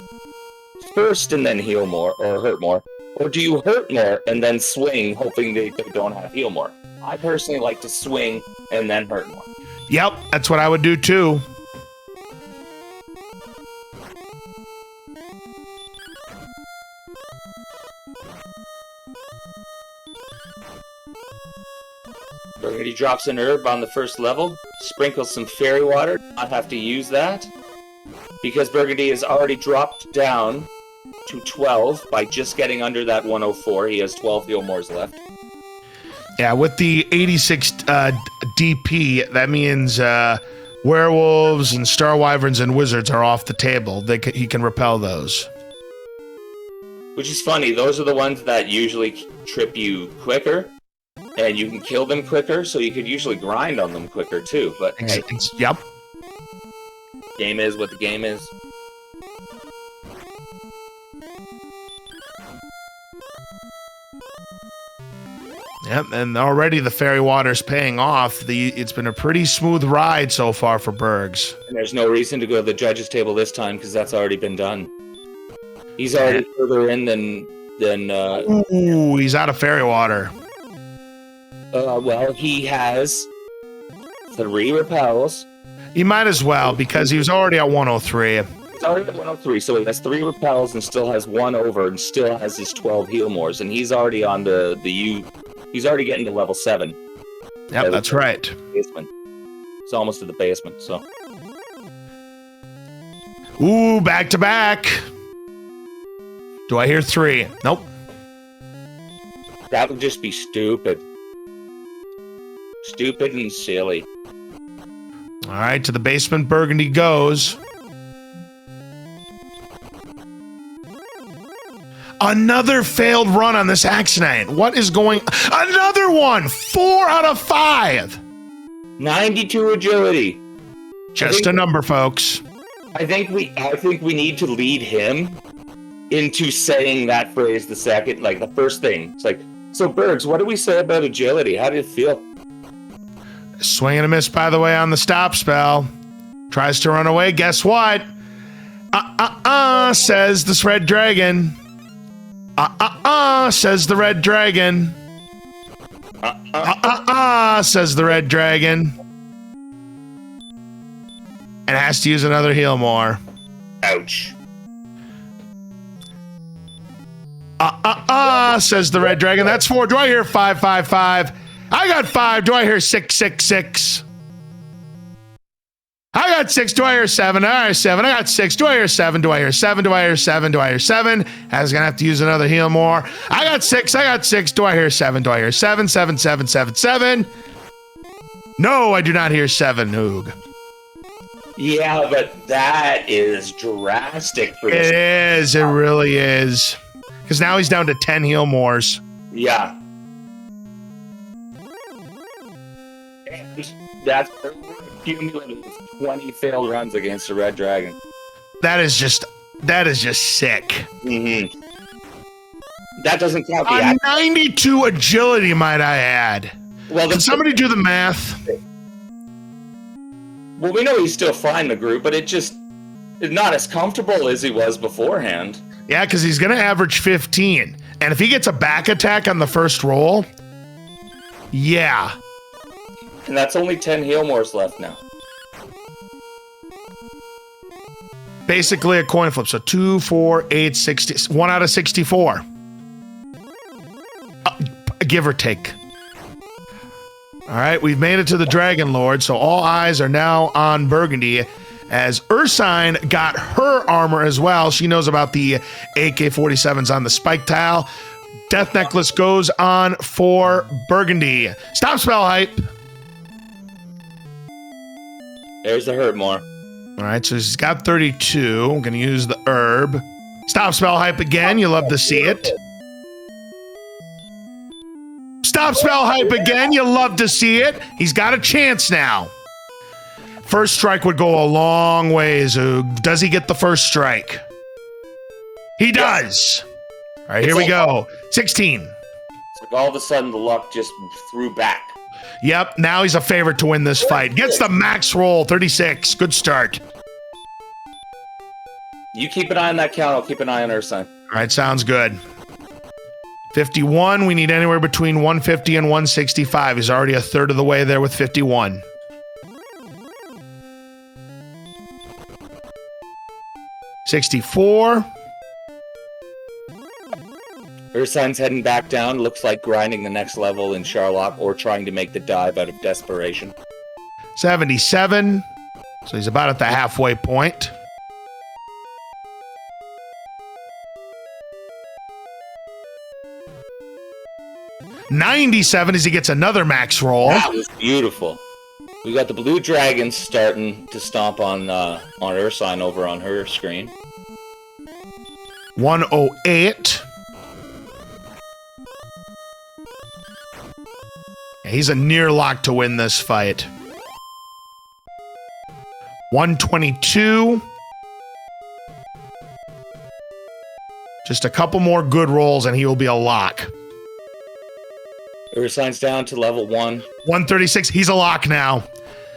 first and then heal more, or hurt more? Or do you hurt more and then swing, hoping they don't have heal more? I personally like to swing and then hurt more. Yep, that's what I would do too. Burgundy drops an herb on the first level, sprinkles some fairy water, not have to use that. Because Burgundy has already dropped down to 12 by just getting under that 104. He has 12 heal mores left. Yeah, with the 86 DP, that means werewolves and star wyverns and wizards are off the table. He can repel those. Which is funny. Those are the ones that usually trip you quicker, and you can kill them quicker, so you could usually grind on them quicker too. But hey, Yep. game is what the game is. Yep, and already the fairy water's paying off. It's been a pretty smooth ride so far for Bergs. And there's no reason to go to the judges' table this time because that's already been done. He's already further in than. Ooh, he's out of fairy water. Well, he has 3 repels. He might as well because he was already at 103. He's already at 103, so he has 3 repels and still has 1 over and still has his 12 heal mores, and he's already on the U. He's already getting to level 7. Yep, that's right. Basement. It's almost to the basement, so. Ooh, back to back. Do I hear 3? Nope. That would just be stupid. Stupid and silly. All right, to the basement Burgundy goes. Another failed run on this accident. What is going... Another one! 4 out of 5! 92 agility. Just a number, folks. I think we need to lead him into saying that phrase the first thing. It's like, so Bergs, what do we say about agility? How did it feel? Swing and a miss, by the way, on the stop spell. Tries to run away. Guess what? Says this red dragon. Says the red dragon. Says the red dragon. And has to use another heal more. Ouch. Says the red dragon. That's 4. Do I hear 5, 5, 5? I got 5. Do I hear 6, 6, 6? I got 6. Do I hear 7? I hear 7. I got 6. Do I hear 7? Do I hear 7? Do I hear 7? Do I hear 7? I was gonna have to use another heal more. I got 6. I got 6. Do I hear 7? Do I hear 7? 7, 7, 7, 7. No, I do not hear 7, Oog. Yeah, but that is drastic for this. It is. It really is. Because now he's down to 10 heal mores. Yeah. And that's a cumulative 20 failed runs against a red dragon. That is just sick. Mm-hmm. That doesn't count the A 92 agility, might I add. Well, Can somebody do the math? Well, we know he's still flying the group, but it's not as comfortable as he was beforehand. Yeah, because he's going to average 15. And if he gets a back attack on the first roll, yeah. And that's only 10 heal mores left now. Basically a coin flip. So 2, 4, 8, 60. 1 out of 64. Give or take. All right, we've made it to the Dragon Lord, so all eyes are now on Burgundy. As Ursine got her armor as well. She knows about the AK-47s on the spike tile. Death Necklace goes on for Burgundy. Stop spell hype. There's the hurt more. All right, so he's got 32. I'm going to use the herb. Stop spell hype again. You love to see it. Stop spell hype again. You love to see it. He's got a chance now. First strike would go a long ways, Oog. Does he get the first strike? He does. All right, here we go. 16. It's like all of a sudden the luck just threw back. Yep, now he's a favorite to win this fight. Gets the max roll, 36. Good start. You keep an eye on that count. I'll keep an eye on Ursine. All right, sounds good. 51, we need anywhere between 150 and 165. He's already a third of the way there with 51. $64. Ursine's heading back down. Looks like grinding the next level in Charlock or trying to make the dive out of desperation. 77. So he's about at the halfway point. $97 as he gets another max roll. That was beautiful. We got the blue dragons starting to stomp on Ursine over on her screen. 108. He's a near lock to win this fight. 122. Just a couple more good rolls and he will be a lock. Ursine's down to level 1. 136. He's a lock now.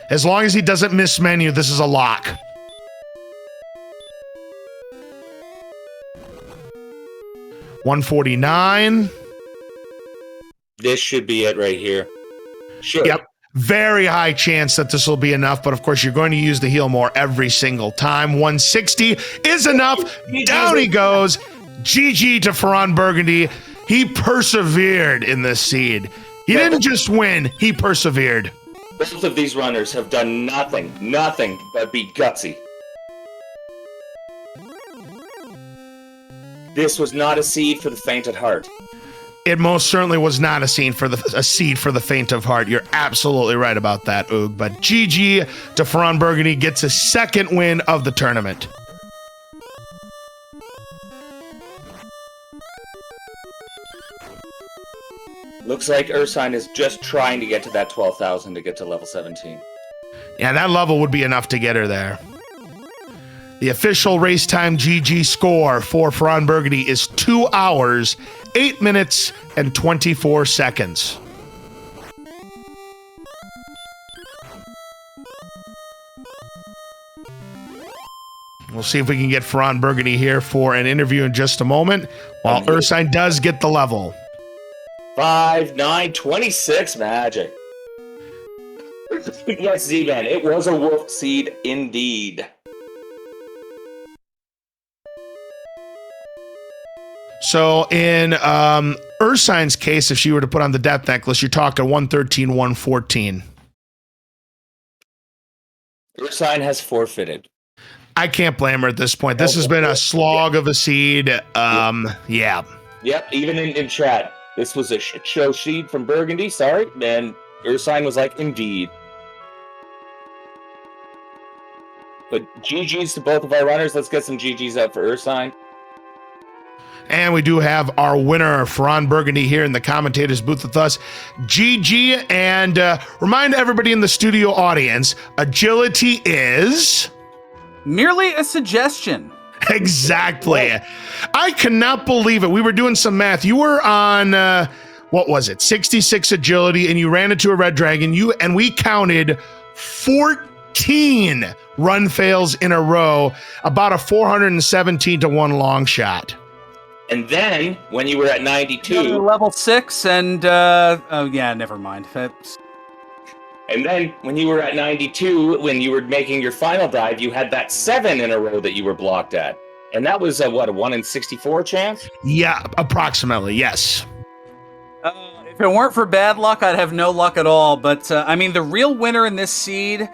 As long as he doesn't miss menu, this is a lock. $149. This should be it right here. Sure. Yep. Very high chance that this will be enough, but of course you're going to use the heal more every single time. 160 is enough. Down he goes. GG to FearonBurgundy. He persevered in this seed. He didn't just win, he persevered. Both of these runners have done nothing but be gutsy. This was not a seed for the faint at heart. It most certainly was not a seed for the faint of heart. You're absolutely right about that, Oog. But GG to FearonBurgundy gets his second win of the tournament. Looks like Ursine is just trying to get to that 12,000 to get to level 17. Yeah, that level would be enough to get her there. The official race time GG score for FearonBurgundy is 2 hours, 8 minutes, and 24 seconds. We'll see if we can get FearonBurgundy here for an interview in just a moment, while Ursine does get the level. 5, 9, 26 magic. Yes, Z-Man, it was a wolf seed indeed. So in Ursine's case, if she were to put on the death necklace, you're talking 113, 114. Ursine has forfeited. I can't blame her at this point. This has been a slog of a seed. Yeah. Yep, even in chat. This was a shit show seed from Burgundy, sorry. And Ursine was like, indeed. But GG's to both of our runners. Let's get some GG's out for Ursine. And we do have our winner, FearonBurgundy, here in the commentators booth with us. GG, and remind everybody in the studio audience, agility is... merely a suggestion. Exactly. I cannot believe it. We were doing some math. You were on, what was it, 66 agility, and you ran into a red dragon. And we counted 14 run fails in a row, about a 417 to 1 long shot. And then, when you were at 92... level 6, and, oh yeah, never mind. And then, when you were at 92, when you were making your final dive, you had that 7 in a row that you were blocked at. And that was, a 1 in 64 chance? Yeah, approximately, yes. If it weren't for bad luck, I'd have no luck at all. But, I mean, the real winner in this seed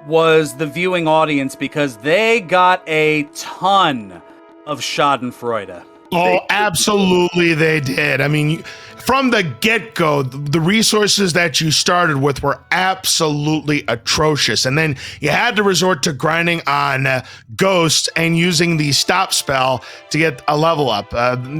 was the viewing audience, because they got a ton of schadenfreude. Oh, absolutely they did. I mean, from the get-go, the resources that you started with were absolutely atrocious. And then you had to resort to grinding on ghosts and using the stop spell to get a level up.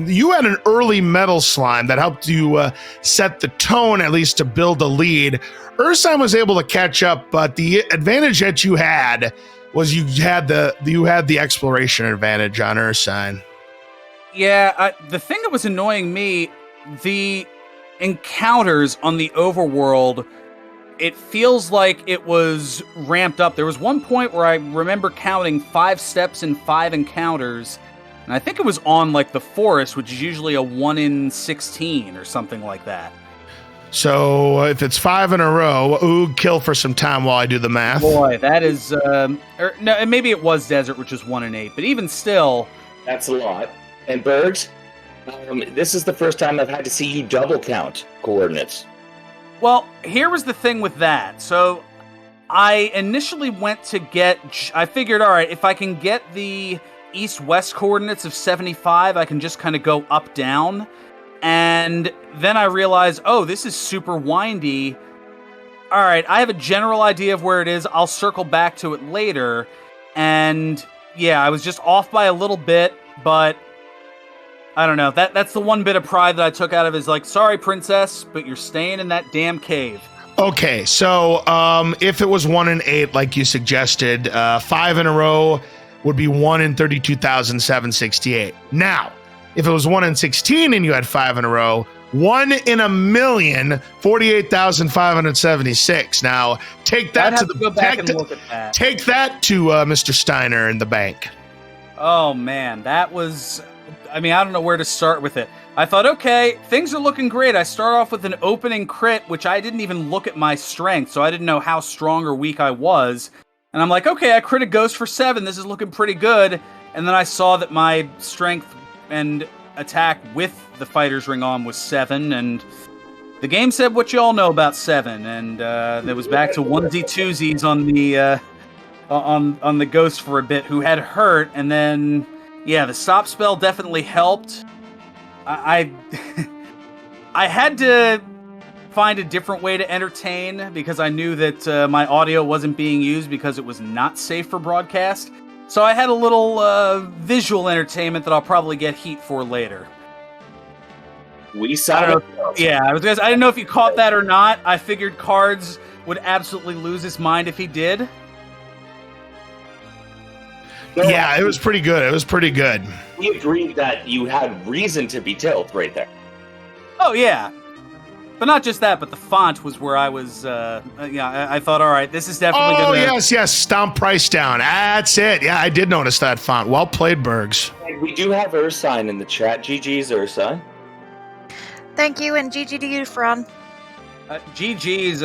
You had an early metal slime that helped you set the tone, at least to build a lead. Ursine was able to catch up, but the advantage that you had was you had the exploration advantage on Ursine. Yeah, the thing that was annoying me, the encounters on the overworld, it feels like it was ramped up. There was one point where I remember counting 5 steps and 5 encounters, and I think it was on, like, the forest, which is usually a 1 in 16 or something like that. So if it's 5 in a row, ooh, kill for some time while I do the math. Boy, that is, maybe it was desert, which is 1 in 8, but even still... That's a lot. And Bergs? This is the first time I've had to see you double count coordinates. Well, here was the thing with that. So I initially went to I figured, all right, if I can get the east-west coordinates of 75, I can just kind of go up-down. And then I realized, oh, this is super windy. All right, I have a general idea of where it is. I'll circle back to it later. And yeah, I was just off by a little bit, but I don't know. That's the one bit of pride that I took out of it is like, sorry, princess, but you're staying in that damn cave. Okay, so if it was 1 in 8, like you suggested, 5 in a row would be 1 in 32,768. Now, if it was 1 in 16 and you had 5 in a row, 1 in a million, 48,576. Now, take that to the go back and look at that. Take that to Mr. Steiner in the bank. Oh man, that was. I mean, I don't know where to start with it. I thought, okay, things are looking great. I start off with an opening crit, which I didn't even look at my strength, so I didn't know how strong or weak I was. And I'm like, okay, I crit a ghost for 7. This is looking pretty good. And then I saw that my strength and attack with the fighter's ring on was 7, and the game said what you all know about 7, and there was back to onesie twosies on the on the ghost for a bit, who had hurt, and then yeah, the stop spell definitely helped. I had to find a different way to entertain because I knew that my audio wasn't being used because it was not safe for broadcast. So I had a little visual entertainment that I'll probably get heat for later. We saw it. Yeah, I didn't know if you caught that or not. I figured Cards would absolutely lose his mind if he did. Yeah, it was pretty good. It was pretty good. We agreed that you had reason to be tilt right there. Oh, yeah. But not just that, but the font was where I was, I thought, all right, this is definitely Oh, gonna... yes, stomp price down. That's it. Yeah, I did notice that font. Well played, Bergs. And we do have Ursine in the chat. GG's, Ursine. Thank you, and GG to you, Fran. GG's,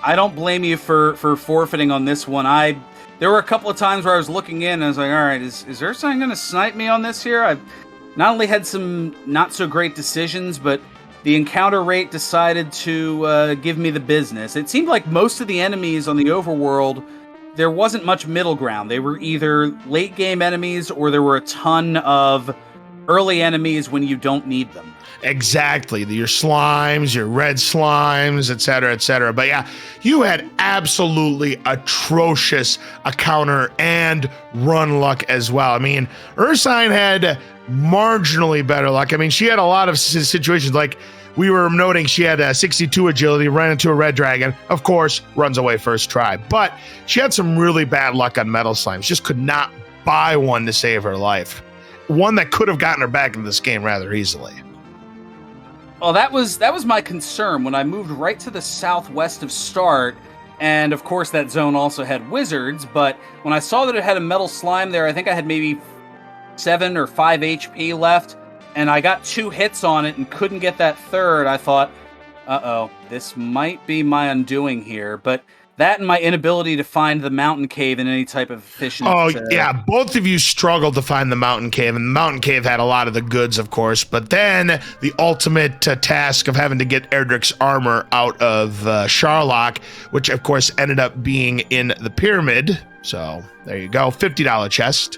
I don't blame you for forfeiting on this one. There were a couple of times where I was looking in and I was like, all right, is Ursine going to snipe me on this here? I've not only had some not so great decisions, but the encounter rate decided to give me the business. It seemed like most of the enemies on the overworld, there wasn't much middle ground. They were either late game enemies or there were a ton of early enemies when you don't need them. Exactly. Your slimes, your red slimes, et cetera, et cetera. But yeah, you had absolutely atrocious counter and run luck as well. I mean, Ursine had marginally better luck. I mean, she had a lot of situations like we were noting she had a 62 agility, ran into a red dragon, of course, runs away first try. But she had some really bad luck on metal slimes, just could not buy one to save her life. One that could have gotten her back into this game rather easily. Well, that was my concern when I moved right to the southwest of Start, and of course that zone also had wizards, but when I saw that it had a metal slime there, I think I had maybe 7 or 5 HP left, and I got 2 hits on it and couldn't get that third. I thought, uh-oh, this might be my undoing here, but that and my inability to find the mountain cave in any type of efficient... Oh, yeah, both of you struggled to find the mountain cave, and the mountain cave had a lot of the goods, of course, but then the ultimate task of having to get Erdrick's armor out of Sharlock, which, of course, ended up being in the pyramid. So, there you go, $50 chest.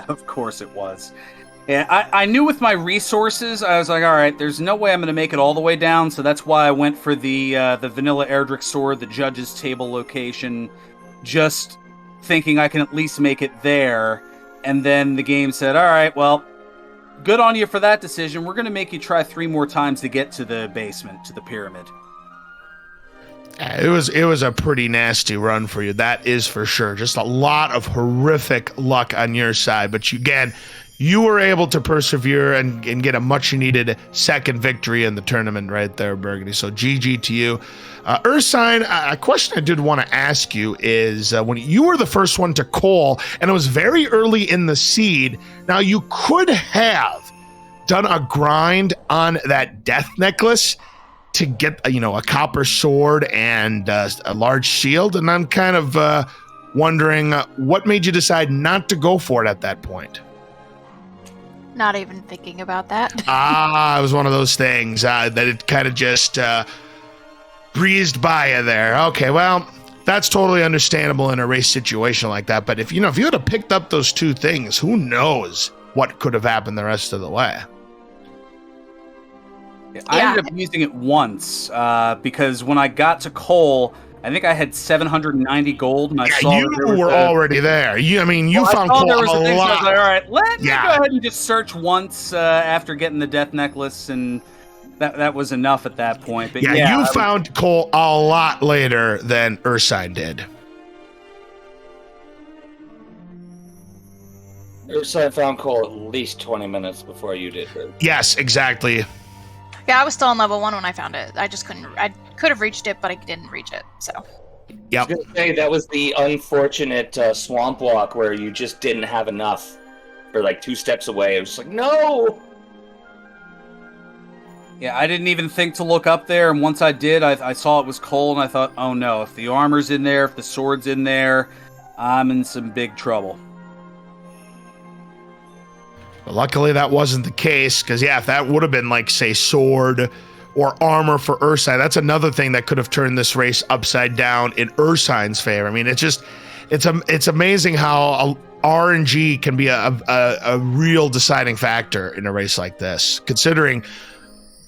Of course it was. Yeah, I knew with my resources, I was like, all right, there's no way I'm going to make it all the way down, so that's why I went for the vanilla Erdrick sword, the judge's table location, just thinking I can at least make it there. And then the game said, all right, well, good on you for that decision. We're going to make you try 3 more times to get to the basement, to the pyramid. It was a pretty nasty run for you, that is for sure. Just a lot of horrific luck on your side, but you were able to persevere and get a much-needed second victory in the tournament right there, Burgundy. So GG to you. Ursine, a question I did want to ask you is when you were the first one to call, and it was very early in the seed, now you could have done a grind on that death necklace to get a copper sword and a large shield, and I'm kind of wondering what made you decide not to go for it at that point. Not even thinking about that. It was one of those things that it kind of just breezed by you there. Okay, well, that's totally understandable in a race situation like that. But if you had have picked up those two things, who knows what could have happened the rest of the way. I ended up using it once because when I got to coal, I think I had 790 gold, and I saw you were already there. You found coal a lot. So I was like, all right, let me go ahead and just search once after getting the death necklace, and that was enough at that point. But you found coal a lot later than Ursine did. Ursine found coal at least 20 minutes before you did. Yes, exactly. Yeah, I was still on level 1 when I found it. I just couldn't. I could have reached it, but I didn't reach it. So. Yep. I was gonna say that was the unfortunate swamp walk where you just didn't have enough, or like 2 steps away. It was just like, no. Yeah, I didn't even think to look up there, and once I did, I saw it was coal, and I thought, oh no, if the armor's in there, if the sword's in there, I'm in some big trouble. But luckily, that wasn't the case, because if that would have been like, say, sword or armor for Ursine, that's another thing that could have turned this race upside down in Ursine's favor. I mean, it's amazing how RNG can be a real deciding factor in a race like this, considering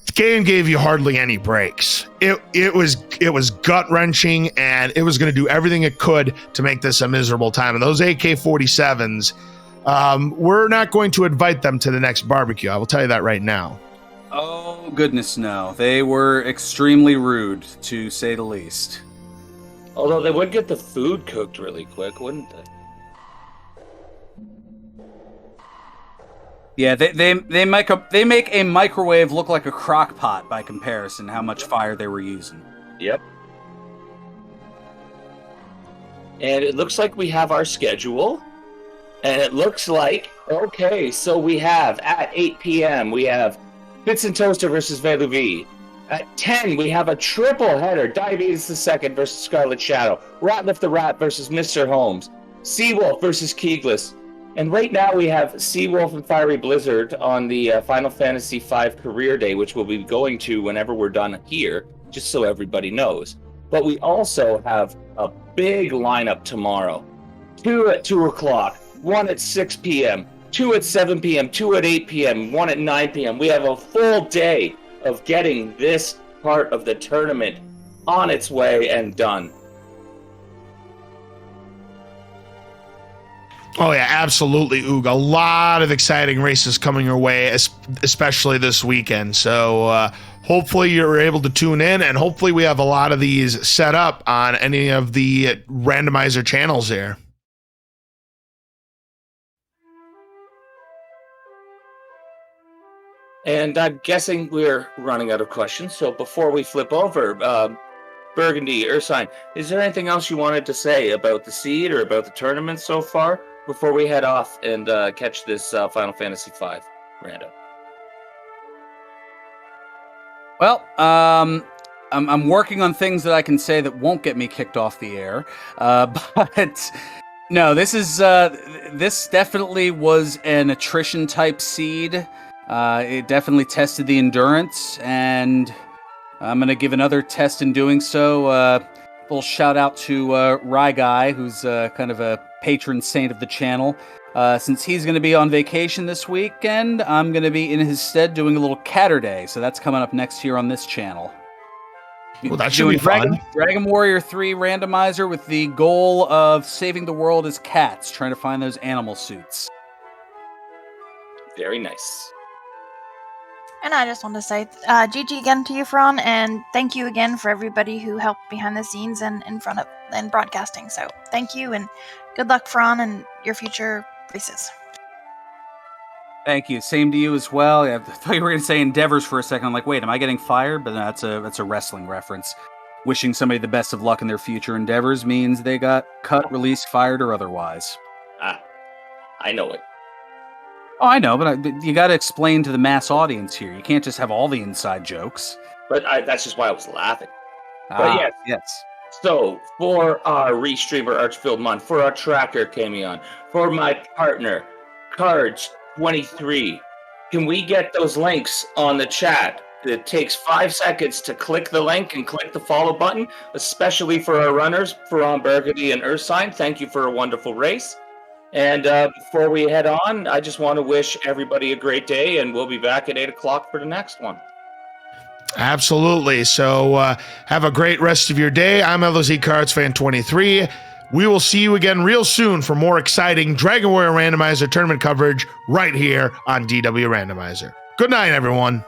the game gave you hardly any breaks. It was gut-wrenching, and it was going to do everything it could to make this a miserable time. And those AK-47s, we're not going to invite them to the next barbecue. I will tell you that right now. Oh, goodness no. They were extremely rude, to say the least. Although they would get the food cooked really quick, wouldn't they? Yeah, they make a microwave look like a crock pot by comparison, how much fire they were using. Yep. And it looks like we have our schedule. And it looks like, okay, so we have at 8 p.m., we have Bits and Toaster versus Veluvi. At 10, we have a triple header, Diabetes II versus Scarlet Shadow, Ratliff the Rat versus Mr. Holmes, Seawolf versus Keegless. And right now we have Seawolf and Fiery Blizzard on the Final Fantasy V Career Day, which we'll be going to whenever we're done here, just so everybody knows. But we also have a big lineup tomorrow. 2 at 2 o'clock. 1 at 6 p.m., 2 at 7 p.m., 2 at 8 p.m., 1 at 9 p.m. We have a full day of getting this part of the tournament on its way and done. Oh, yeah, absolutely, Oog. A lot of exciting races coming your way, especially this weekend. So hopefully you're able to tune in, and hopefully we have a lot of these set up on any of the randomizer channels there. And I'm guessing we're running out of questions. So before we flip over, Burgundy, Ursine, is there anything else you wanted to say about the seed or about the tournament so far before we head off and catch this Final Fantasy V random? Well, I'm working on things that I can say that won't get me kicked off the air, but no, this definitely was an attrition type seed. It definitely tested the endurance, and I'm going to give another test in doing so. Little shout out to Rye Guy, who's kind of a patron saint of the channel. Since he's going to be on vacation this weekend, I'm going to be in his stead doing a little Catter Day, so that's coming up next year on this channel. Well, that should be fun. Dragon Warrior 3 randomizer with the goal of saving the world as cats, trying to find those animal suits. Very nice. And I just want to say GG again to you, Fron, and thank you again for everybody who helped behind the scenes and in front of and broadcasting. So thank you, and good luck, Fron, and your future races. Thank you. Same to you as well. I thought you were going to say endeavors for a second. I'm like, wait, am I getting fired? But no, that's a wrestling reference. Wishing somebody the best of luck in their future endeavors means they got cut, released, fired, or otherwise. I know it. Oh, I know, but you got to explain to the mass audience here. You can't just have all the inside jokes. But that's just why I was laughing. But yes. So, for our restreamer Archfield Month, for our tracker Camion, for my partner, Cards23, Can we get those links on the chat? It takes 5 seconds to click the link and click the follow button, especially for our runners, FearonBurgundy and Ursine. Thank you for a wonderful race. And before we head on, I just want to wish everybody a great day, and we'll be back at 8 o'clock for the next one. Absolutely. So have a great rest of your day. I'm LZ Cards Fan 23. We will see you again real soon for more exciting Dragon Warrior Randomizer tournament coverage right here on DW Randomizer. Good night, everyone.